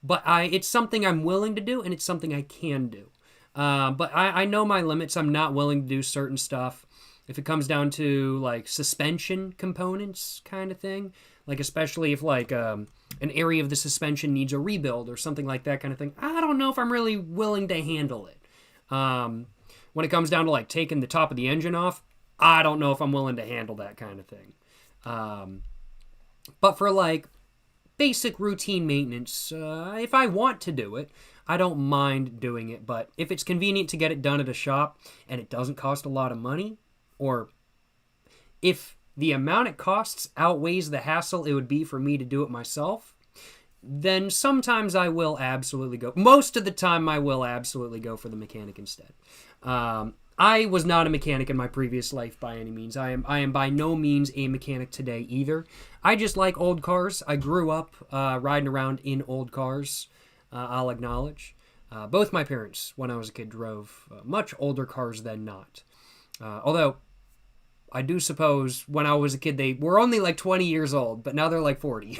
But it's something I'm willing to do, and it's something I can do. But I know my limits. I'm not willing to do certain stuff. If it comes down to like suspension components kind of thing, like especially if like an area of the suspension needs a rebuild or something like that kind of thing, I don't know if I'm really willing to handle it. When it comes down to like taking the top of the engine off, I don't know if I'm willing to handle that kind of thing. But for like basic routine maintenance, if I want to do it, I don't mind doing it. But if it's convenient to get it done at a shop and it doesn't cost a lot of money, or if the amount it costs outweighs the hassle it would be for me to do it myself, then sometimes I will absolutely go. Most of the time I will absolutely go for the mechanic instead. I was not a mechanic in my previous life by any means. I am by no means a mechanic today either. I just like old cars. I grew up riding around in old cars, I'll acknowledge. Both my parents, when I was a kid, drove much older cars than not. Although, I do suppose when I was a kid, they were only like 20 years old, but now they're like 40.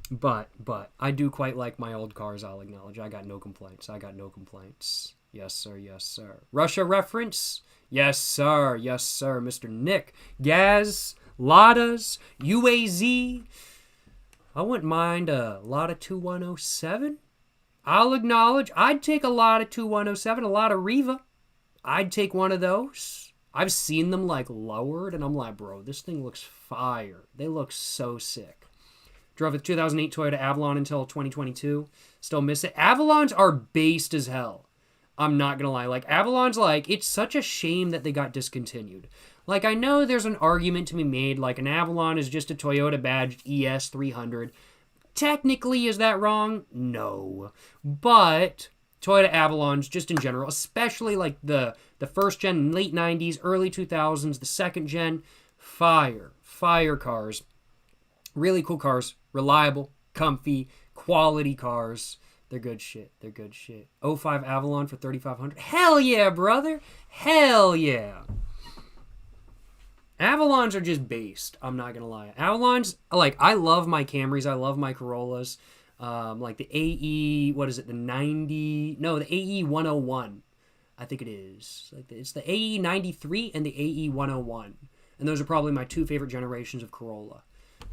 But I do quite like my old cars, I'll acknowledge. I got no complaints. Yes, sir, yes, sir. Russia reference? Yes, sir, Mr. Nick. Gaz, Ladas, UAZ. I wouldn't mind a Lada 2107. I'll acknowledge, I'd take a Lada 2107, a Lada Riva. I'd take one of those. I've seen them like lowered, and I'm like, bro, this thing looks fire. They look so sick. Drove a 2008 Toyota Avalon until 2022. Still miss it. Avalons are based as hell. I'm not gonna lie. Like, Avalon's like, it's such a shame that they got discontinued. Like, I know there's an argument to be made, like, an Avalon is just a Toyota badged ES300. Technically, is that wrong? No. But Toyota Avalons, just in general, especially like the first gen, late 90s, early 2000s, the second gen, fire cars. Really cool cars, reliable, comfy, quality cars. They're good shit. '05 Avalon for $3,500. Hell yeah, brother. Hell yeah. Avalons are just based. I'm not gonna lie. Avalons, like, I love my Camrys. I love my Corollas. Like the AE, what is it? The AE 101. I think it is. Like, it's the AE 93 and the AE 101, and those are probably my two favorite generations of Corolla.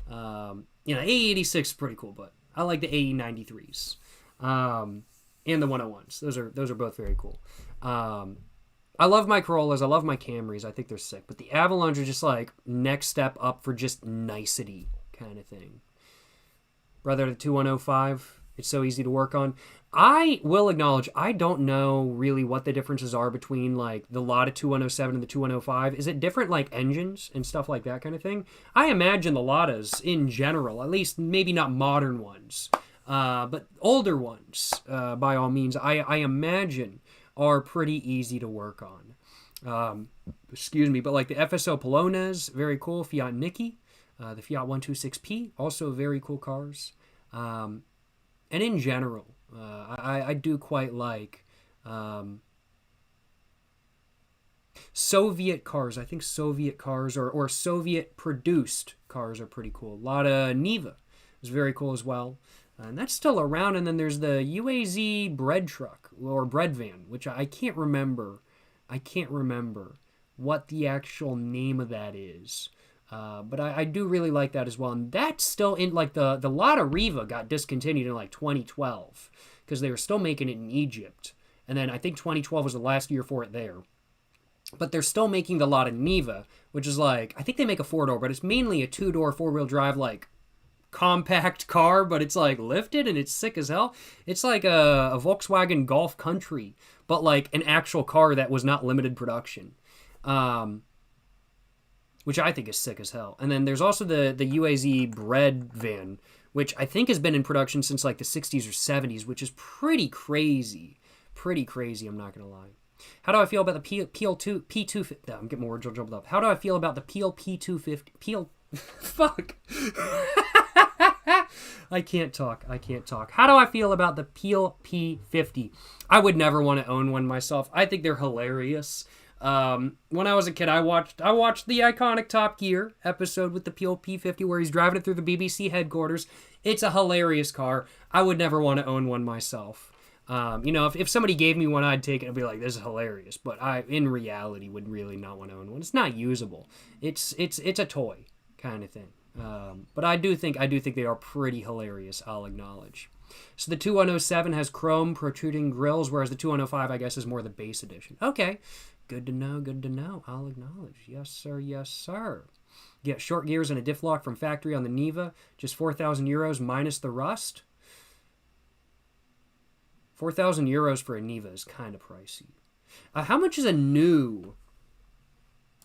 AE 86 is pretty cool, but I like the AE 93s. And the 101s. Those are both very cool. I love my Corollas. I love my Camrys. I think they're sick. But the Avalons are just like next step up for just nicety kind of thing. Brother, the 2105, it's so easy to work on. I will acknowledge, I don't know really what the differences are between like the Lada 2107 and the 2105. Is it different like engines and stuff like that kind of thing? I imagine the Ladas in general, at least maybe not modern ones, but older ones, by all means, I imagine are pretty easy to work on. But like the FSO Polonas, very cool. Fiat Niki, the Fiat 126P, also very cool cars. And in general, I do quite like Soviet cars. I think Soviet cars or Soviet-produced cars are pretty cool. A lot of Niva is very cool as well. And that's still around. And then there's the UAZ bread truck or bread van, which I can't remember. I can't remember what the actual name of that is. But I do really like that as well. And that's still in, like, the Lada Riva got discontinued in, like, 2012. Because they were still making it in Egypt. And then I think 2012 was the last year for it there. But they're still making the Lada Niva, which is like, I think they make a 4-door, but it's mainly a 2-door, 4-wheel drive, like, compact car, but it's like lifted and it's sick as hell. It's like a Volkswagen Golf Country, but like an actual car that was not limited production, which I think is sick as hell. And then there's also the UAZ bread van, which I think has been in production since like the 60s or 70s, which is pretty crazy. I'm not gonna lie. How do I feel about the P250? I'm getting my words jumbled up. How do I feel about the P250? Fuck. I can't talk. How do I feel about the Peel P50? I would never want to own one myself. I think they're hilarious. When I was a kid, I watched the iconic Top Gear episode with the Peel P50 where he's driving it through the BBC headquarters. It's a hilarious car. I would never want to own one myself. If somebody gave me one, I'd take it and be like, this is hilarious. But I, in reality, would really not want to own one. It's not usable. It's a toy kind of thing. But I do think they are pretty hilarious, I'll acknowledge. So the 2107 has chrome protruding grills, whereas the 2105, I guess, is more the base edition. Okay, good to know, I'll acknowledge. Yes, sir. Get short gears and a diff lock from factory on the Niva, just 4,000 euros minus the rust. 4,000 euros for a Niva is kind of pricey. How much is a new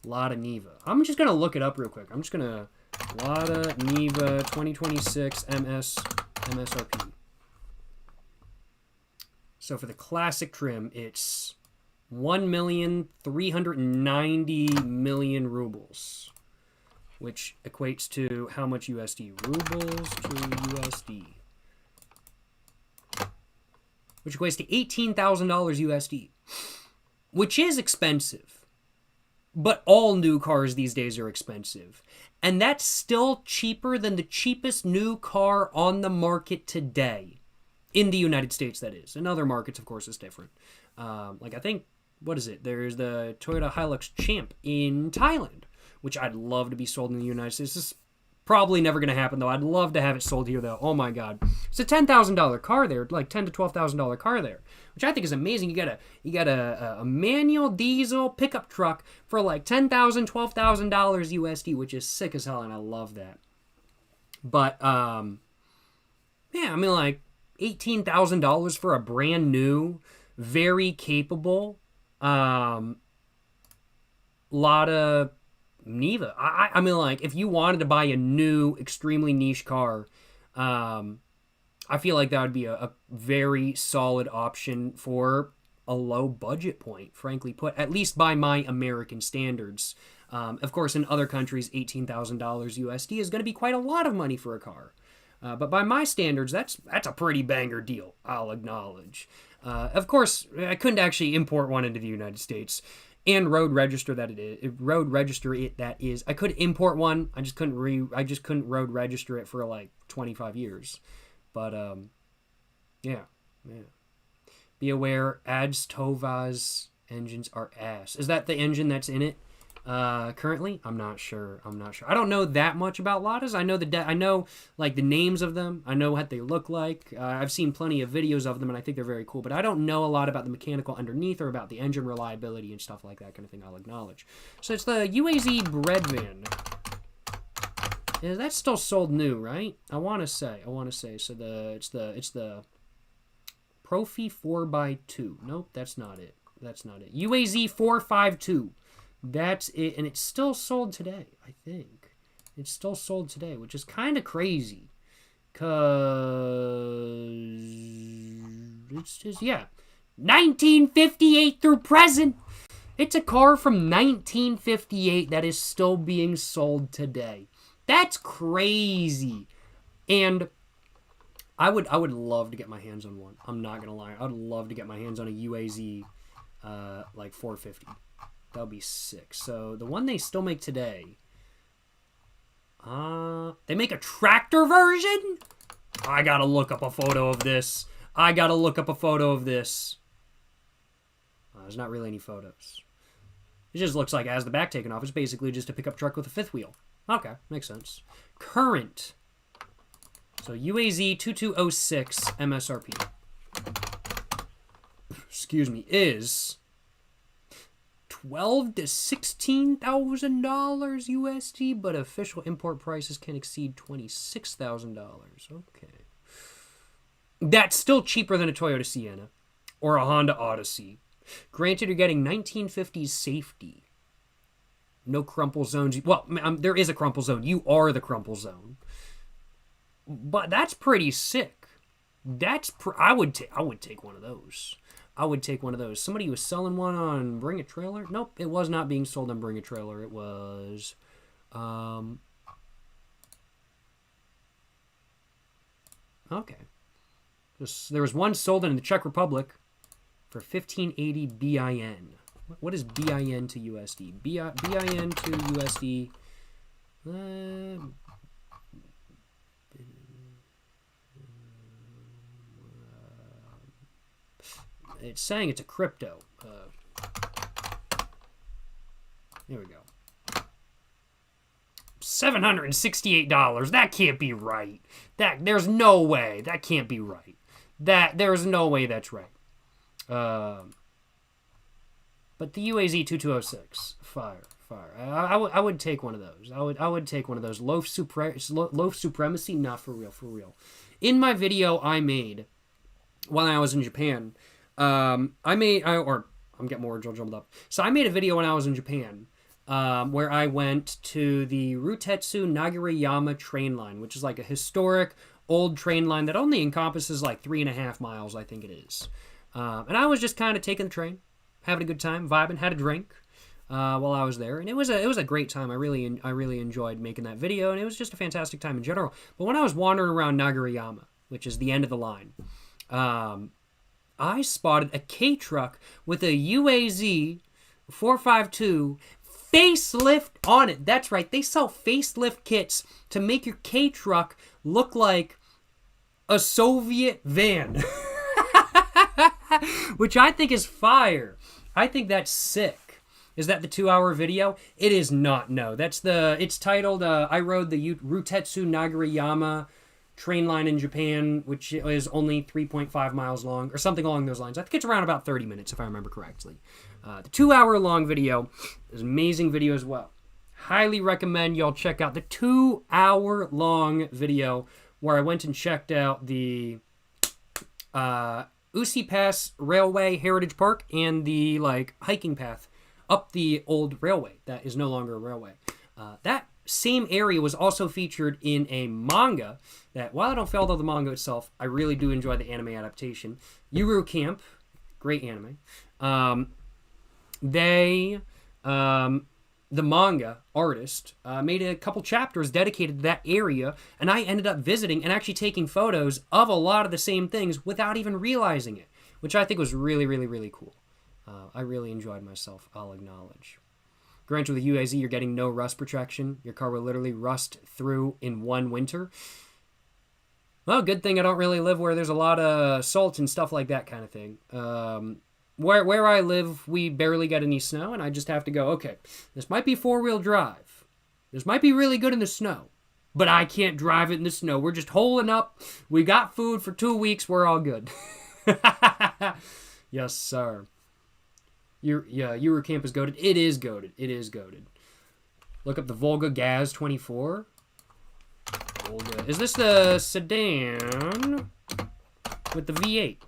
Lada Niva? I'm just going to look it up real quick. I'm just going to Lada Niva 2026 MSRP. So for the classic trim, it's 1,390,000,000 rubles, which equates to how much USD? Rubles to USD. Which equates to $18,000 USD. which is expensive. But all new cars these days are expensive. And that's still cheaper than the cheapest new car on the market today. In the United States, that is. In other markets, of course, it's different. Like, I think, what is it? There's the Toyota Hilux Champ in Thailand, which I'd love to be sold in the United States. This is probably never going to happen, though. I'd love to have it sold here, though. Oh, my God. It's a $10,000 car there, like $10,000 to $12,000 car there, which I think is amazing. You got a manual diesel pickup truck for like $10,000, $12,000 USD, which is sick as hell, and I love that. But, yeah, I mean, like, $18,000 for a brand new, very capable, lot of Neva. I mean, like, if you wanted to buy a new, extremely niche car, I feel like that would be a very solid option for a low budget point, frankly put, at least by my American standards. Of course, in other countries, $18,000 USD is going to be quite a lot of money for a car. But by my standards, that's a pretty banger deal, I'll acknowledge. Of course, I couldn't actually import one into the United States and road register it. That is, I could import one. I just couldn't road register it for like 25 years. But yeah. Be aware, Ads Tovaz engines are ass. Is that the engine that's in it? Currently, I'm not sure. I don't know that much about Ladas. I know like the names of them. I know what they look like. I've seen plenty of videos of them, and I think they're very cool. But I don't know a lot about the mechanical underneath or about the engine reliability and stuff like that kind of thing. I'll acknowledge. So it's the UAZ bread van. Yeah, that's still sold new, right? I want to say. So it's the Profi 4x2. Nope, that's not it. UAZ 452. That's it, and it's still sold today, I think. It's still sold today, which is kind of crazy. Because it's just, 1958 through present. It's a car from 1958 that is still being sold today. That's crazy. And I would love to get my hands on one. I'm not going to lie. I would love to get my hands on a UAZ like 450. That would be sick. So the one they still make today, they make a tractor version? I gotta look up a photo of this. There's not really any photos. It just looks like it has the back taken off. It's basically just a pickup truck with a fifth wheel. Okay, makes sense. Current. So UAZ 2206 MSRP. Excuse me, is $12,000 to $16,000 USD, but official import prices can exceed $26,000. Okay. That's still cheaper than a Toyota Sienna or a Honda Odyssey. Granted, you're getting 1950s safety. No crumple zones. Well, there is a crumple zone. You are the crumple zone. But that's pretty sick. I would take one of those. Somebody was selling one on Bring a Trailer. Nope, it was not being sold on Bring a Trailer. It was, okay. There was one sold in the Czech Republic for 1580 BIN. What is BIN to USD? BIN to USD. It's saying it's a crypto. There we go. $768. That can't be right. There's no way. That can't be right. There's no way that's right. But the UAZ 2206, fire. I would take one of those. I would take one of those. Loaf supremacy, not for real. In my video I made while I was in Japan, I'm getting more original jumbled up. So I made a video when I was in Japan, where I went to the Rutetsu Nagoriyama train line, which is like a historic old train line that only encompasses like 3.5 miles, I think it is. And I was just kind of taking the train, having a good time, vibing, had a drink while I was there, and it was a great time. I really enjoyed making that video, and it was just a fantastic time in general. But when I was wandering around Nagoriyama, which is the end of the line, I spotted a K truck with a UAZ 452 facelift on it. That's right, they sell facelift kits to make your K truck look like a Soviet van. Which I think is fire. I think that's sick. Is that the 2-hour video? It is not, no. It's titled, I rode the Rutetsu Nagariyama train line in Japan, which is only 3.5 miles long, or something along those lines. I think it's around about 30 minutes, if I remember correctly. The 2-hour long video is an amazing video as well. Highly recommend y'all check out the 2-hour long video where I went and checked out the Usi Pass Railway Heritage Park and the hiking path up the old railway that is no longer a railway. That same area was also featured in a manga that, while I don't follow the manga itself, I really do enjoy the anime adaptation. Yuru Camp, great anime. The manga artist made a couple chapters dedicated to that area, and I ended up visiting and actually taking photos of a lot of the same things without even realizing it, which I think was really, really, really cool. I really enjoyed myself, I'll acknowledge. Granted, with a UAZ, you're getting no rust protection. Your car will literally rust through in one winter. Well, good thing I don't really live where there's a lot of salt and stuff like that kind of thing. Where I live, we barely get any snow, and I just have to go, okay, this might be 4-wheel drive. This might be really good in the snow, but I can't drive it in the snow. We're just holding up. We got food for 2 weeks. We're all good. Yes, sir. Your camp is goated. It is goated. It is goated. Look up the Volga Gaz 24. Volga. Is this the sedan with the V8?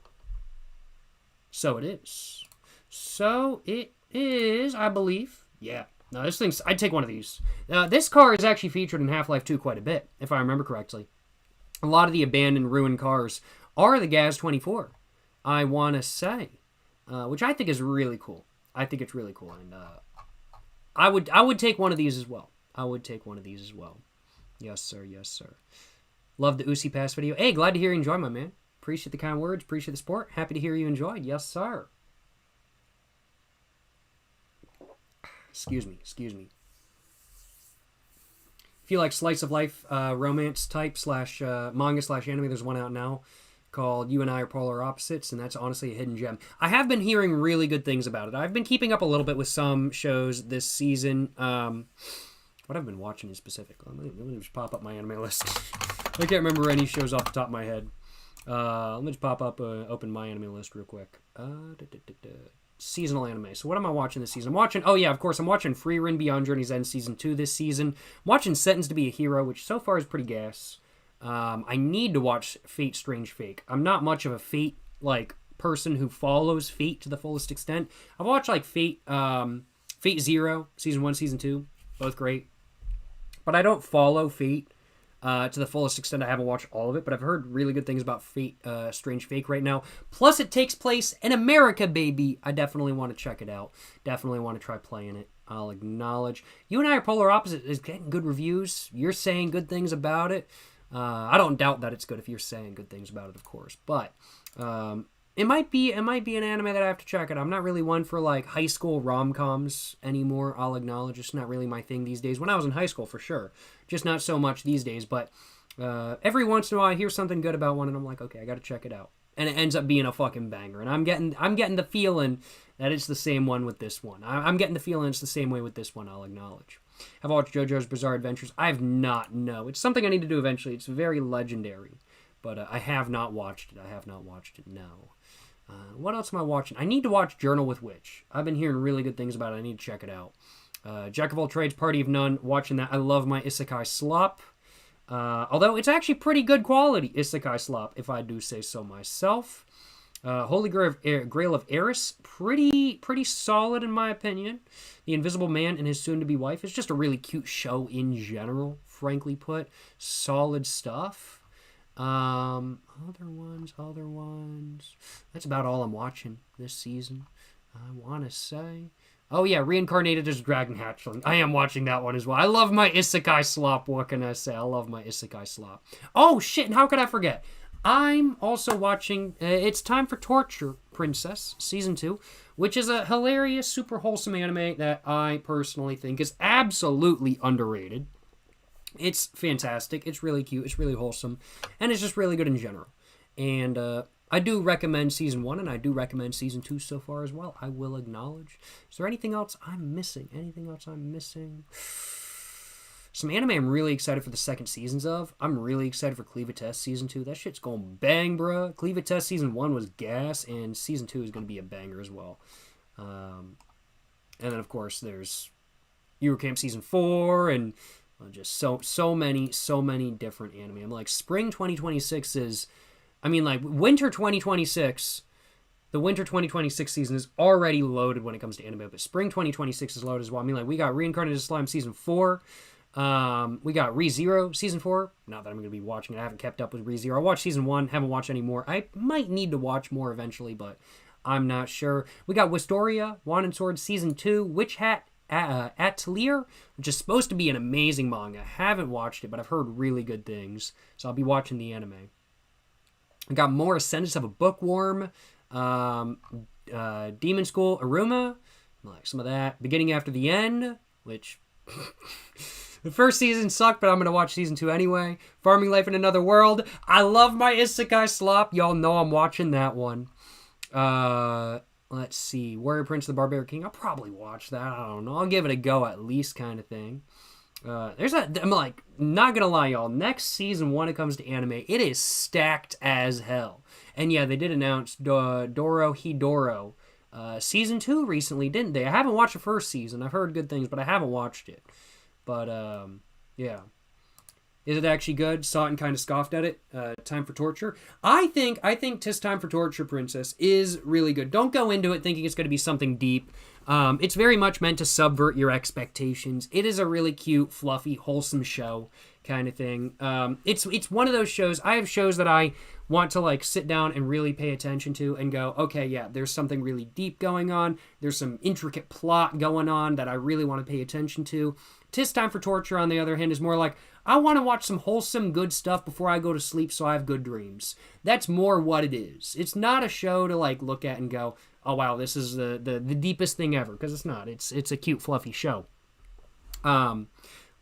So it is. So it is, I believe. Yeah. No, this thing's... I'd take one of these. This car is actually featured in Half-Life 2 quite a bit, if I remember correctly. A lot of the abandoned, ruined cars are the Gaz 24, I want to say. Which I think is really cool. I think it's really cool. And I would take one of these as well. I would take one of these as well. Yes, sir. Yes, sir. Love the Usi Pass video. Hey, glad to hear you enjoy, my man. Appreciate the kind words. Appreciate the support. Happy to hear you enjoyed. Yes, sir. Excuse me. Excuse me. If you like slice of life romance type / manga / anime, there's one out now called You and I Are Polar Opposites, and that's honestly a hidden gem. I have been hearing really good things about it. I've been keeping up a little bit with some shows this season. What I've been watching in specific. Let me just pop up my anime list. I can't remember any shows off the top of my head. Let me just pop up, open my anime list real quick. Seasonal anime. So what am I watching this season? I'm watching Free Rin Beyond Journey's End Season 2 this season. I'm watching Sentenced to be a Hero, which so far is pretty gas. I need to watch Fate Strange Fake. I'm not much of a Fate, person who follows Fate to the fullest extent. I've watched, Fate Zero, Season 1, Season 2. Both great. But I don't follow Fate to the fullest extent. I haven't watched all of it, but I've heard really good things about Fate Strange Fake right now. Plus, it takes place in America, baby. I definitely want to check it out. Definitely want to try playing it. I'll acknowledge. You and I Are Polar Opposite is getting good reviews. You're saying good things about it. I don't doubt that it's good if you're saying good things about it, of course. But it might be an anime that I have to check out. I'm not really one for high school rom-coms anymore. I'll acknowledge it's not really my thing these days. When I was in high school, for sure, just not so much these days. But every once in a while, I hear something good about one, and I'm like, okay, I got to check it out. And it ends up being a fucking banger. And I'm getting the feeling that it's the same one with this one. I'm getting the feeling it's the same way with this one. I'll acknowledge. I've watched JoJo's Bizarre Adventures. I have not. No, it's something I need to do eventually. It's very legendary, but I have not watched it. No. What else am I watching? I need to watch Journal with Witch. I've been hearing really good things about it. I need to check it out. Jack of all trades, Party of none. Watching that. I love my isekai slop. Although it's actually pretty good quality isekai slop, if I do say so myself. Holy Grail of Eris, pretty solid in my opinion. The Invisible Man and His Soon-to-Be Wife is just a really cute show in general, frankly put. Solid stuff. Other ones. That's about all I'm watching this season, I want to say. Oh yeah, Reincarnated as Dragon Hatchling. I am watching that one as well. I love my isekai slop. What can I say? I love my isekai slop. Oh shit, and how could I forget? I'm also watching It's Time for Torture Princess Season 2, which is a hilarious, super wholesome anime that I personally think is absolutely underrated. It's fantastic. It's really cute. It's really wholesome. And it's just really good in general. And I do recommend Season 1, and I do recommend Season 2 so far as well. I will acknowledge. Is there anything else I'm missing? Anything else I'm missing? Some anime I'm really excited for the second seasons of. I'm really excited for Cleave Test Season 2. That shit's going bang, bruh. Cleave Test Season 1 was gas, and Season 2 is going to be a banger as well. And then, of course, there's Eurocamp Season 4, and just so many different anime. I'm like, spring 2026 is... I mean, like, winter 2026... The winter 2026 season is already loaded when it comes to anime, but spring 2026 is loaded as well. I mean, like, we got Reincarnated Slime Season 4... we got ReZero Season 4. Not that I'm going to be watching it. I haven't kept up with ReZero. I watched Season 1. Haven't watched any more. I might need to watch more eventually, but I'm not sure. We got Wistoria, Wand and Sword Season 2. Witch Hat Atelier, which is supposed to be an amazing manga. Haven't watched it, but I've heard really good things. So I'll be watching the anime. We got more Ascendance of a Bookworm. Demon School Aruma. Like some of that. Beginning After the End, which... The first season sucked, but I'm going to watch Season 2 anyway. Farming Life in Another World. I love my Isekai slop. Y'all know I'm watching that one. Let's see. Warrior Prince of the Barbarian King. I'll probably watch that. I don't know. I'll give it a go at least kind of thing. I'm like, not going to lie, y'all. Next season, when it comes to anime, it is stacked as hell. And yeah, they did announce Dorohedoro Season 2 recently, didn't they? I haven't watched the first season. I've heard good things, but I haven't watched it. But, yeah. Is it actually good? Saw it and kind of scoffed at it. Time for Torture. I think Tis Time for Torture Princess is really good. Don't go into it thinking it's going to be something deep. It's very much meant to subvert your expectations. It is a really cute, fluffy, wholesome show kind of thing. It's one of those shows. I have shows that I want to like sit down and really pay attention to and go, okay, yeah, there's something really deep going on. There's some intricate plot going on that I really want to pay attention to. Tis Time for Torture, on the other hand, is more like, I want to watch some wholesome, good stuff before I go to sleep so I have good dreams. That's more what it is. It's not a show to like look at and go, oh wow, this is the deepest thing ever, because it's not. It's a cute, fluffy show. But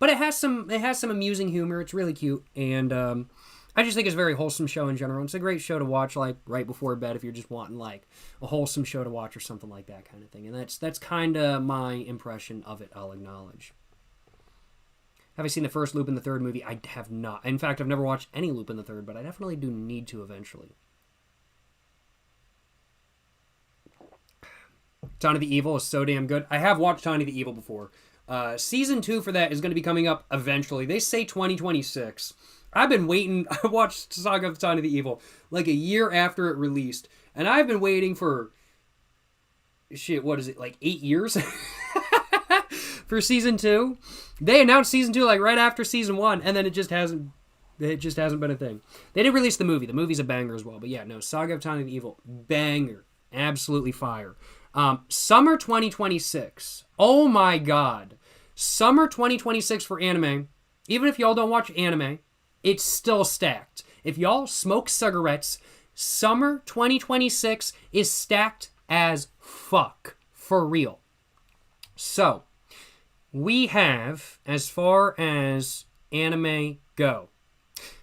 it has some amusing humor. It's really cute, and I just think it's a very wholesome show in general. It's a great show to watch like right before bed if you're just wanting like a wholesome show to watch or something like that kind of thing. And that's kind of my impression of it, I'll acknowledge. Have I seen the first Lupin the Third movie? I have not. In fact, I've never watched any Lupin the Third, but I definitely do need to eventually. Tiny the Evil is so damn good. I have watched Tiny the Evil before. Season 2 for that is going to be coming up eventually. They say 2026. I've been waiting. I watched Saga of Tiny the Evil like a year after it released. And I've been waiting for... Shit, what is it? Like 8 years? For Season 2. They announced Season 2 like right after Season 1. And then it just hasn't been a thing. They did release the movie. The movie's a banger as well. But yeah, no. Saga of Tiny the Evil. Banger. Absolutely fire. Summer 2026. Oh my god. Summer 2026 for anime. Even if y'all don't watch anime, it's still stacked. If y'all smoke cigarettes, summer 2026 is stacked as fuck. For real. So, we have, as far as anime go,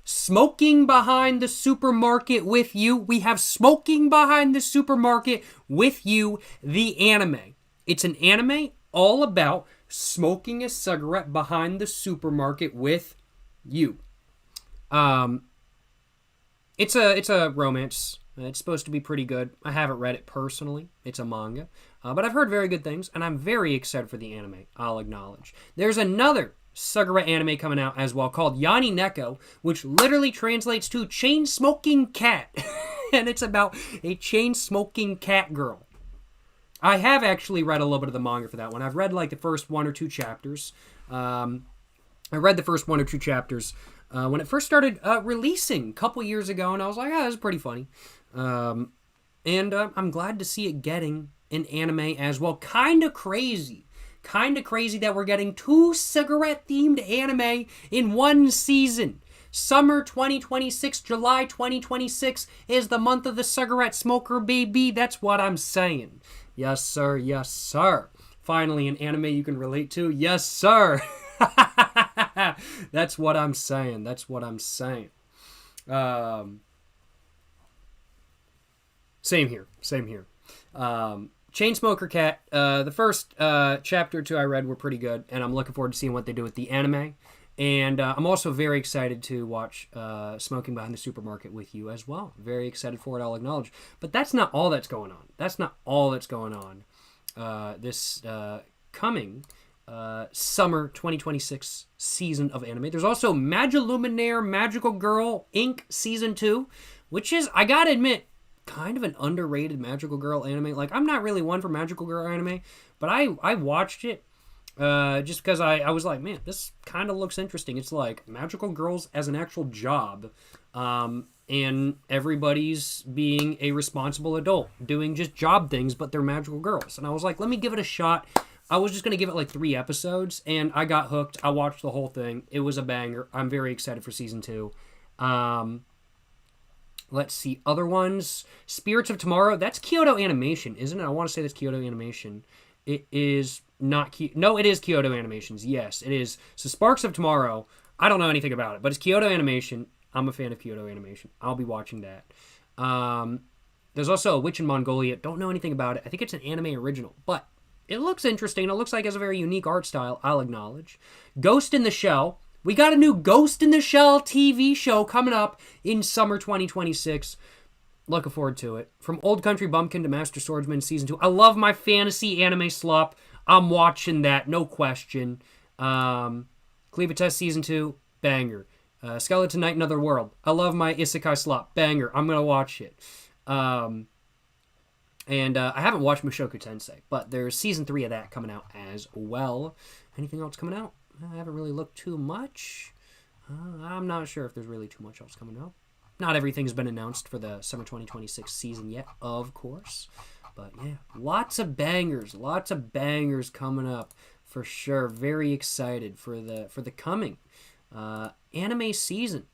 Smoking Behind the Supermarket with You. We have Smoking Behind the Supermarket with You, the anime. It's an anime all about smoking a cigarette behind the supermarket with you. It's a romance. It's supposed to be pretty good. I haven't read it personally. It's a manga. But I've heard very good things, and I'm very excited for the anime, I'll acknowledge. There's another cigarette anime coming out as well called Yanni Neko, which literally translates to chain-smoking cat. And it's about a chain-smoking cat girl. I have actually read a little bit of the manga for that one. I've read like the first 1 or 2 chapters. I read the first 1 or 2 chapters when it first started releasing a couple years ago, and I was like, oh, this is pretty funny. And I'm glad to see it getting an anime as well. Kind of crazy that we're getting 2 cigarette-themed anime in one season. Summer 2026, July 2026 is the month of the cigarette smoker, baby. That's what I'm saying. Yes, sir. Yes, sir. Finally, an anime you can relate to. Yes, sir. That's what I'm saying. That's what I'm saying. Same here. Same here. Chainsmoker Cat. The first chapter or two I read were pretty good, and I'm looking forward to seeing what they do with the anime. And I'm also very excited to watch Smoking Behind the Supermarket with you as well. Very excited for it, I'll acknowledge. But that's not all that's going on. That's not all that's going on. This coming summer 2026 season of anime. There's also Magiluminaire Magical Girl Inc. Season 2, which is, I gotta admit, kind of an underrated Magical Girl anime. Like, I'm not really one for Magical Girl anime, but I watched it just because I was like, man, this kind of looks interesting. It's like magical girls as an actual job, and everybody's being a responsible adult, doing just job things, but they're magical girls. And I was like, let me give it a shot. I was just going to give it like 3 episodes, and I got hooked. I watched the whole thing. It was a banger. I'm very excited for season 2. Let's see, other ones. Spirits of Tomorrow. That's Kyoto Animation, isn't it? I want to say that's Kyoto Animation. It is not No, it is Kyoto Animations. Yes, it is. So Sparks of Tomorrow, I don't know anything about it, but it's Kyoto Animation. I'm a fan of Kyoto Animation. I'll be watching that. There's also a Witch in Mongolia. Don't know anything about it. I think it's an anime original, but it looks interesting. It looks like it has a very unique art style, I'll acknowledge. Ghost in the Shell. We got a new Ghost in the Shell TV show coming up in summer 2026. Looking forward to it. From Old Country Bumpkin to Master Swordsman Season 2. I love my fantasy anime slop. I'm watching that, no question. Cleave Test Season 2, banger. Skeleton Knight Another World. I love my isekai slop, banger. I'm going to watch it. And I haven't watched Mushoku Tensei, but there's Season 3 of that coming out as well. Anything else coming out? I haven't really looked too much. I'm not sure if there's really too much else coming out. Not everything's been announced for the summer 2026 season yet, of course. But yeah, lots of bangers coming up for sure. Very excited for the coming anime season.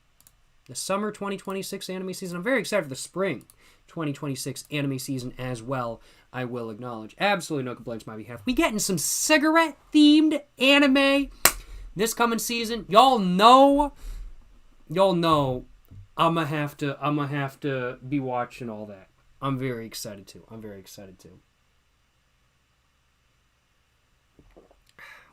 The summer 2026 anime season. I'm very excited for the spring 2026 anime season as well, I will acknowledge. Absolutely no complaints on my behalf. We getting some cigarette-themed anime this coming season. Y'all know I'm gonna have to be watching all that. I'm very excited to.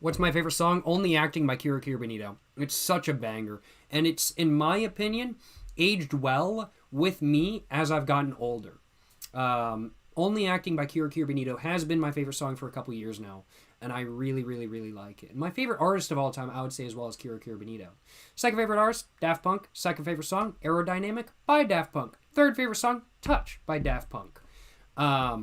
What's my favorite song? Only Acting by Kira Kira Benito. It's such a banger. And it's, in my opinion, aged well with me as I've gotten older. Only Acting by Kira Kira Benito has been my favorite song for a couple years now. And I really, really, really like it. And my favorite artist of all time, I would say, as well, as Kira Kira Benito. Second favorite artist, Daft Punk. Second favorite song, Aerodynamic by Daft Punk. Third favorite song, Touch by Daft Punk. I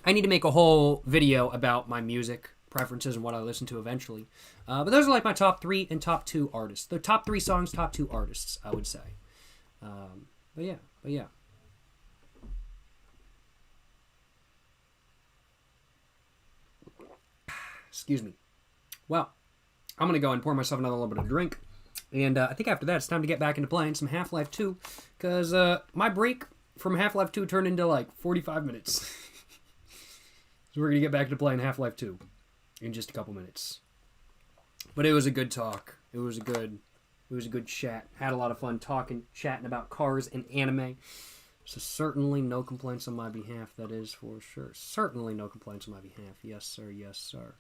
need to make a whole video about my music preferences and what I listen to eventually. But those are like my top 3 and top 2 artists. The top 3 songs, top 2 artists, I would say. But yeah. Excuse me. Well, I'm going to go and pour myself another little bit of drink. And I think after that, it's time to get back into playing some Half-Life 2. Because my break from Half-Life 2 turned into like 45 minutes. So we're going to get back to playing Half-Life 2 in just a couple minutes. But it was a good talk. It was a good chat. Had a lot of fun chatting about cars and anime. So certainly no complaints on my behalf, that is for sure. Certainly no complaints on my behalf. Yes, sir. Yes, sir.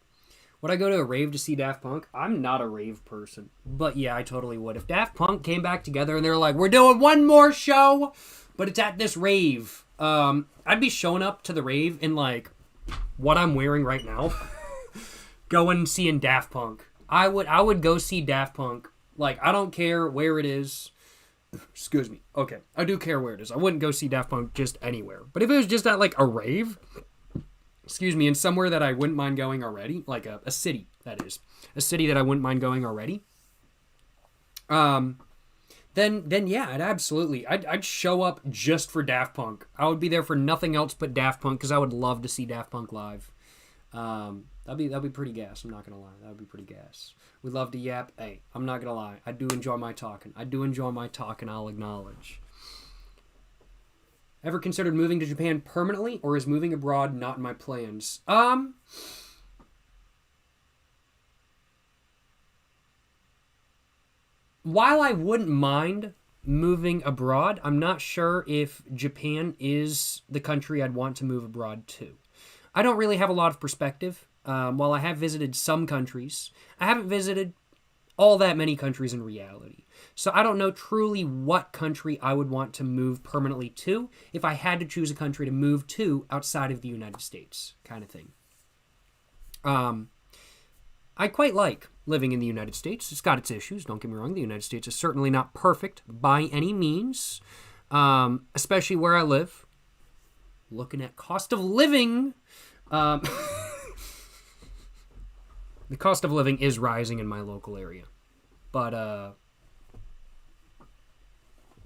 Would I go to a rave to see Daft Punk? I'm not a rave person. But yeah, I totally would. If Daft Punk came back together and they were like, we're doing one more show, but it's at this rave, I'd be showing up to the rave in like what I'm wearing right now. Going and seeing Daft Punk. I would go see Daft Punk. Like, I don't care where it is. Excuse me. Okay, I do care where it is. I wouldn't go see Daft Punk just anywhere. But if it was just at like a rave, in somewhere that I wouldn't mind going already, like a city, that is. A city that I wouldn't mind going already. Then yeah, I'd show up just for Daft Punk. I would be there for nothing else but Daft Punk, because I would love to see Daft Punk live. That'd be pretty gas. I'm not gonna lie. That'd be pretty gas. We love to yap. Hey, I'm not gonna lie. I do enjoy my talking. I'll acknowledge. Ever considered moving to Japan permanently, or is moving abroad not in my plans? While I wouldn't mind moving abroad, I'm not sure if Japan is the country I'd want to move abroad to. I don't really have a lot of perspective. While I have visited some countries, I haven't visited all that many countries in reality. So I don't know truly what country I would want to move permanently to if I had to choose a country to move to outside of the United States, kind of thing. I quite like living in the United States. It's got its issues, don't get me wrong. The United States is certainly not perfect by any means, especially where I live. Looking at cost of living, the cost of living is rising in my local area. But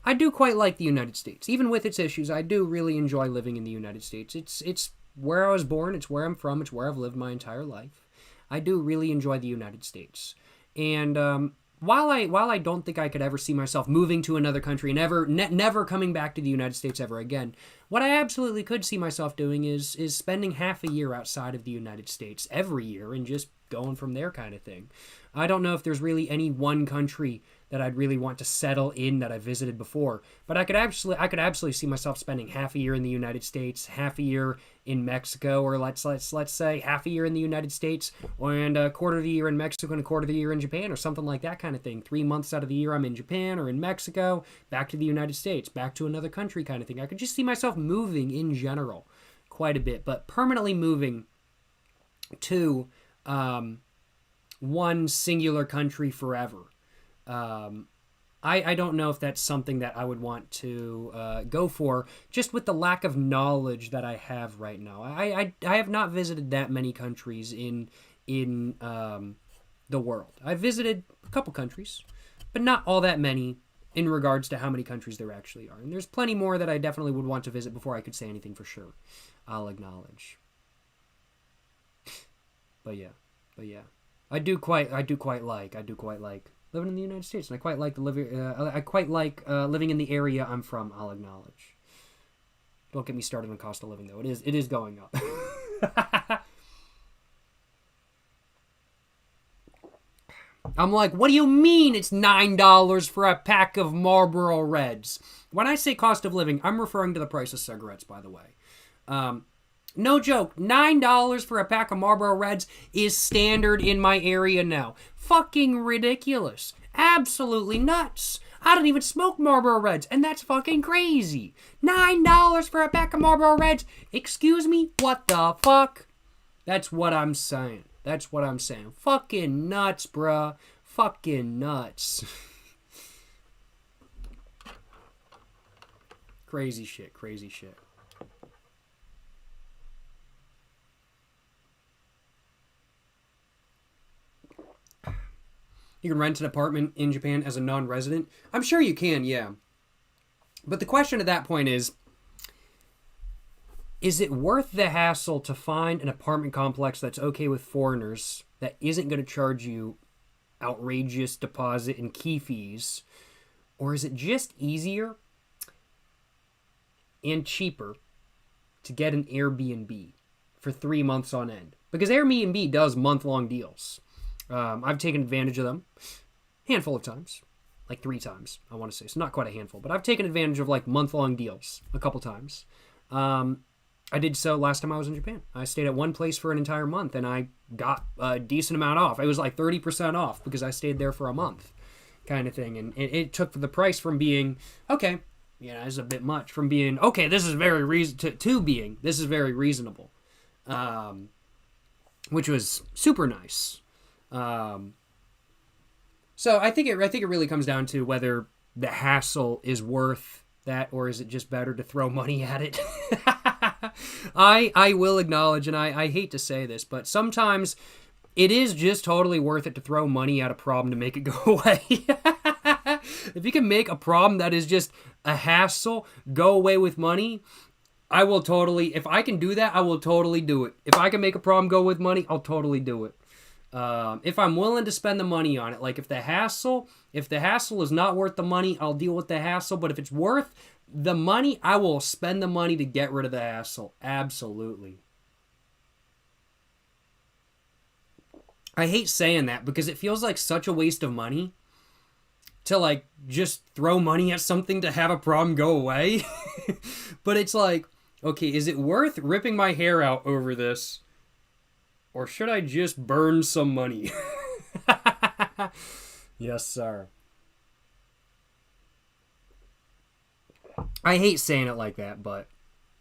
I do quite like the United States. Even with its issues, I do really enjoy living in the United States. It's where I was born, it's where I'm from, it's where I've lived my entire life. I do really enjoy the United States. And while I don't think I could ever see myself moving to another country and never coming back to the United States ever again, what I absolutely could see myself doing is spending half a year outside of the United States every year and just going from there, kind of thing. I don't know if there's really any one country that I'd really want to settle in that I visited before, but I could absolutely see myself spending half a year in the United States, half a year in Mexico, or let's say half a year in the United States and a quarter of the year in Mexico and a quarter of the year in Japan, or something like that kind of thing. 3 months out of the year I'm in Japan or in Mexico, back to the United States, back to another country, kind of thing. I could just see myself moving in general quite a bit, but permanently moving to one singular country forever. I don't know if that's something that I would want to go for, just with the lack of knowledge that I have right now. I have not visited that many countries in the world. I've visited a couple countries, but not all that many in regards to how many countries there actually are. And there's plenty more that I definitely would want to visit before I could say anything for sure. I'll acknowledge. But yeah. I do quite like living in the United States, and I quite like living in the area I'm from. I'll acknowledge. Don't get me started on cost of living though. It is going up. I'm like, what do you mean it's $9 for a pack of Marlboro Reds? When I say cost of living, I'm referring to the price of cigarettes, by the way. No joke, $9 for a pack of Marlboro Reds is standard in my area now. Fucking ridiculous. Absolutely nuts. I don't even smoke Marlboro Reds, and that's fucking crazy. $9 for a pack of Marlboro Reds? Excuse me? What the fuck? That's what I'm saying. Fucking nuts, bruh. Fucking nuts. Crazy shit. You can rent an apartment in Japan as a non-resident? I'm sure you can, yeah. But the question at that point is it worth the hassle to find an apartment complex that's okay with foreigners, that isn't going to charge you outrageous deposit and key fees? Or is it just easier and cheaper to get an Airbnb for 3 months on end? Because Airbnb does month-long deals. I've taken advantage of them a handful of times, like 3 times, I want to say. So not quite a handful, but I've taken advantage of like month-long deals a couple times. I did so last time I was in Japan. I stayed at one place for an entire month, and I got a decent amount off. It was like 30% off because I stayed there for a month, kind of thing. And it took the price from being, okay, this is a bit much, from being, okay, this is very to being, this is very reasonable, which was super nice. So I think it really comes down to whether the hassle is worth that, or is it just better to throw money at it? I will acknowledge, and I hate to say this, but sometimes it is just totally worth it to throw money at a problem to make it go away. If you can make a problem that is just a hassle go away with money, I will totally, if I can do that, I will totally do it. If I can make a prom go with money, I'll totally do it. If I'm willing to spend the money on it, like if the hassle is not worth the money, I'll deal with the hassle. But if it's worth the money, I will spend the money to get rid of the hassle. Absolutely. I hate saying that because it feels like such a waste of money to like just throw money at something to have a problem go away. But it's like, okay, is it worth ripping my hair out over this? Or should I just burn some money? Yes, sir. I hate saying it like that, but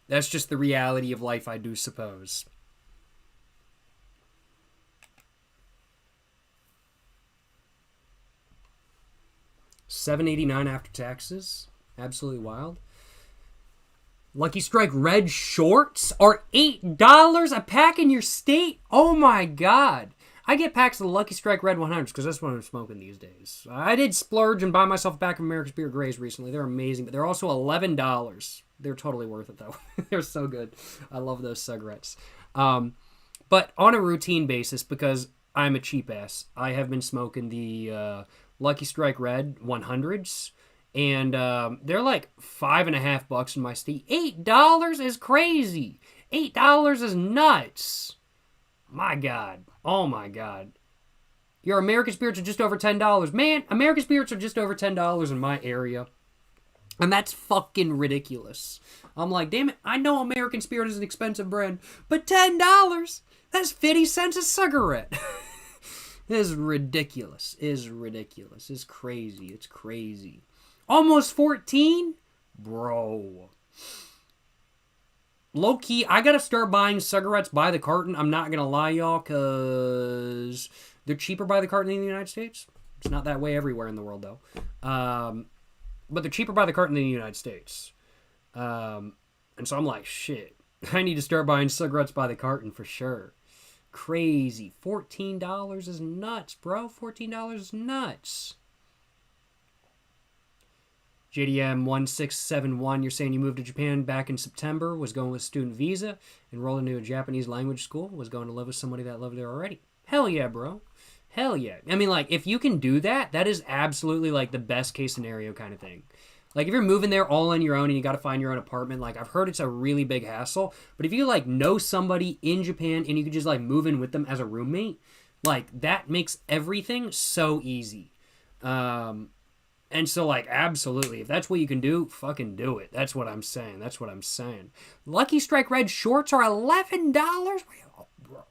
that's just the reality of life, I do suppose. $7.89 after taxes. Absolutely wild. Lucky Strike Red shorts are $8 a pack in your state. Oh my god. I get packs of the Lucky Strike Red 100s because that's what I'm smoking these days. I did splurge and buy myself a pack of American Spirit Grays recently. They're amazing, but they're also $11. They're totally worth it, though. They're so good. I love those cigarettes. But on a routine basis, because I'm a cheap ass, I have been smoking the Lucky Strike Red 100s. And they're like $5.50 in my state. $8 is crazy. $8 is nuts. My God. Oh my God. Your American Spirits are just over $10. Man, American Spirits are just over $10 in my area. And that's fucking ridiculous. I'm like, damn it, I know American Spirit is an expensive brand, but $10? That's 50 cents a cigarette. It's ridiculous. It's ridiculous. It's crazy. It's crazy. Almost 14? Bro. Low-key, I gotta start buying cigarettes by the carton. I'm not gonna lie, y'all, because they're cheaper by the carton in the United States. It's not that way everywhere in the world, though. But they're cheaper by the carton in the United States. And so I'm like, shit. I need to start buying cigarettes by the carton for sure. Crazy. $14 is nuts, bro. $14 is nuts. JDM1671, you're saying you moved to Japan back in September, was going with student visa, enrolled into a Japanese language school, was going to live with somebody that lived there already. Hell yeah, bro. Hell yeah. I mean, like, if you can do that, that is absolutely, like, the best case scenario kind of thing. Like, if you're moving there all on your own and you got to find your own apartment, like, I've heard it's a really big hassle. But if you, like, know somebody in Japan and you could just, like, move in with them as a roommate, like, that makes everything so easy. And so, like, absolutely, if that's what you can do, fucking do it. That's what I'm saying. That's what I'm saying. Lucky Strike Red shorts are $11? Oh, bro.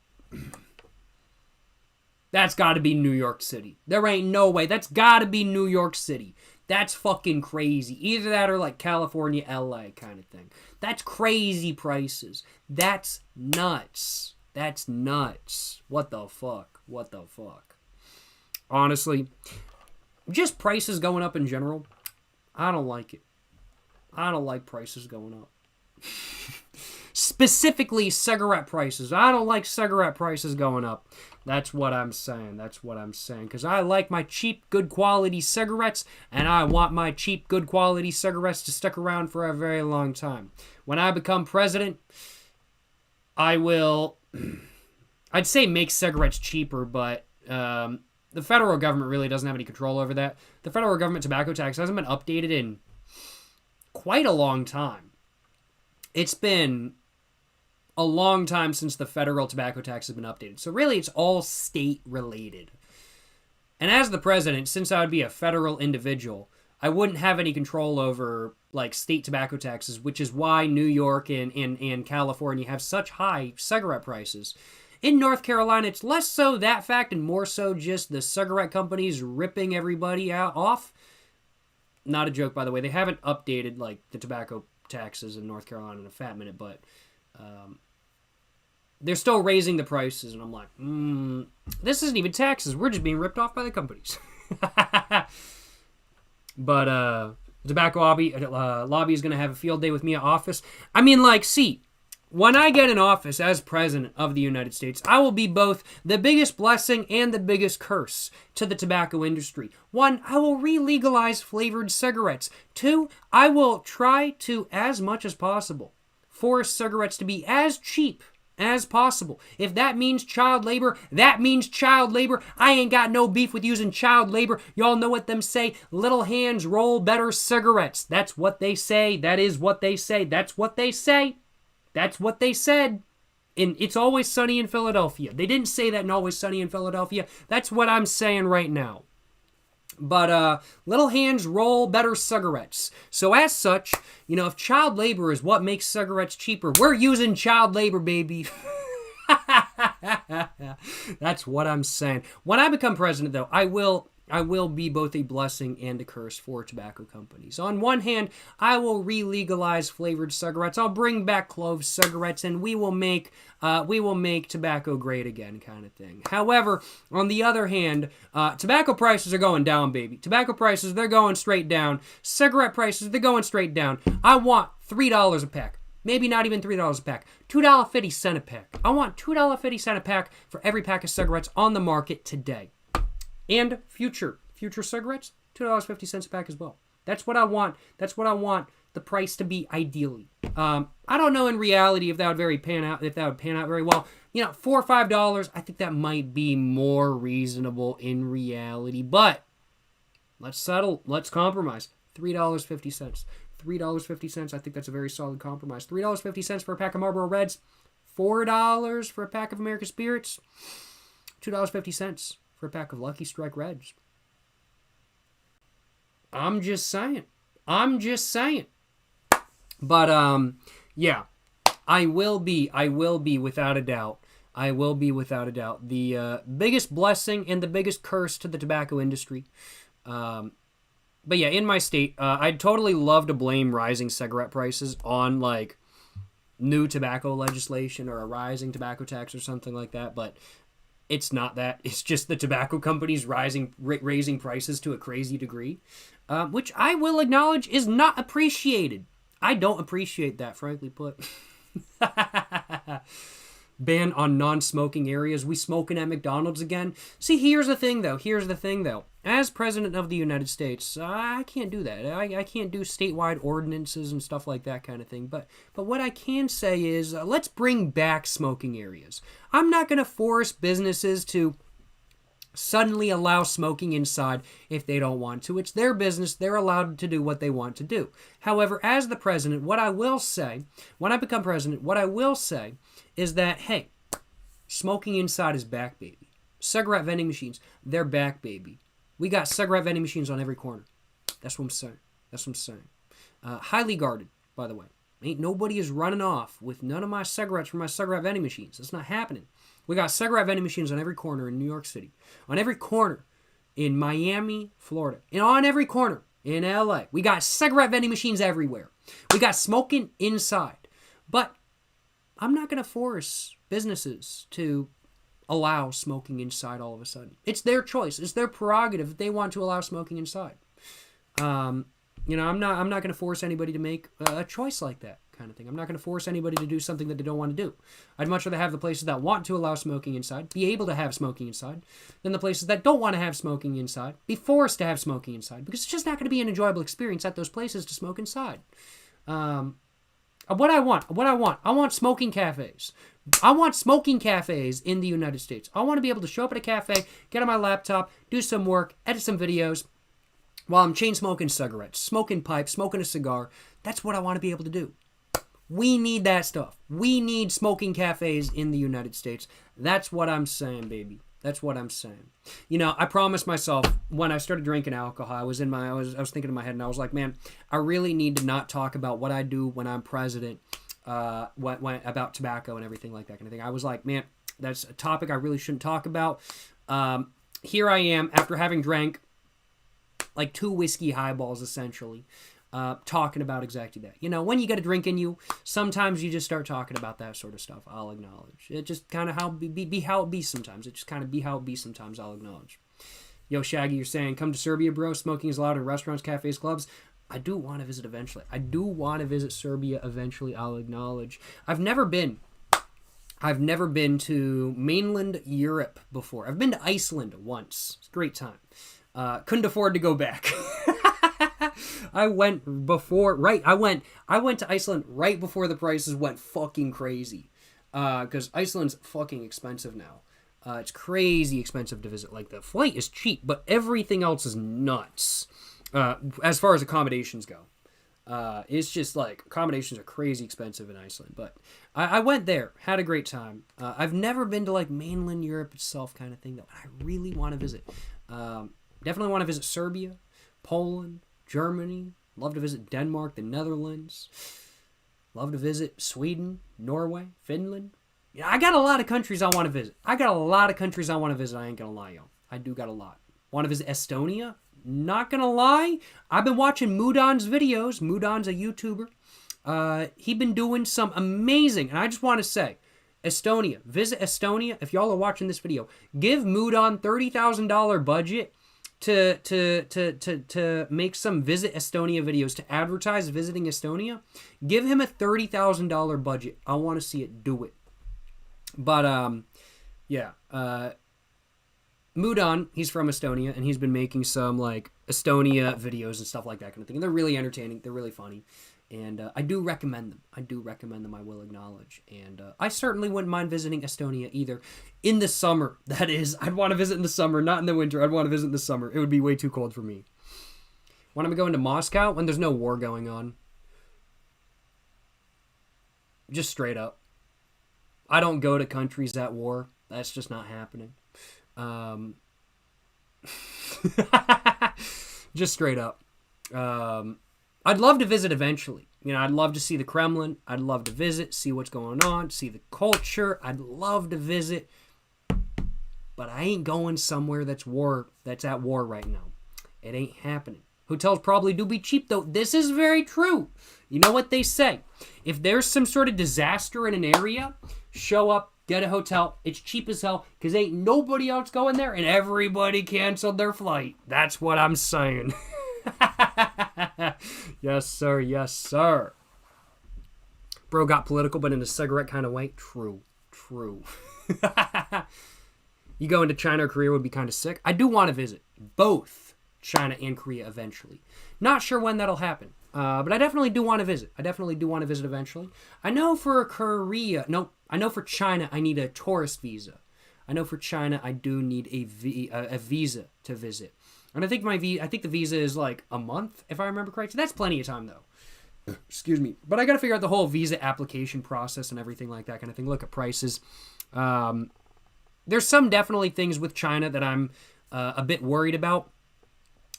That's got to be New York City. There ain't no way. That's got to be New York City. That's fucking crazy. Either that or, like, California, LA kind of thing. That's crazy prices. That's nuts. That's nuts. What the fuck? What the fuck? Honestly, just prices going up in general, I don't like it. I don't like prices going up. Specifically, cigarette prices. I don't like cigarette prices going up. That's what I'm saying. That's what I'm saying. Because I like my cheap, good quality cigarettes, and I want my cheap, good quality cigarettes to stick around for a very long time. When I become president, I will, I'd say make cigarettes cheaper, but the federal government really doesn't have any control over that. The federal government tobacco tax hasn't been updated in quite a long time. It's been a long time since the federal tobacco tax has been updated. So really, it's all state related. And as the president, since I would be a federal individual, I wouldn't have any control over like state tobacco taxes, which is why New York and California have such high cigarette prices. In North Carolina, it's less so that fact and more so just the cigarette companies ripping everybody off. Not a joke, by the way. They haven't updated like the tobacco taxes in North Carolina in a fat minute, but they're still raising the prices, and I'm like, this isn't even taxes. We're just being ripped off by the companies. But tobacco lobby is going to have a field day with me at office. I mean, like, see, when I get in office as president of the United States, I will be both the biggest blessing and the biggest curse to the tobacco industry. 1, I will re-legalize flavored cigarettes. 2, I will try to, as much as possible, force cigarettes to be as cheap as possible. If that means child labor, that means child labor. I ain't got no beef with using child labor. Y'all know what them say. Little hands roll better cigarettes. That's what they say. That is what they say. That's what they say. That's what they said. In It's Always Sunny in Philadelphia. They didn't say that in Always Sunny in Philadelphia. That's what I'm saying right now. But little hands roll better cigarettes. So as such, if child labor is what makes cigarettes cheaper, we're using child labor, baby. That's what I'm saying. When I become president, though, I will be both a blessing and a curse for tobacco companies. On one hand, I will re-legalize flavored cigarettes. I'll bring back clove cigarettes, and we will make tobacco great again, kind of thing. However, on the other hand, tobacco prices are going down, baby. Tobacco prices, they're going straight down. Cigarette prices, they're going straight down. I want $3 a pack. Maybe not even $3 a pack. $2.50 a pack. I want $2.50 a pack for every pack of cigarettes on the market today. And future cigarettes, $2.50 a pack as well. That's what I want. That's what I want the price to be ideally. I don't know in reality if that would pan out very well. $4 or $5, I think that might be more reasonable in reality. But let's settle. Let's compromise. $3.50. $3.50. I think that's a very solid compromise. $3.50 for a pack of Marlboro Reds. $4 for a pack of American Spirits. $2.50 for a pack of Lucky Strike Reds. I'm just saying. But, yeah. I will be without a doubt. The biggest blessing and the biggest curse to the tobacco industry. But yeah, in my state, I'd totally love to blame rising cigarette prices on, new tobacco legislation or a rising tobacco tax or something like that, but it's not that. It's just the tobacco companies raising prices to a crazy degree, which I will acknowledge is not appreciated. I don't appreciate that, frankly put. Ban on non-smoking areas. We smoking at McDonald's again? See, here's the thing, though. As President of the United States, I can't do that. I can't do statewide ordinances and stuff like that kind of thing. But what I can say is, let's bring back smoking areas. I'm not going to force businesses to suddenly allow smoking inside if they don't want to. It's their business. They're allowed to do what they want to do. However, as the president, what I will say, when I become president, what I will say is that, hey, smoking inside is back, baby. Cigarette vending machines, they're back, baby. We got cigarette vending machines on every corner. That's what I'm saying. Highly guarded, by the way. Ain't nobody is running off with none of my cigarettes from my cigarette vending machines. That's not happening. We got cigarette vending machines on every corner in New York City. On every corner in Miami, Florida. And on every corner in LA. We got cigarette vending machines everywhere. We got smoking inside. But I'm not going to force businesses to allow smoking inside all of a sudden. It's their choice. It's their prerogative if they want to allow smoking inside. I'm not going to force anybody to make a choice like that kind of thing. I'm not going to force anybody to do something that they don't want to do. I'd much rather have the places that want to allow smoking inside be able to have smoking inside than the places that don't want to have smoking inside be forced to have smoking inside, because it's just not going to be an enjoyable experience at those places to smoke inside. What I want smoking cafes. I want smoking cafes in the United States. I want to be able to show up at a cafe, get on my laptop, do some work, edit some videos, while I'm chain smoking cigarettes, smoking pipes, smoking a cigar. That's what I want to be able to do. We need that stuff. We need smoking cafes in the United States. That's what I'm saying, baby. That's what I'm saying. I promised myself when I started drinking alcohol, I was thinking in my head, and I was like, man, I really need to not talk about what I do when I'm president, about tobacco and everything like that kind of thing. I was like, man, that's a topic I really shouldn't talk about. Here I am, after having drank like 2 whiskey highballs, essentially, talking about exactly that. When you get a drink in you, sometimes you just start talking about that sort of stuff. I'll acknowledge. It just kind of be how it be sometimes. It just kind of be how it be sometimes. I'll acknowledge. Yo, Shaggy, you're saying, come to Serbia, bro. Smoking is allowed in restaurants, cafes, clubs. I do want to visit eventually. I do want to visit Serbia eventually. I'll acknowledge. I've never been to mainland Europe before. I've been to Iceland once. It's a great time. Couldn't afford to go back. I went before, right, I went to Iceland right before the prices went fucking crazy. Because Iceland's fucking expensive now. It's crazy expensive to visit. Like, the flight is cheap, but everything else is nuts. As far as accommodations go. It's just like accommodations are crazy expensive in Iceland, but I went there, had a great time. I've never been to like mainland Europe itself, kind of thing, though. I really want to visit. Definitely want to visit Serbia, Poland, Germany. Love to visit Denmark, the Netherlands. Love to visit Sweden, Norway, Finland. Yeah, I got a lot of countries I want to visit. I ain't gonna lie, y'all. I do got a lot. Want to visit Estonia? Not gonna lie, I've been watching Mudon's videos. Mudon's a YouTuber. He been doing some amazing, and I just want to say, Estonia, visit Estonia. If y'all are watching this video, give Mudon $30,000 budget to make some Visit Estonia videos, to advertise visiting Estonia. Give him a $30,000 budget. I want to see it. Do it. But yeah. Mudon, he's from Estonia, and he's been making some, like, Estonia videos and stuff like that kind of thing. And they're really entertaining. They're really funny. And I do recommend them. I will acknowledge. And I certainly wouldn't mind visiting Estonia either. In the summer, that is. I'd want to visit in the summer, not in the winter. I'd want to visit in the summer. It would be way too cold for me. Want to go into Moscow when there's no war going on? Just straight up. I don't go to countries at war. That's just not happening. Just straight up. I'd love to visit eventually. You know, I'd love to see the Kremlin. I'd love to visit, see what's going on, see the culture. I'd love to visit. But I ain't going somewhere that's at war right now. It ain't happening. Hotels probably do be cheap, though. This is very true. You know what they say? If there's some sort of disaster in an area, show up, get a hotel. It's cheap as hell because ain't nobody else going there and everybody canceled their flight. That's what I'm saying. Yes, sir. Yes, sir. Bro got political, but in a cigarette kind of way. True. You go into China or Korea would be kind of sick. I do want to visit both China and Korea eventually. Not sure when that'll happen. But I definitely do want to visit. Eventually. I know for China I need a tourist visa. I know for China I do need a visa to visit. And I think the visa is like a month, if I remember correctly. That's plenty of time, though. Excuse me. But I got to figure out the whole visa application process and everything like that kind of thing. Look at prices. There's some definitely things with China that I'm a bit worried about.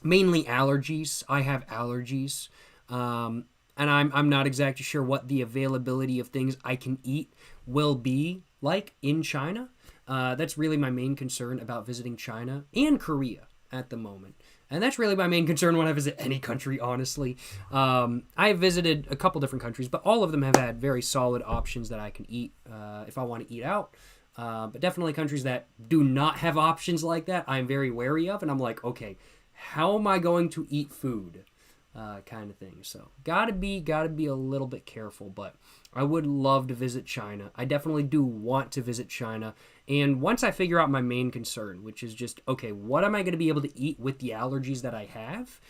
Mainly allergies. I have allergies. And I'm not exactly sure what the availability of things I can eat will be like in China. That's really my main concern about visiting China and Korea at the moment. And that's really my main concern when I visit any country, honestly. I have visited a couple different countries, but all of them have had very solid options that I can eat if I want to eat out. But definitely countries that do not have options like that, I'm very wary of. And I'm like, okay, how am I going to eat food? Kind of thing. So gotta be a little bit careful, but I would love to visit China. I definitely do want to visit China. And once I figure out my main concern, which is just, okay, what am I going to be able to eat with the allergies that I have?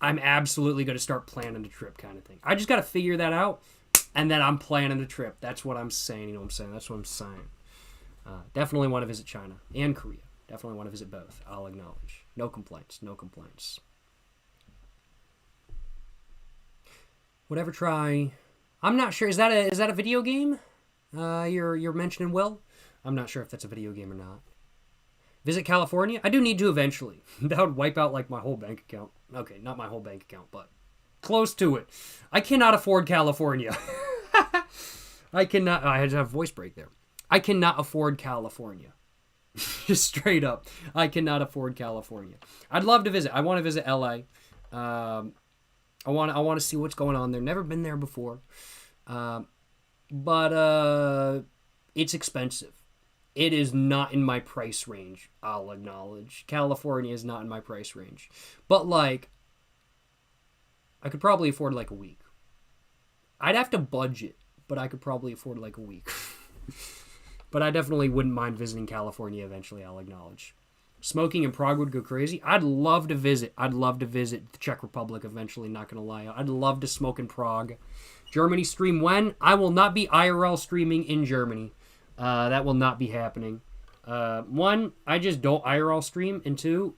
I'm absolutely going to start planning a trip kind of thing. I just got to figure that out, and then I'm planning a trip. That's what I'm saying. You know what I'm saying? That's what I'm saying. Definitely want to visit China and Korea. Definitely want to visit both. I'll acknowledge. No complaints. Whatever try. I'm not sure. Is that a video game? You're mentioning, Will? I'm not sure if that's a video game or not. Visit California? I do need to eventually. That would wipe out like my whole bank account. Okay, not my whole bank account, but close to it. I cannot afford California. I cannot. I had to have a voice break there. I cannot afford California. Just straight up. I cannot afford California. I'd love to visit. I want to visit LA. I want to see what's going on there. Never been there before. But it's expensive. It is not in my price range, I'll acknowledge. California is not in my price range. But, like, I could probably afford, like, a week. I'd have to budget, but I could probably afford, like, a week. But I definitely wouldn't mind visiting California eventually, I'll acknowledge. Smoking in Prague would go crazy. I'd love to visit. I'd love to visit the Czech Republic eventually, not going to lie. I'd love to smoke in Prague. Germany stream when? I will not be IRL streaming in Germany. That will not be happening. One, I just don't IRL stream. And two,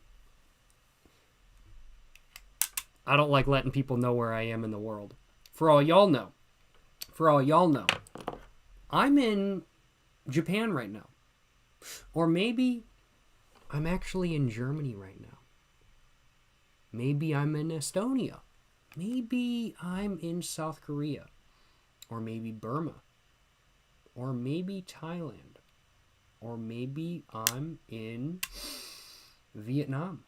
I don't like letting people know where I am in the world. For all y'all know, I'm in Japan right now. Or maybe I'm actually in Germany right now. Maybe I'm in Estonia. Maybe I'm in South Korea. Or maybe Burma. Or maybe Thailand. Or maybe I'm in Vietnam.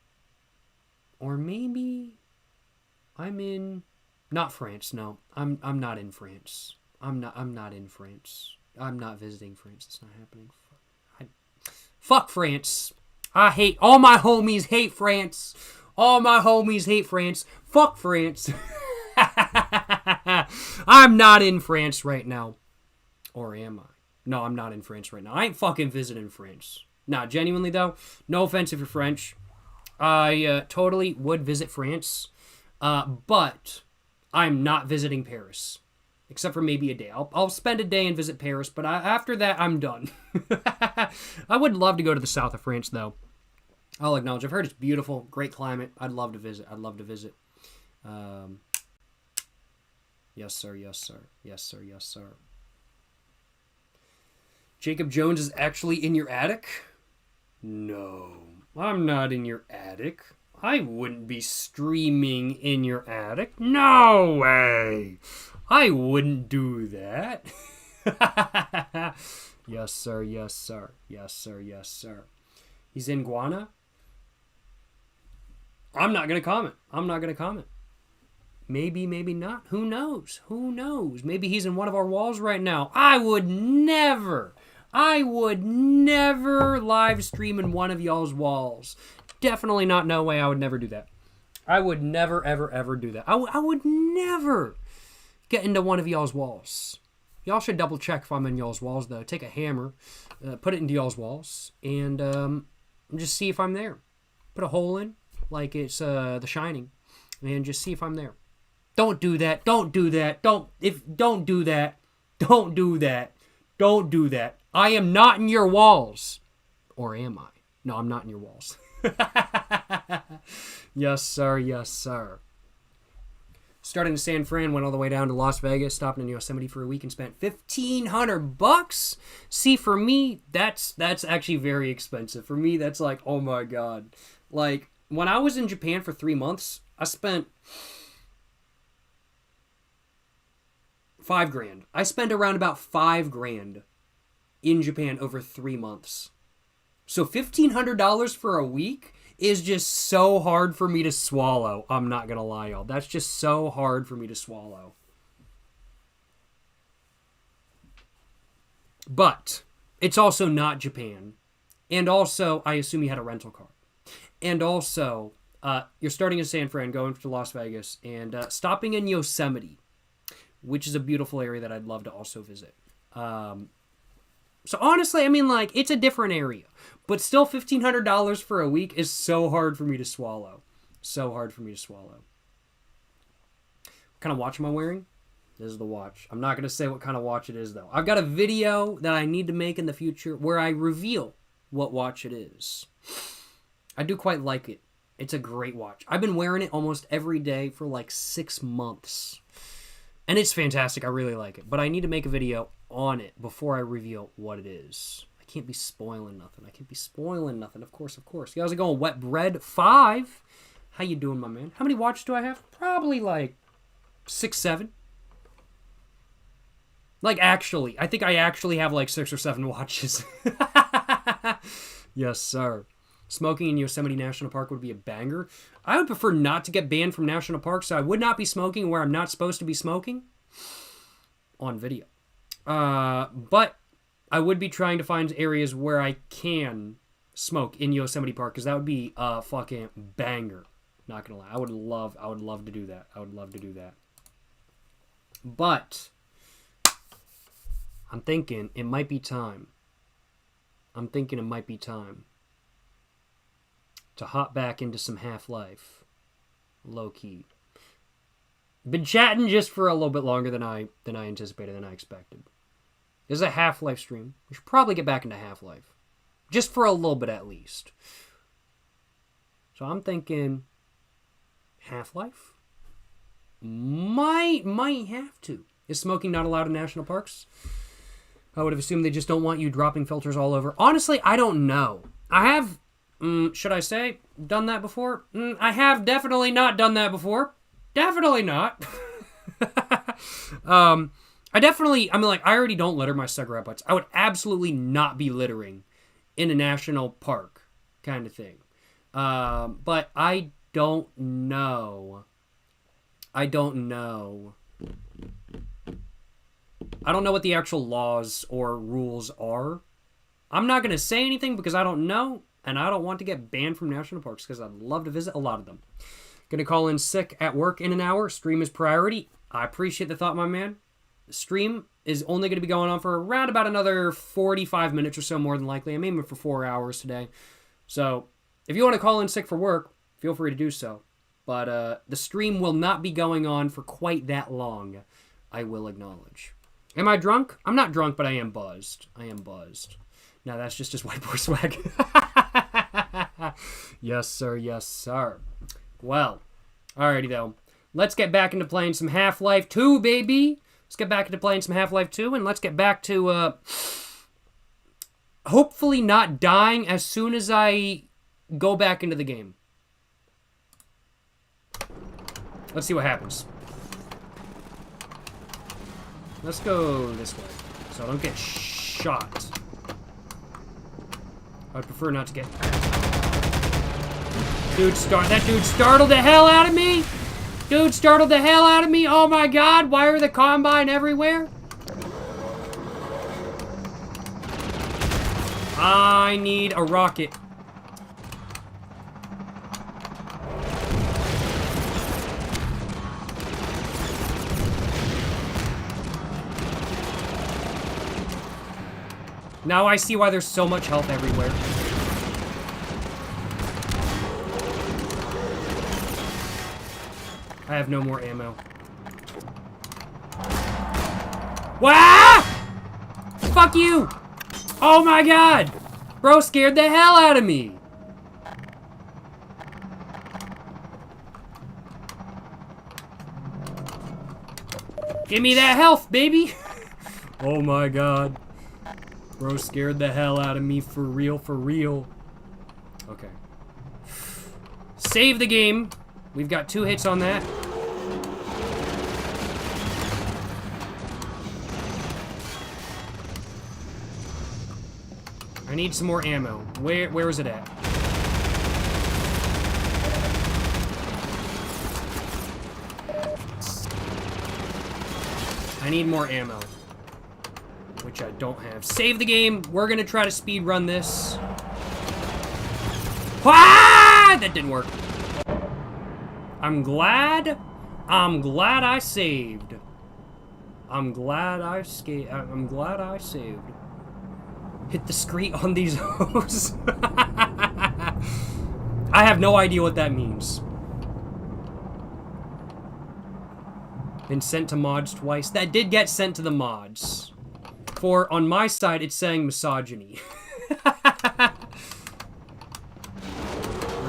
Or maybe I'm in not France, no. I'm not in France. I'm not in France. I'm not visiting France. It's not happening. Fuck France. I hate all my homies hate France. All my homies hate France. Fuck France. I'm not in France right now. Or am I? No, I'm not in France right now. I ain't fucking visiting France. Nah, genuinely though, no offense if you're French. I totally would visit France. But I'm not visiting Paris. Except for maybe a day. I'll spend a day and visit Paris, but after that, I'm done. I would love to go to the south of France, though. I'll acknowledge. I've heard it's beautiful, great climate. I'd love to visit. Yes, sir. Yes, sir. Yes, sir. Yes, sir. Jacob Jones is actually in your attic? No, I'm not in your attic. I wouldn't be streaming in your attic. No way. I wouldn't do that. Yes, sir. Yes, sir. Yes, sir. Yes, sir. He's in Guana? I'm not going to comment. Maybe, maybe not. Who knows? Maybe he's in one of our walls right now. I would never live stream in one of y'all's walls. Definitely not. No way. I would never do that. I would never, ever do that. I would never get into one of y'all's walls. Y'all should double check if I'm in y'all's walls, though. Take a hammer, put it into y'all's walls, and just see if I'm there. Put a hole in, like it's The Shining, and just see if I'm there. Don't do that. Don't do that. Don't do that. Don't do that. Don't do that. I am not in your walls. Or am I? No, I'm not in your walls. Yes, sir. Yes, sir. Starting in San Fran, went all the way down to Las Vegas, stopped in Yosemite for a week and spent $1,500. See, for me, that's actually very expensive. For me, that's like, oh my God. Like, when I was in Japan for 3 months, I spent $5,000. I spent around about $5,000 in Japan over 3 months. So $1,500 for a week is just so hard for me to swallow. I'm not going to lie, y'all. That's just so hard for me to swallow. But it's also not Japan. And also, I assume you had a rental car. And also, you're starting in San Fran, going to Las Vegas, and stopping in Yosemite, which is a beautiful area that I'd love to also visit. So honestly, I mean, like, it's a different area. But still, $1,500 for a week is so hard for me to swallow. So hard for me to swallow. What kind of watch am I wearing? This is the watch. I'm not going to say what kind of watch it is, though. I've got a video that I need to make in the future where I reveal what watch it is. I do quite like it. It's a great watch. I've been wearing it almost every day for like 6 months. And it's fantastic. I really like it. But I need to make a video on it before I reveal what it is. I can't be spoiling nothing. Of course. You guys are going Wet Bread 5. How you doing, my man? How many watches do I have? Probably like 6, 7. Like, actually. I think I actually have like 6 or 7 watches. Yes, sir. Smoking in Yosemite National Park would be a banger. I would prefer not to get banned from national parks, so I would not be smoking where I'm not supposed to be smoking on video. But I would be trying to find areas where I can smoke in Yosemite Park, because that would be a fucking banger. Not gonna lie. I would love to do that. But I'm thinking it might be time. to hop back into some Half-Life. Low-key. Been chatting just for a little bit longer than I anticipated, than I expected. This is a Half-Life stream. We should probably get back into Half-Life. Just for a little bit at least. So I'm thinking Half-Life? Might have to. Is smoking not allowed in national parks? I would have assumed they just don't want you dropping filters all over. Honestly, I don't know. I have, should I say, done that before? I have definitely not done that before. Definitely not. I already don't litter my cigarette butts. I would absolutely not be littering in a national park kind of thing. But I don't know. I don't know what the actual laws or rules are. I'm not going to say anything because I don't know, and I don't want to get banned from national parks because I'd love to visit a lot of them. Going to call in sick at work in an hour. Stream is priority. I appreciate the thought, my man. The stream is only going to be going on for around about another 45 minutes or so, more than likely. I'm aiming for 4 hours today. So if you want to call in sick for work, feel free to do so. But the stream will not be going on for quite that long, I will acknowledge. Am I drunk? I'm not drunk, but I am buzzed. Now that's just his white boy swag. Yes, sir. Yes, sir. Well, alrighty, though. Let's get back into playing some Half-Life 2, baby. Let's get back into playing some Half-Life 2, and let's get back to, hopefully not dying as soon as I go back into the game. Let's see what happens. Let's go this way, so I don't get shot. I'd prefer not to get... That dude startled the hell out of me! Dude startled the hell out of me! Oh my god, why are the Combine everywhere? I need a rocket. Now I see why there's so much health everywhere. I have no more ammo. Wah! Fuck you! Oh my god! Bro scared the hell out of me! Give me that health, baby! Oh my god. Bro scared the hell out of me, for real, for real. Okay. Save the game. We've got 2 hits on that. I need some more ammo. Where is it at? I need more ammo. Which I don't have. Save the game. We're gonna try to speed run this. Ah! That didn't work. I'm glad I saved. I'm glad I saved. Hit the screen on these hoes. I have no idea what that means. Been sent to mods twice. That did get sent to the mods. For, on my side, it's saying misogyny. We're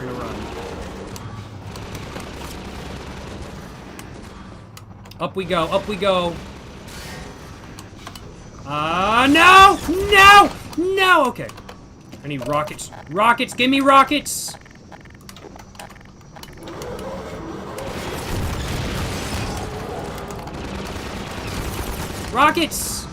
gonna run. Up we go, up we go. No! No! No! Okay. I need rockets. Rockets! Give me rockets! Rockets!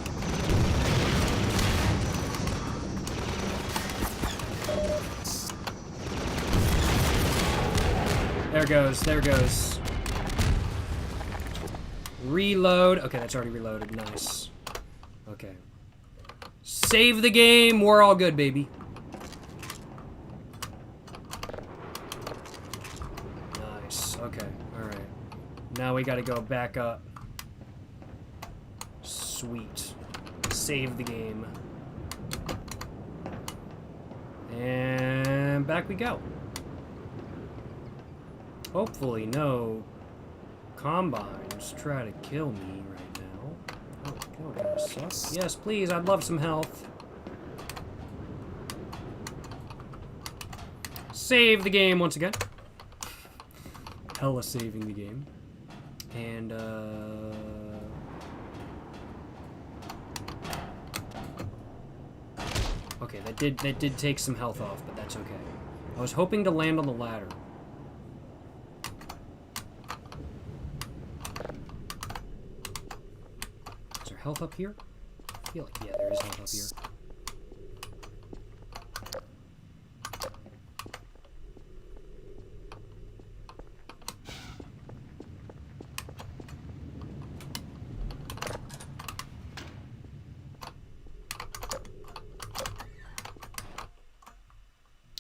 There goes, there goes. Reload. Okay, that's already reloaded. Nice. Okay. Save the game. We're all good, baby. Nice. Okay. Alright. Now we gotta go back up. Sweet. Save the game. And back we go. Hopefully no combines try to kill me right now. Oh, that sucks. Yes, please, I'd love some health. Save the game once again. Hella saving the game. And, okay, that did take some health off, but that's okay. I was hoping to land on the ladder. Is there health up here? I feel like, yeah, there is health up here.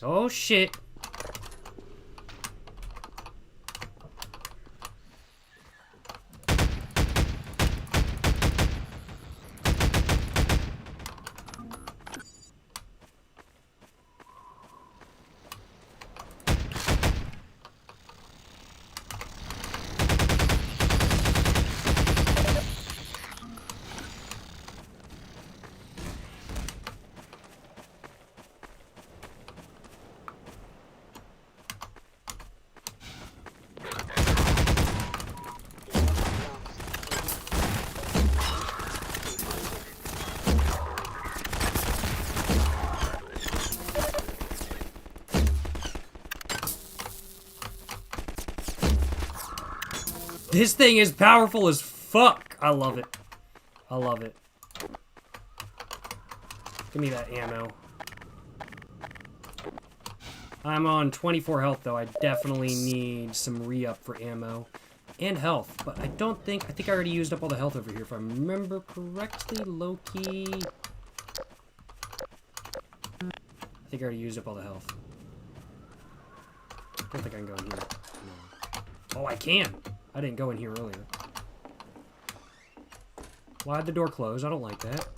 Oh shit. This thing is powerful as fuck. I love it. I love it. Give me that ammo. I'm on 24 health, though. I definitely need some re-up for ammo and health. But I think I already used up all the health over here, if I remember correctly. Low-key. I think I already used up all the health. I don't think I can go in here. No. Oh, I can! I didn't go in here earlier. Why'd the door close? I don't like that.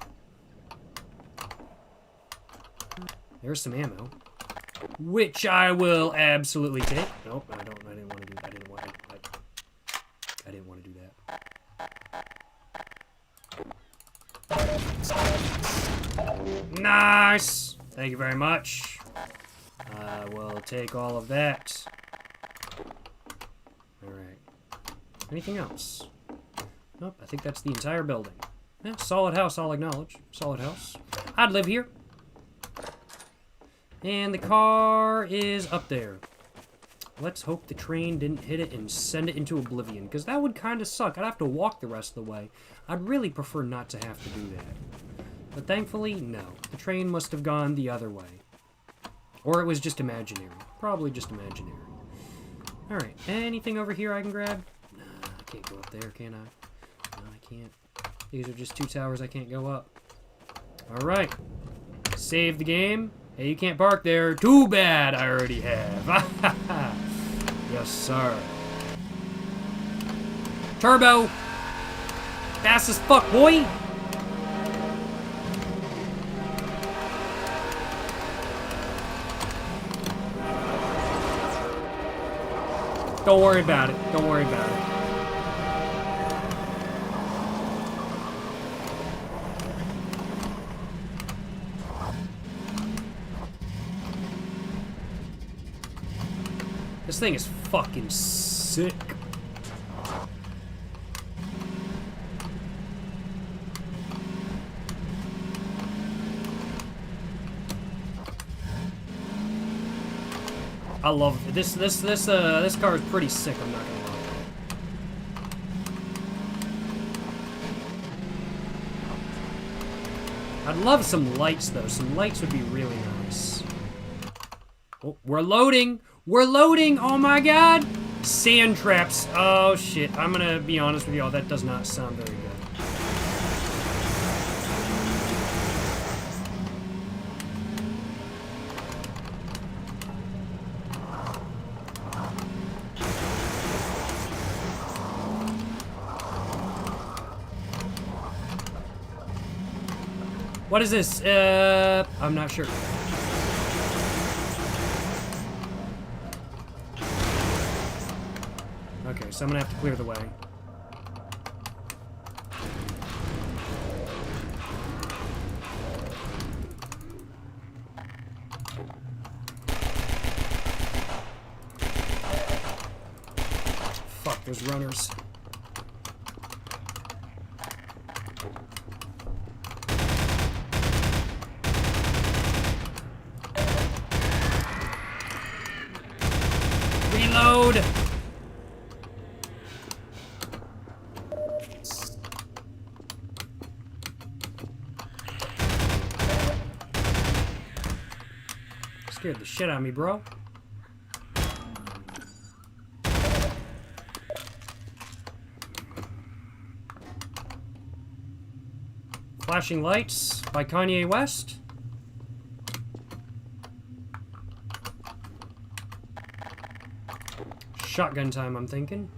There's some ammo. Which I will absolutely take. Nope, I didn't want to do that. I didn't want to do that. Nice! Thank you very much. I will take all of that. Alright. Anything else? Nope, I think that's the entire building. Yeah, solid house, I'll acknowledge. Solid house. I'd live here. And the car is up there. Let's hope the train didn't hit it and send it into oblivion, because that would kind of suck. I'd have to walk the rest of the way. I'd really prefer not to have to do that. But thankfully, no. The train must have gone the other way. Or it was just imaginary. Probably just imaginary. Alright, anything over here I can grab? Nah, I can't go up there, can I? No, I can't. These are just two towers I can't go up. Alright. Save the game. Hey, you can't park there. Too bad, I already have. Yes, sir. Turbo! Fast as fuck, boy! Don't worry about it. Don't worry about it. This thing is fucking sick. I love it. This car is pretty sick, I'm not gonna lie. I'd love some lights though. Some lights would be really nice. Oh, we're loading! We're loading! Oh my god! Sand traps. Oh shit. I'm gonna be honest with y'all, that does not sound very good. What is this? I'm not sure. so I'm gonna have to clear the way. Fuck, those runners. Reload! Scared the shit out of me, bro. Flashing Lights by Kanye West. Shotgun time, I'm thinking.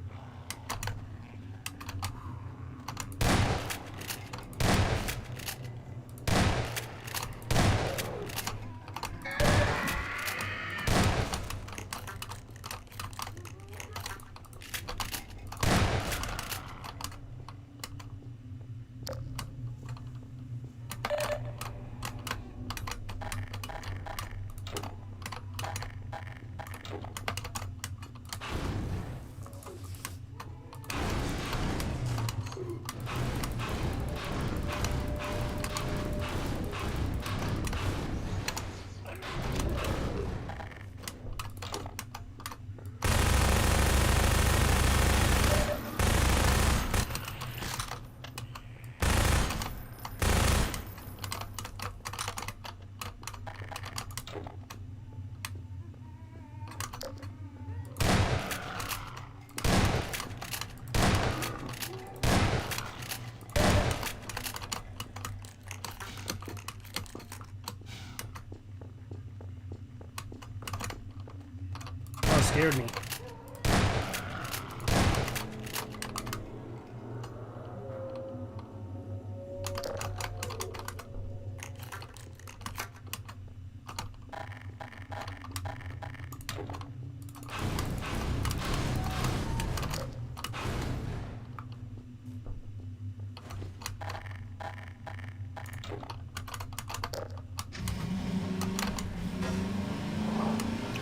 Oh, scared me.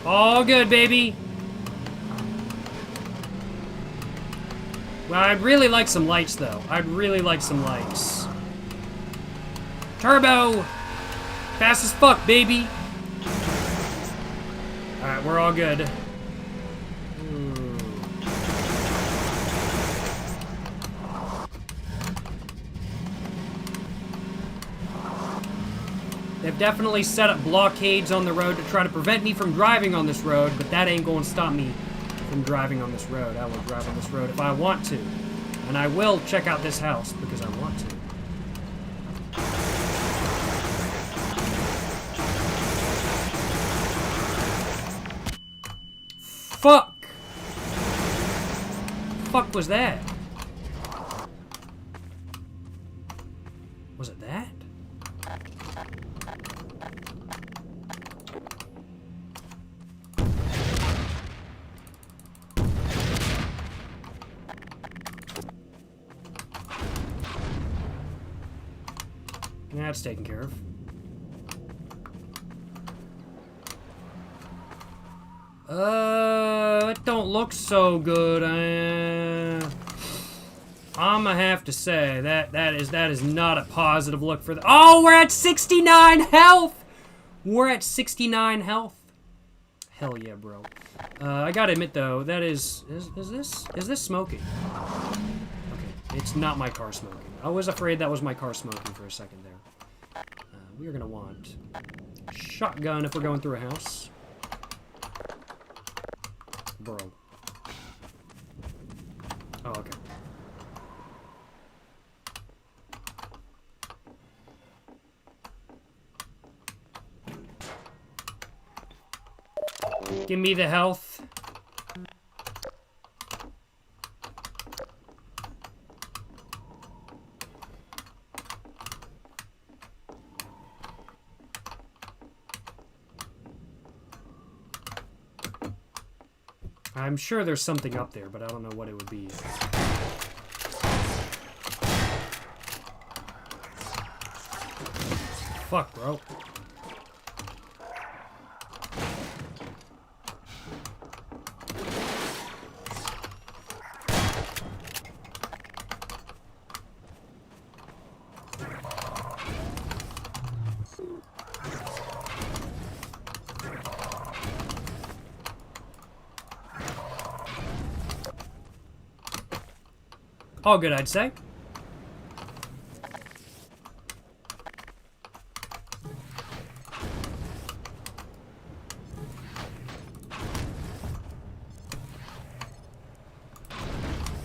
All good, baby. Well, I'd really like some lights, though. I'd really like some lights. Turbo! Fast as fuck, baby! Alright, we're all good. Ooh. They've definitely set up blockades on the road to try to prevent me from driving on this road, but that ain't going to stop me from driving on this road. I will drive on this road if I want to. And I will check out this house because I want to. Fuck! Fuck was that? Was it that? That's taken care of. It don't look so good. I'ma have to say that is not a positive look for the. Oh, we're at 69 health. We're at 69 health. Hell yeah, bro. I gotta admit though, that is this smoking? Okay, it's not my car smoking. I was afraid that was my car smoking for a second there. We are gonna want shotgun if we're going through a house. Bro. Oh, okay. Give me the health. I'm sure there's something up there, but I don't know what it would be. Fuck, bro. All good, I'd say.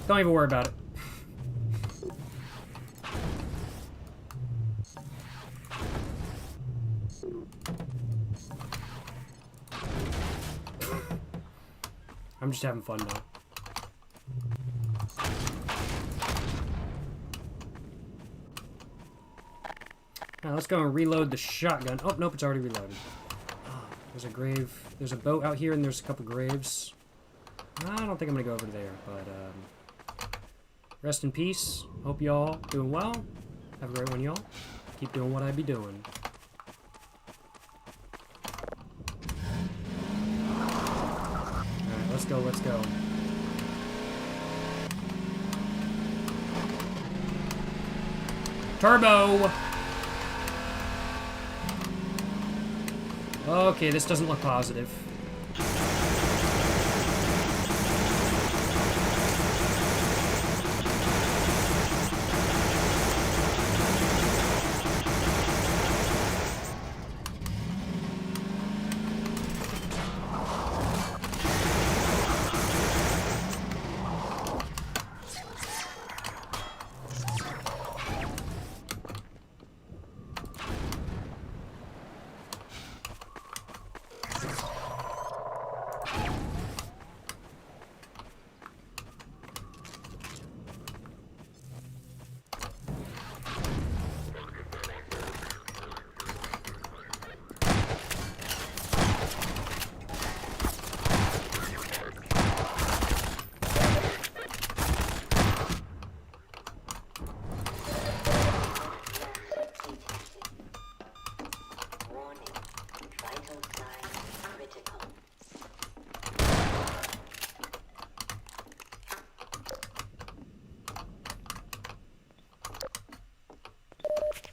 Don't even worry about it. I'm just having fun now. Now let's go and reload the shotgun. Oh, nope, it's already reloaded. There's a grave. There's a boat out here, and there's a couple graves. I don't think I'm gonna go over there, but rest in peace. Hope y'all doing well. Have a great one, y'all. Keep doing what I be doing. Alright, let's go, let's go. Turbo! Okay, this doesn't look positive.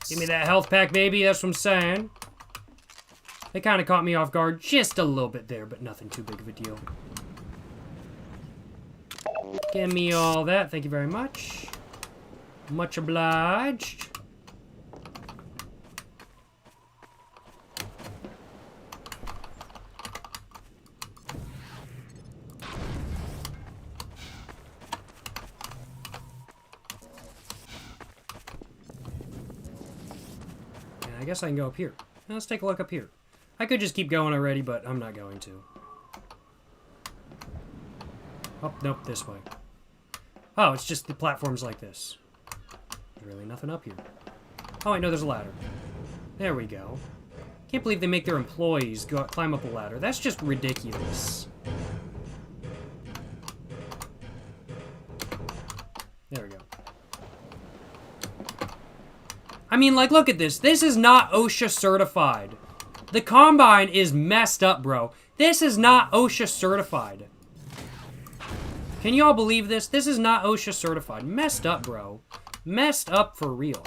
Give me that health pack, baby. That's what I'm saying. They kind of caught me off guard just a little bit there, but nothing too big of a deal. Give me all that. Thank you very much. Much obliged. I guess I can go up here. Now let's take a look up here. I could just keep going already, but I'm not going to. Oh, nope, this way. Oh, it's just the platforms like this. There's really nothing up here. Oh, I know there's a ladder. There we go. Can't believe they make their employees go climb up a ladder. That's just ridiculous. There we go. I mean, like, look at this. This is not OSHA certified. The Combine is messed up, bro. This is not OSHA certified. Can you all believe this? This is not OSHA certified. Messed up, bro. Messed up for real.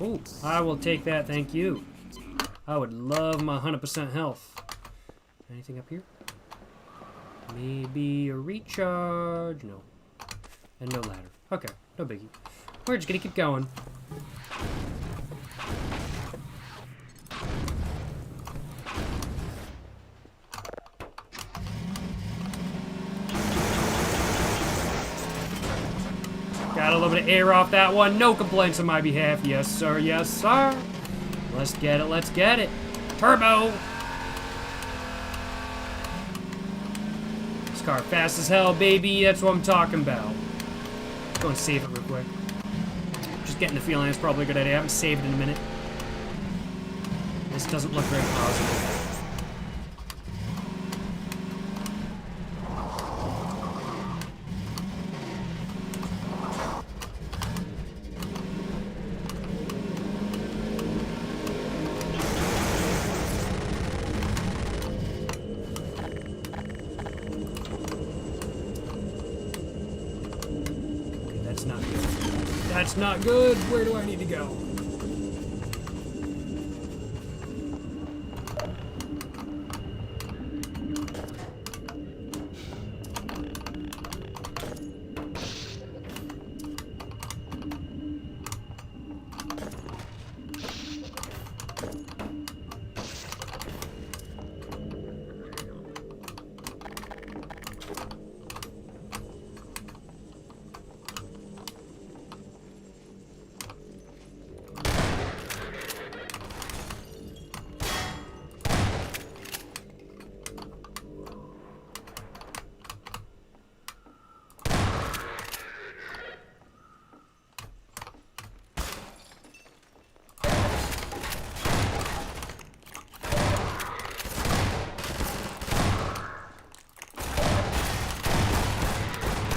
Ooh, I will take that, thank you. I would love my 100% health. Anything up here? Maybe a recharge? No. And no ladder. Okay, no biggie. We're just gonna keep going. Got a little bit of air off that one. No complaints on my behalf. Yes, sir. Yes, sir. Let's get it. Let's get it. Turbo. This car fast as hell, baby. That's what I'm talking about. Go and save it real quick. Just getting the feeling it's probably a good idea. I haven't saved in a minute. This doesn't look very positive. Okay, that's not good. That's not good. Where do I need to go?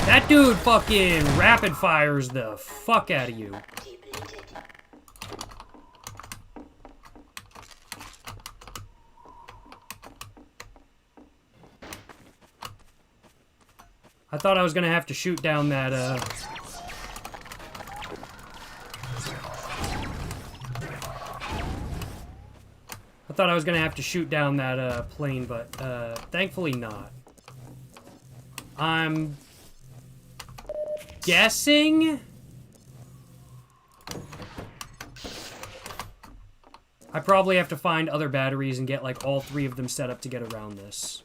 That dude fucking rapid fires the fuck out of you. Depleted. I thought I was gonna have to shoot down that, I thought I was gonna have to shoot down that, plane, but, thankfully not. I'm guessing I probably have to find other batteries and get, like, all 3 of them set up to get around this.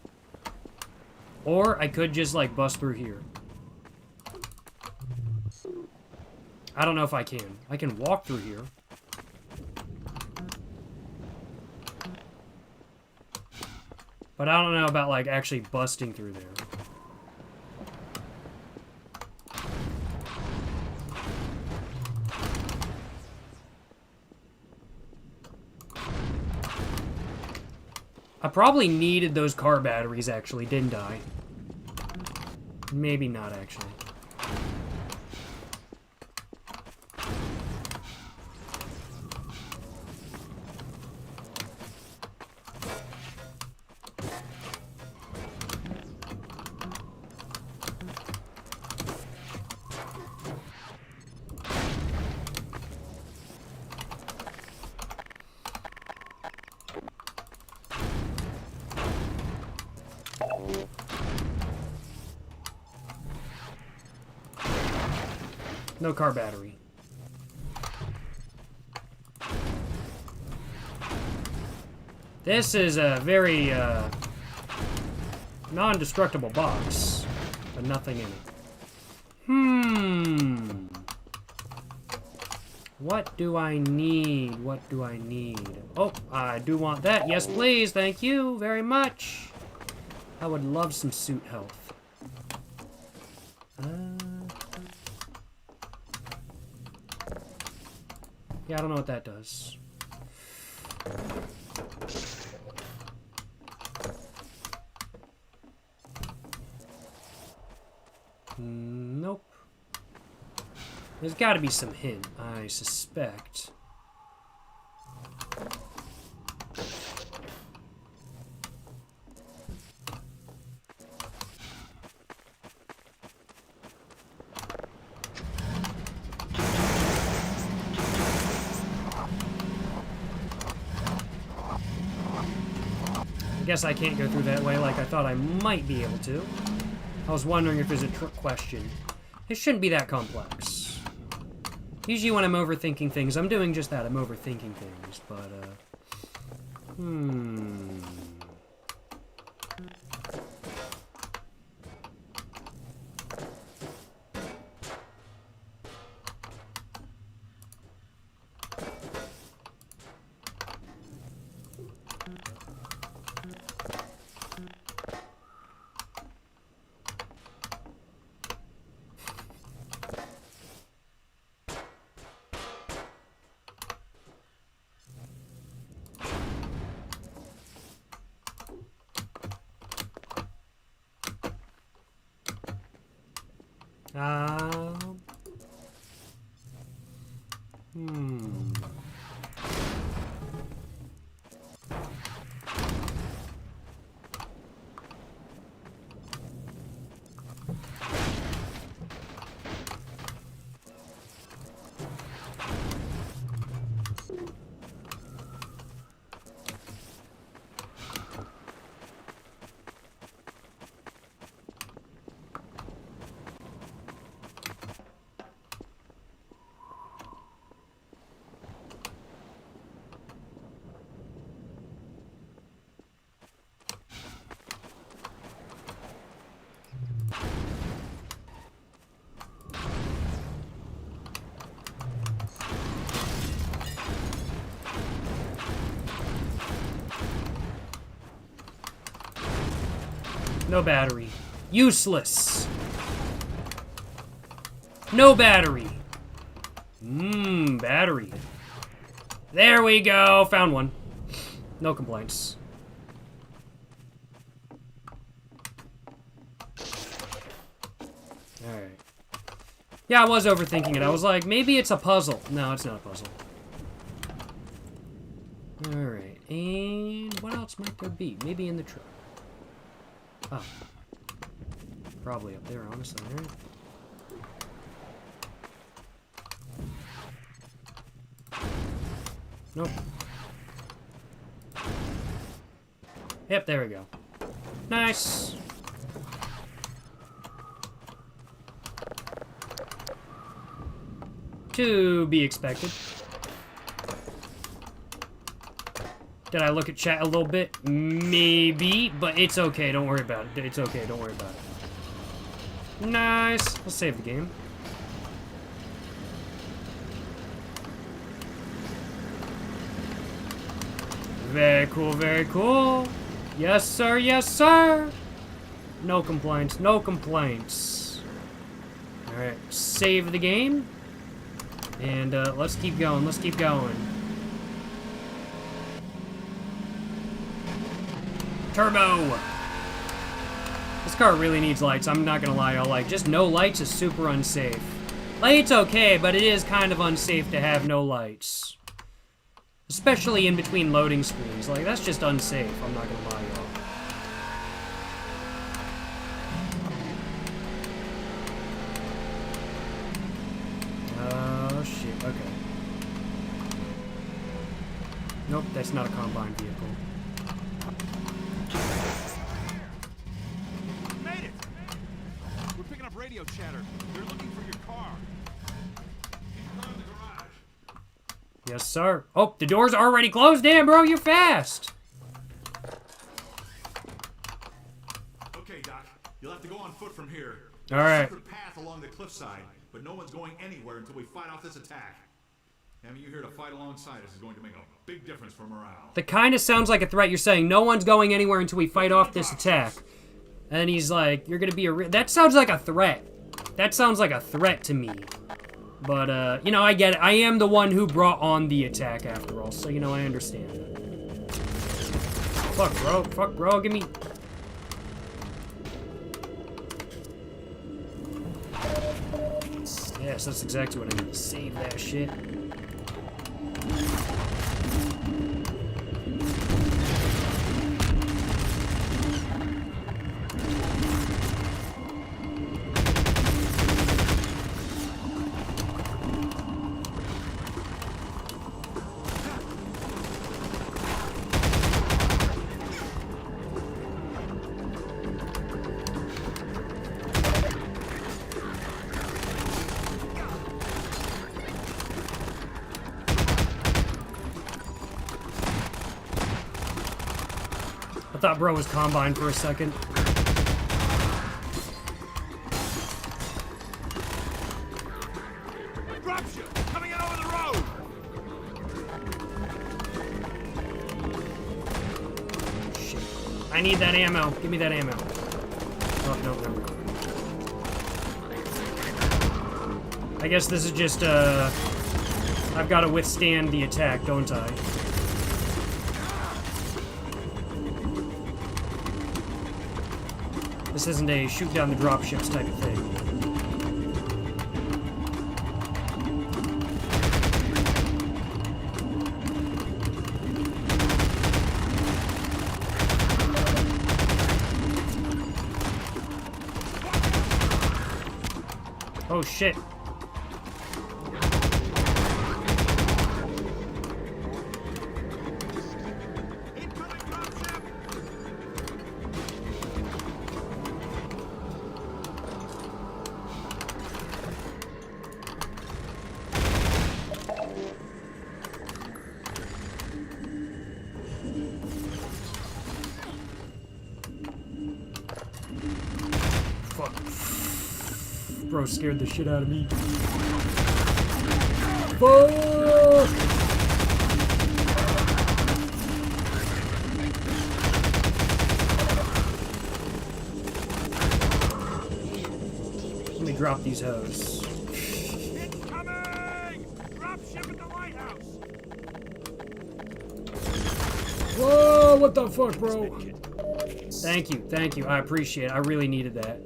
Or I could just, like, bust through here. I don't know if I can. I can walk through here. But I don't know about, like, actually busting through there. I probably needed those car batteries, actually, didn't I? Maybe not, actually. No car battery. This is a very, non-destructible box, but nothing in it. What do I need? What do I need? Oh, I do want that. Yes, please. Thank you very much. I would love some suit health. Yeah, I don't know what that does. Nope. There's got to be some hint, I suspect. I guess I can't go through that way like I thought I might be able to. I was wondering if there's a trick question. It shouldn't be that complex. Usually when I'm overthinking things, I'm doing just that. I'm overthinking things, but, Hmm. No battery. Useless. No battery. Battery. There we go. Found one. No complaints. Alright. Yeah, I was overthinking it. I was like, maybe it's a puzzle. No, it's not a puzzle. Alright. And what else might there be? Maybe in the truck. Oh. Probably up there, honestly, right? Nope. Yep, there we go. Nice! To be expected. Did I look at chat a little bit? Maybe, but it's okay. Don't worry about it. It's okay. Don't worry about it. Nice. Let's save the game. Very cool. Very cool. Yes, sir. Yes, sir. No complaints. No complaints. All right. Save the game. And let's keep going. Let's keep going. Turbo! This car really needs lights, I'm not gonna lie, y'all. Like, just no lights is super unsafe. Like, it's okay, but it is kind of unsafe to have no lights. Especially in between loading screens. Like, that's just unsafe, I'm not gonna lie, y'all. Oh, shit, okay. Nope, that's not a combine vehicle. Made it! We're picking up radio chatter. They're looking for your car. Keep your car in the garage. Yes, sir. Oh, the door's already closed. Damn, bro, you're fast. Okay, Doc. You'll have to go on foot from here. All right. There's a secret path along the cliffside, but no one's going anywhere until we fight off this attack. Having you here to fight alongside us is going to make a big difference for morale. That kind of sounds like a threat. You're saying no one's going anywhere until we fight off this attack. And he's like, you're gonna be that sounds like a threat. That sounds like a threat to me. But, you know, I get it. I am the one who brought on the attack after all, so, you know, I understand. Fuck, bro. Fuck, bro. Give me... Yes, that's exactly what I need. Save that shit. I thought bro was combine for a second. Dropship! Coming in over the road! Shit. I need that ammo. Give me that ammo. Oh, no, no, no. I guess this is just, I've got to withstand the attack, don't I? This isn't a shoot down the dropships type of thing. Oh shit. Fuck. Bro scared the shit out of me. Fuck! Let me drop these hoes. Incoming! Dropship at the lighthouse! Whoa, what the fuck, bro? Thank you. I appreciate it. I really needed that.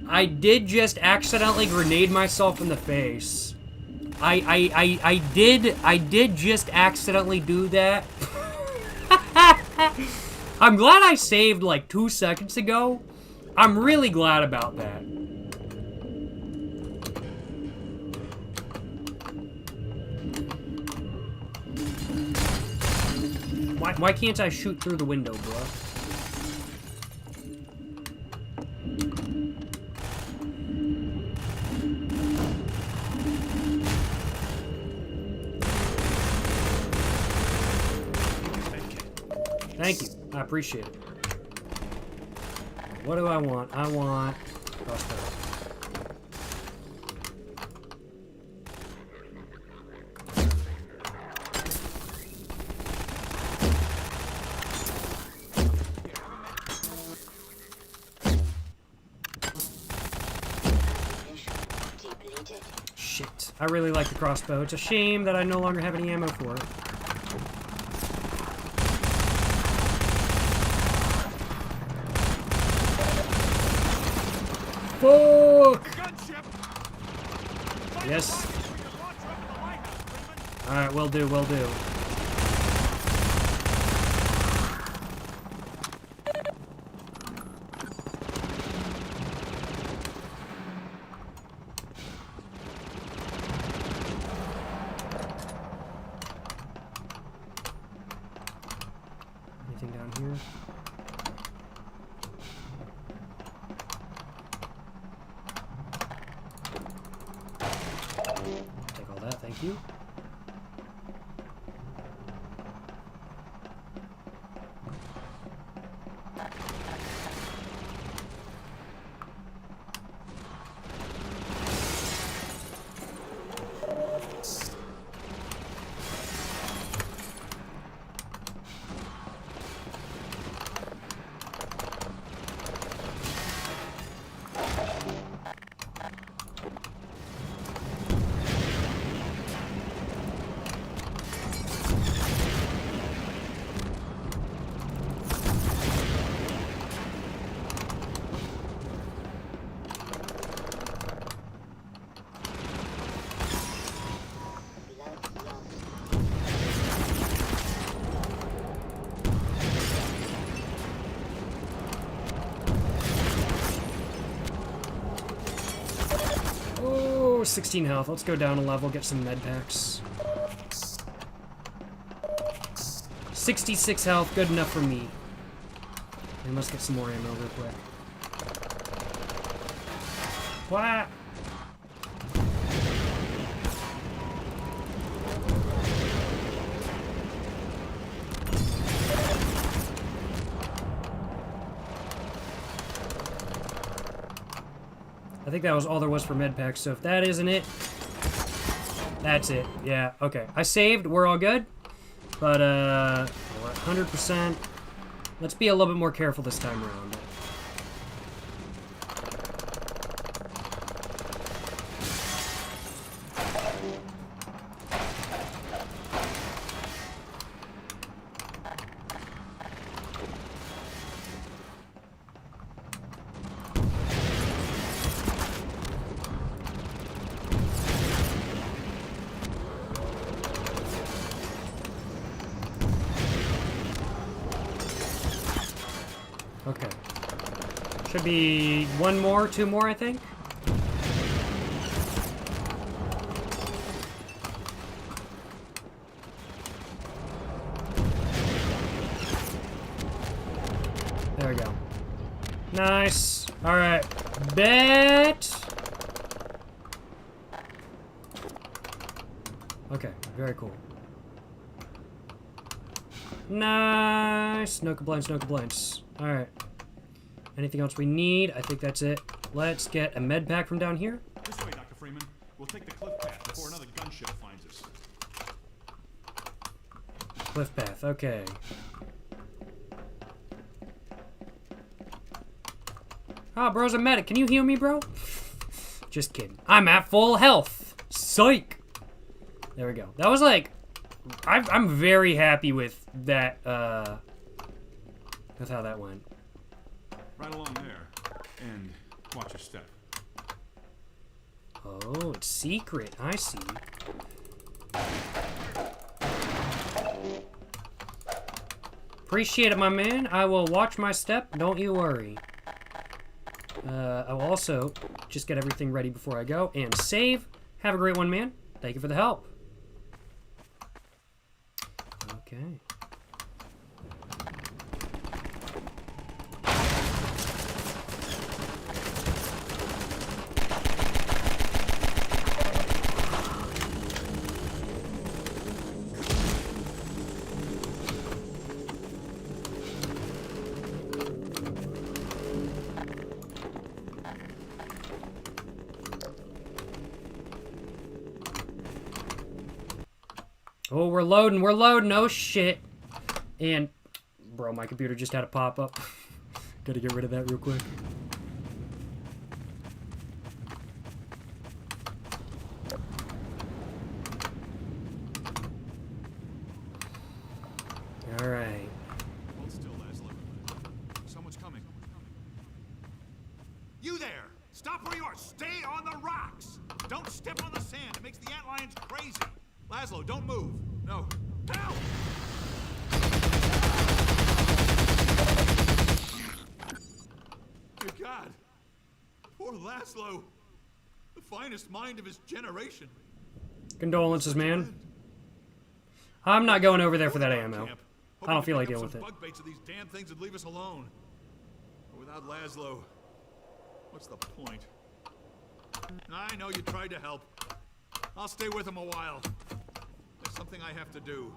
I did just accidentally grenade myself in the face. I did just accidentally do that. I'm glad I saved like 2 seconds ago. I'm really glad about that. Why can't I shoot through the window, bro? Thank you. I appreciate it. What do I want? I want crossbow. Depleted. Shit. I really like the crossbow. It's a shame that I no longer have any ammo for it. Fuck! Yes. Alright, will do, will do. Anything down here? Take all that, thank you. Oh, 16 health. Let's go down a level, get some med packs. 66 health, good enough for me. And let's get some more ammo real quick. What? I think that was all there was for med packs, so if that isn't it, that's it. Yeah, okay. I saved, we're all good. But, we're at 100%. Let's be a little bit more careful this time around. Okay. Should be one more, two more, I think. There we go. Nice. All right. Bet. Okay. Very cool. Nice. No complaints. No complaints. All right. Anything else we need? I think that's it. Let's get a med pack from down here. This way, Dr. Freeman. We'll take the cliff path before another gunship finds us. Cliff path. Okay. Ah, bro's a medic. Can you heal me, bro? Just kidding. I'm at full health. Psych. There we go. That was like... I'm very happy with that, with how that went. Right along there. And watch your step. Oh, it's secret. I see. Appreciate it, my man. I will watch my step. Don't you worry. I will also just get everything ready before I go and save. Have a great one, man. Thank you for the help. Okay. Oh, we're loading, oh shit. And, bro, my computer just had a pop-up. Gotta get rid of that real quick. Alright. Hold still, Laszlo. Someone's coming. You there! Stop where you are! Stay on the rocks! Don't step on the sand. It makes the antlions crazy. Laszlo, don't move. No. Help! Dear God. Poor Laszlo. The finest mind of his generation. Condolences, man. I'm not going over there for that ammo. I don't feel like dealing with it. Bug baits of these damn things would leave us alone. But without Laszlo, what's the point? I know you tried to help. I'll stay with him a while. There's something I have to do.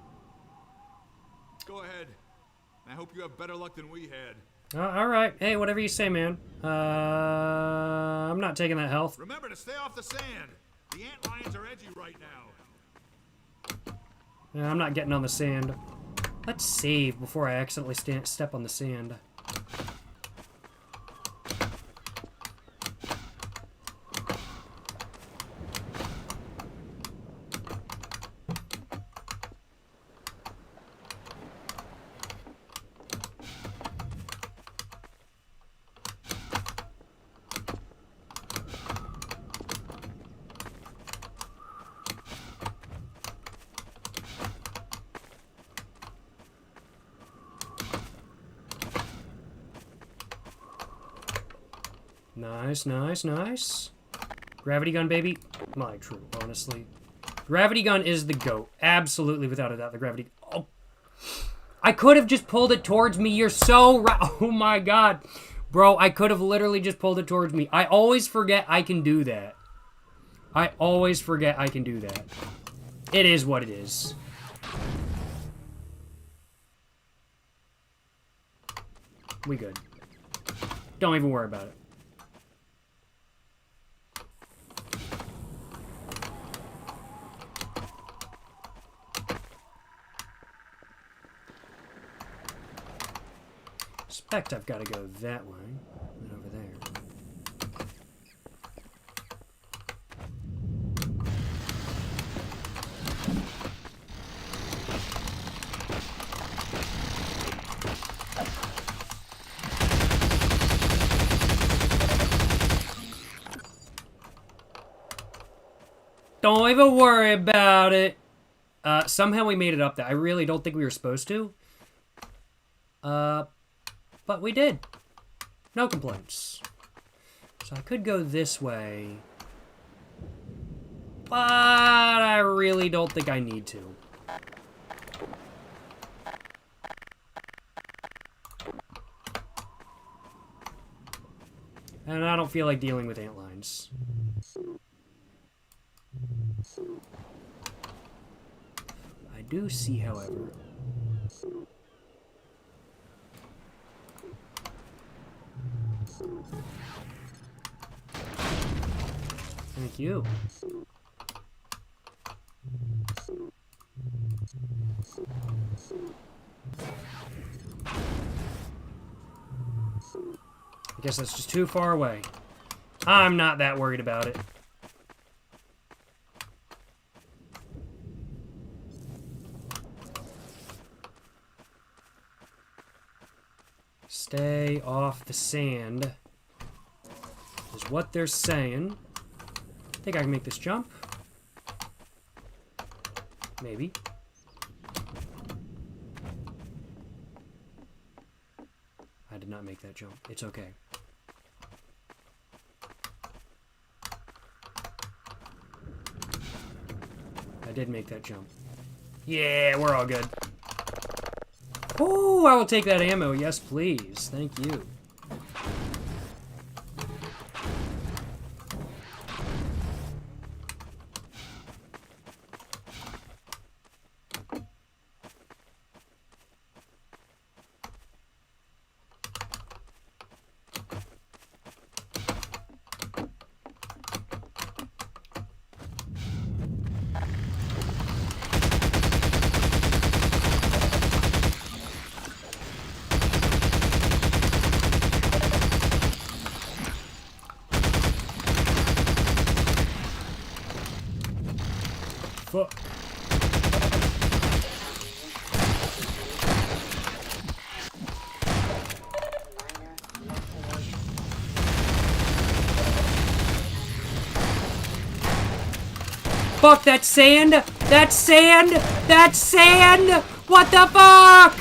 Go ahead. I hope you have better luck than we had. Alright. Hey, whatever you say, man. I'm not taking that health. Remember to stay off the sand. The antlions are edgy right now. Yeah, I'm not getting on the sand. Let's save before I accidentally step on the sand. Nice, nice, nice. Gravity gun, baby. My true, honestly. Gravity gun is the GOAT. Absolutely, without a doubt, the gravity... Oh. I could have just pulled it towards me. You're so right. Oh, my God. Bro, I could have literally just pulled it towards me. I always forget I can do that. I always forget I can do that. It is what it is. We good. Don't even worry about it. Suspect I've got to go that way and over there. Don't even worry about it. Somehow we made it up there. I really don't think we were supposed to. But we did. No complaints. So I could go this way. But I really don't think I need to. And I don't feel like dealing with antlines. I do see, however. Thank you. I guess that's just too far away. I'm not that worried about it. Stay off the sand is what they're saying. I think I can make this jump. Maybe. I did not make that jump. It's okay. I did make that jump. Yeah, we're all good. Oh, I will take that ammo. Yes, please. Thank you. Fuck. Fuck, that sand! That sand! That sand! What the fuck?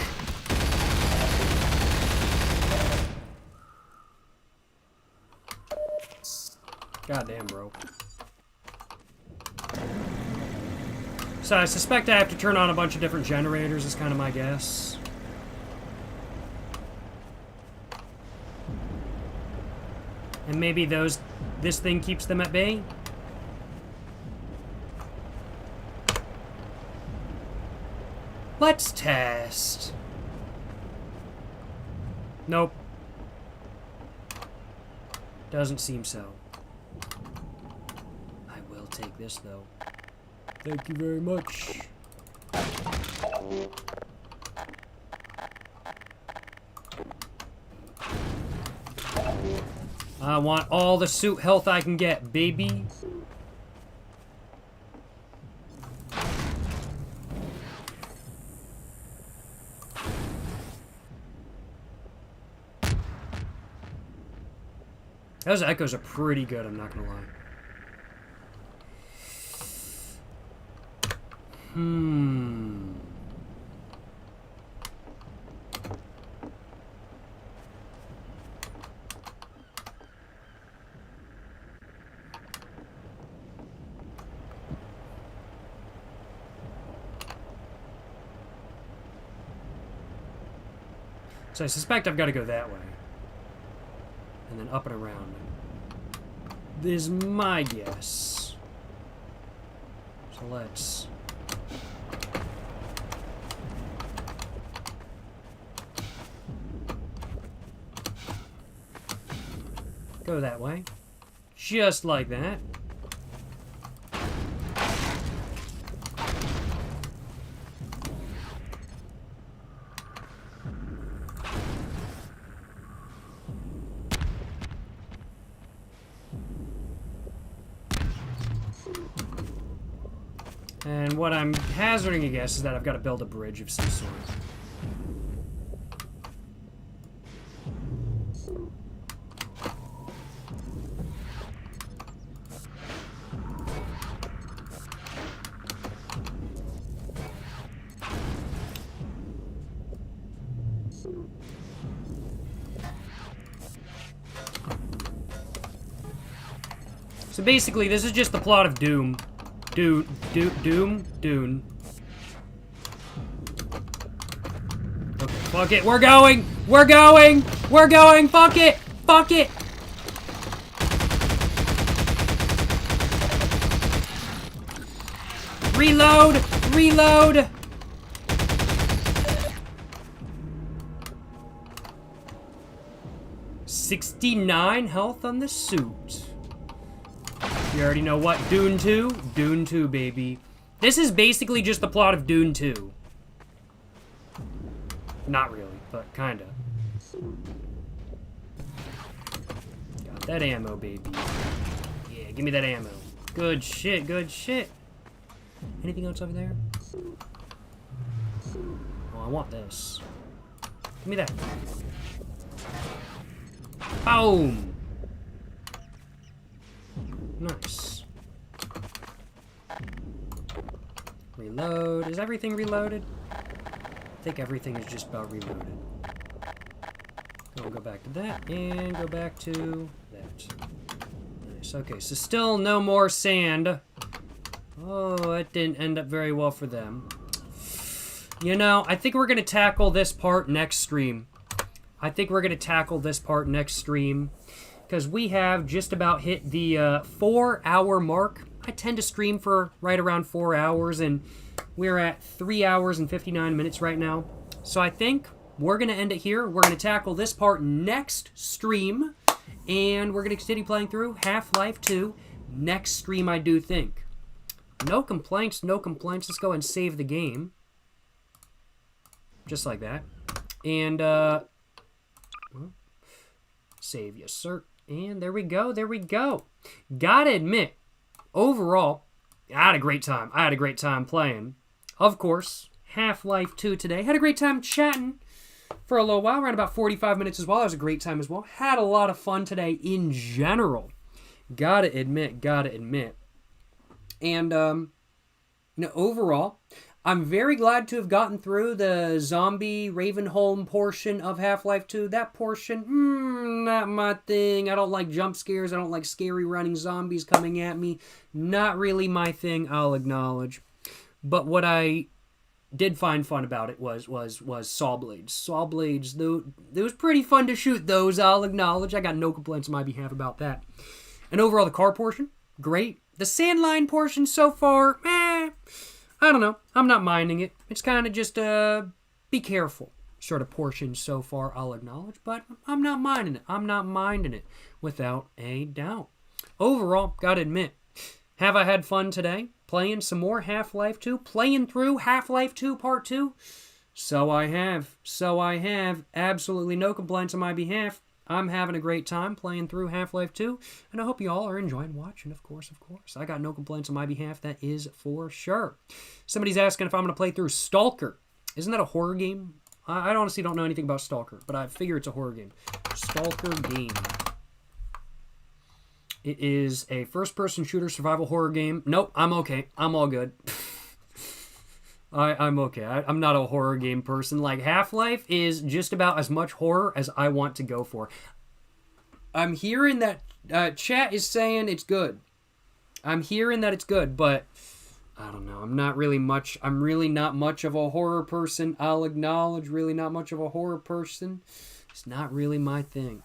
Goddamn, bro. So I suspect I have to turn on a bunch of different generators, is kind of my guess. And maybe this thing keeps them at bay? Let's test. Nope. Doesn't seem so. I will take this, though. Thank you very much. I want all the suit health I can get, baby. Those echoes are pretty good, I'm not gonna lie. So I suspect I've got to go that way. And then up and around. This is my guess. So let's... go that way. Just like that. And what I'm hazarding a guess is that I've got to build a bridge of some sort. So basically, this is just the plot of Doom. Dune. Okay, fuck it. We're going! Fuck it! Reload! 69 health on the suit. You already know what? Dune 2? Dune 2, baby. This is basically just the plot of Dune 2. Not really, but kinda. Got that ammo, baby. Yeah, give me that ammo. Good shit. Anything else over there? Oh, I want this. Give me that. Boom! Nice. Reload. Is everything reloaded? I think everything is just about reloaded. We'll go back to that, and go back to that. Nice. Okay, so still no more sand. Oh, it didn't end up very well for them. You know, I think we're going to tackle this part next stream. Because we have just about hit the 4-hour mark. I tend to stream for right around 4 hours, and we're at 3 hours and 59 minutes right now. So I think we're going to end it here. We're going to tackle this part next stream, and we're going to continue playing through Half-Life 2 next stream, I do think. No complaints. Let's go and save the game. Just like that. And, well, save, yes, sir. And there we go. Gotta admit, overall, I had a great time playing. Of course, Half-Life 2 today. Had a great time chatting for a little while, around about 45 minutes as well. That was a great time as well. Had a lot of fun today in general. Gotta admit. And, overall, I'm very glad to have gotten through the zombie Ravenholm portion of Half-Life 2. That portion, not my thing. I don't like jump scares. I don't like scary running zombies coming at me. Not really my thing, I'll acknowledge. But what I did find fun about it was saw blades. Saw blades, though, it was pretty fun to shoot those, I'll acknowledge. I got no complaints on my behalf about that. And overall, the car portion, great. The sandline portion so far, I don't know. I'm not minding it. It's kind of just be careful sort of portion so far, I'll acknowledge. But I'm not minding it. Without a doubt. Overall, gotta admit, have I had fun today? Playing some more Half-Life 2? Playing through Half-Life 2 Part 2? So I have. Absolutely no complaints on my behalf. I'm having a great time playing through Half-Life 2, and I hope you all are enjoying watching, of course. I got no complaints on my behalf, that is for sure. Somebody's asking if I'm going to play through Stalker. Isn't that a horror game? I honestly don't know anything about Stalker, but I figure it's a horror game. Stalker game. It is a first-person shooter survival horror game. Nope, I'm okay. I'm all good. I'm okay. I'm not a horror game person. Like, Half-Life is just about as much horror as I want to go for. I'm hearing that chat is saying it's good. But I don't know. I'm really not much of a horror person. I'll acknowledge, really not much of a horror person. It's not really my thing.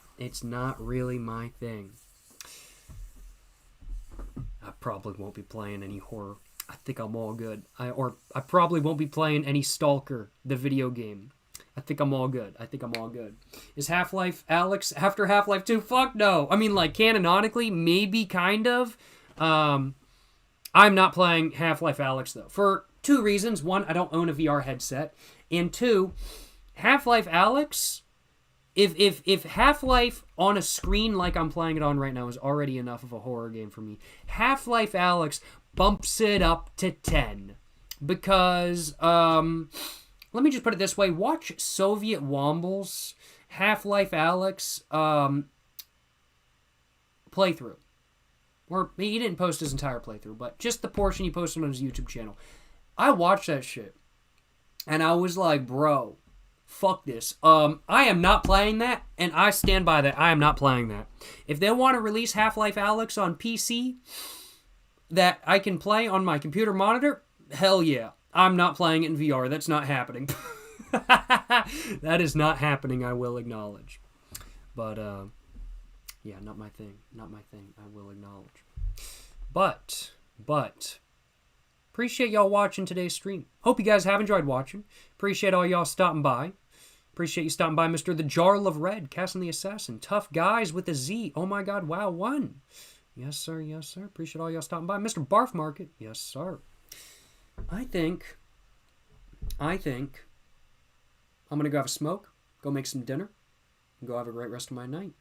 I probably won't be playing any horror. I think I'm all good. I probably won't be playing any Stalker, the video game. I think I'm all good. Is Half-Life Alyx after Half-Life 2? Fuck no. I mean, like, canonically, maybe, kind of. I'm not playing Half-Life Alyx, though. For two reasons. One, I don't own a VR headset. And two, Half-Life Alyx, if Half-Life on a screen like I'm playing it on right now is already enough of a horror game for me, Half-Life Alyx bumps it up to 10. Because, let me just put it this way. Watch Soviet Womble's Half-Life Alyx playthrough. Or, he didn't post his entire playthrough, but just the portion he posted on his YouTube channel. I watched that shit. And I was like, bro, fuck this. I am not playing that, and I stand by that. I am not playing that. If they want to release Half-Life Alyx on PC that I can play on my computer monitor, hell yeah. I'm not playing it in VR. That's not happening. That is not happening, I will acknowledge. But, yeah, not my thing. Not my thing, I will acknowledge. But, appreciate y'all watching today's stream. Hope you guys have enjoyed watching. Appreciate all y'all stopping by. Appreciate you stopping by, Mr. The Jarl of Red, Casting the Assassin, Tough Guys with a Z. Oh my god, wow, one. Yes, sir, yes, sir. Appreciate all y'all stopping by. Mr. Barf Market, yes, sir. I think I'm going to go have a smoke, go make some dinner, and go have a great rest of my night.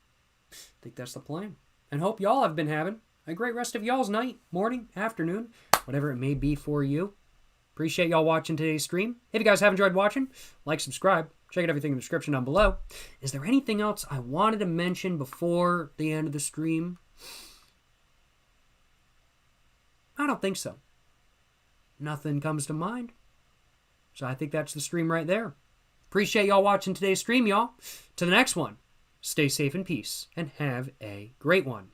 I think that's the plan. And hope y'all have been having a great rest of y'all's night, morning, afternoon, whatever it may be for you. Appreciate y'all watching today's stream. If you guys have enjoyed watching, like, subscribe. Check out everything in the description down below. Is there anything else I wanted to mention before the end of the stream? I don't think so. Nothing comes to mind. So I think that's the stream right there. Appreciate y'all watching today's stream, y'all. To the next one, stay safe in peace and have a great one.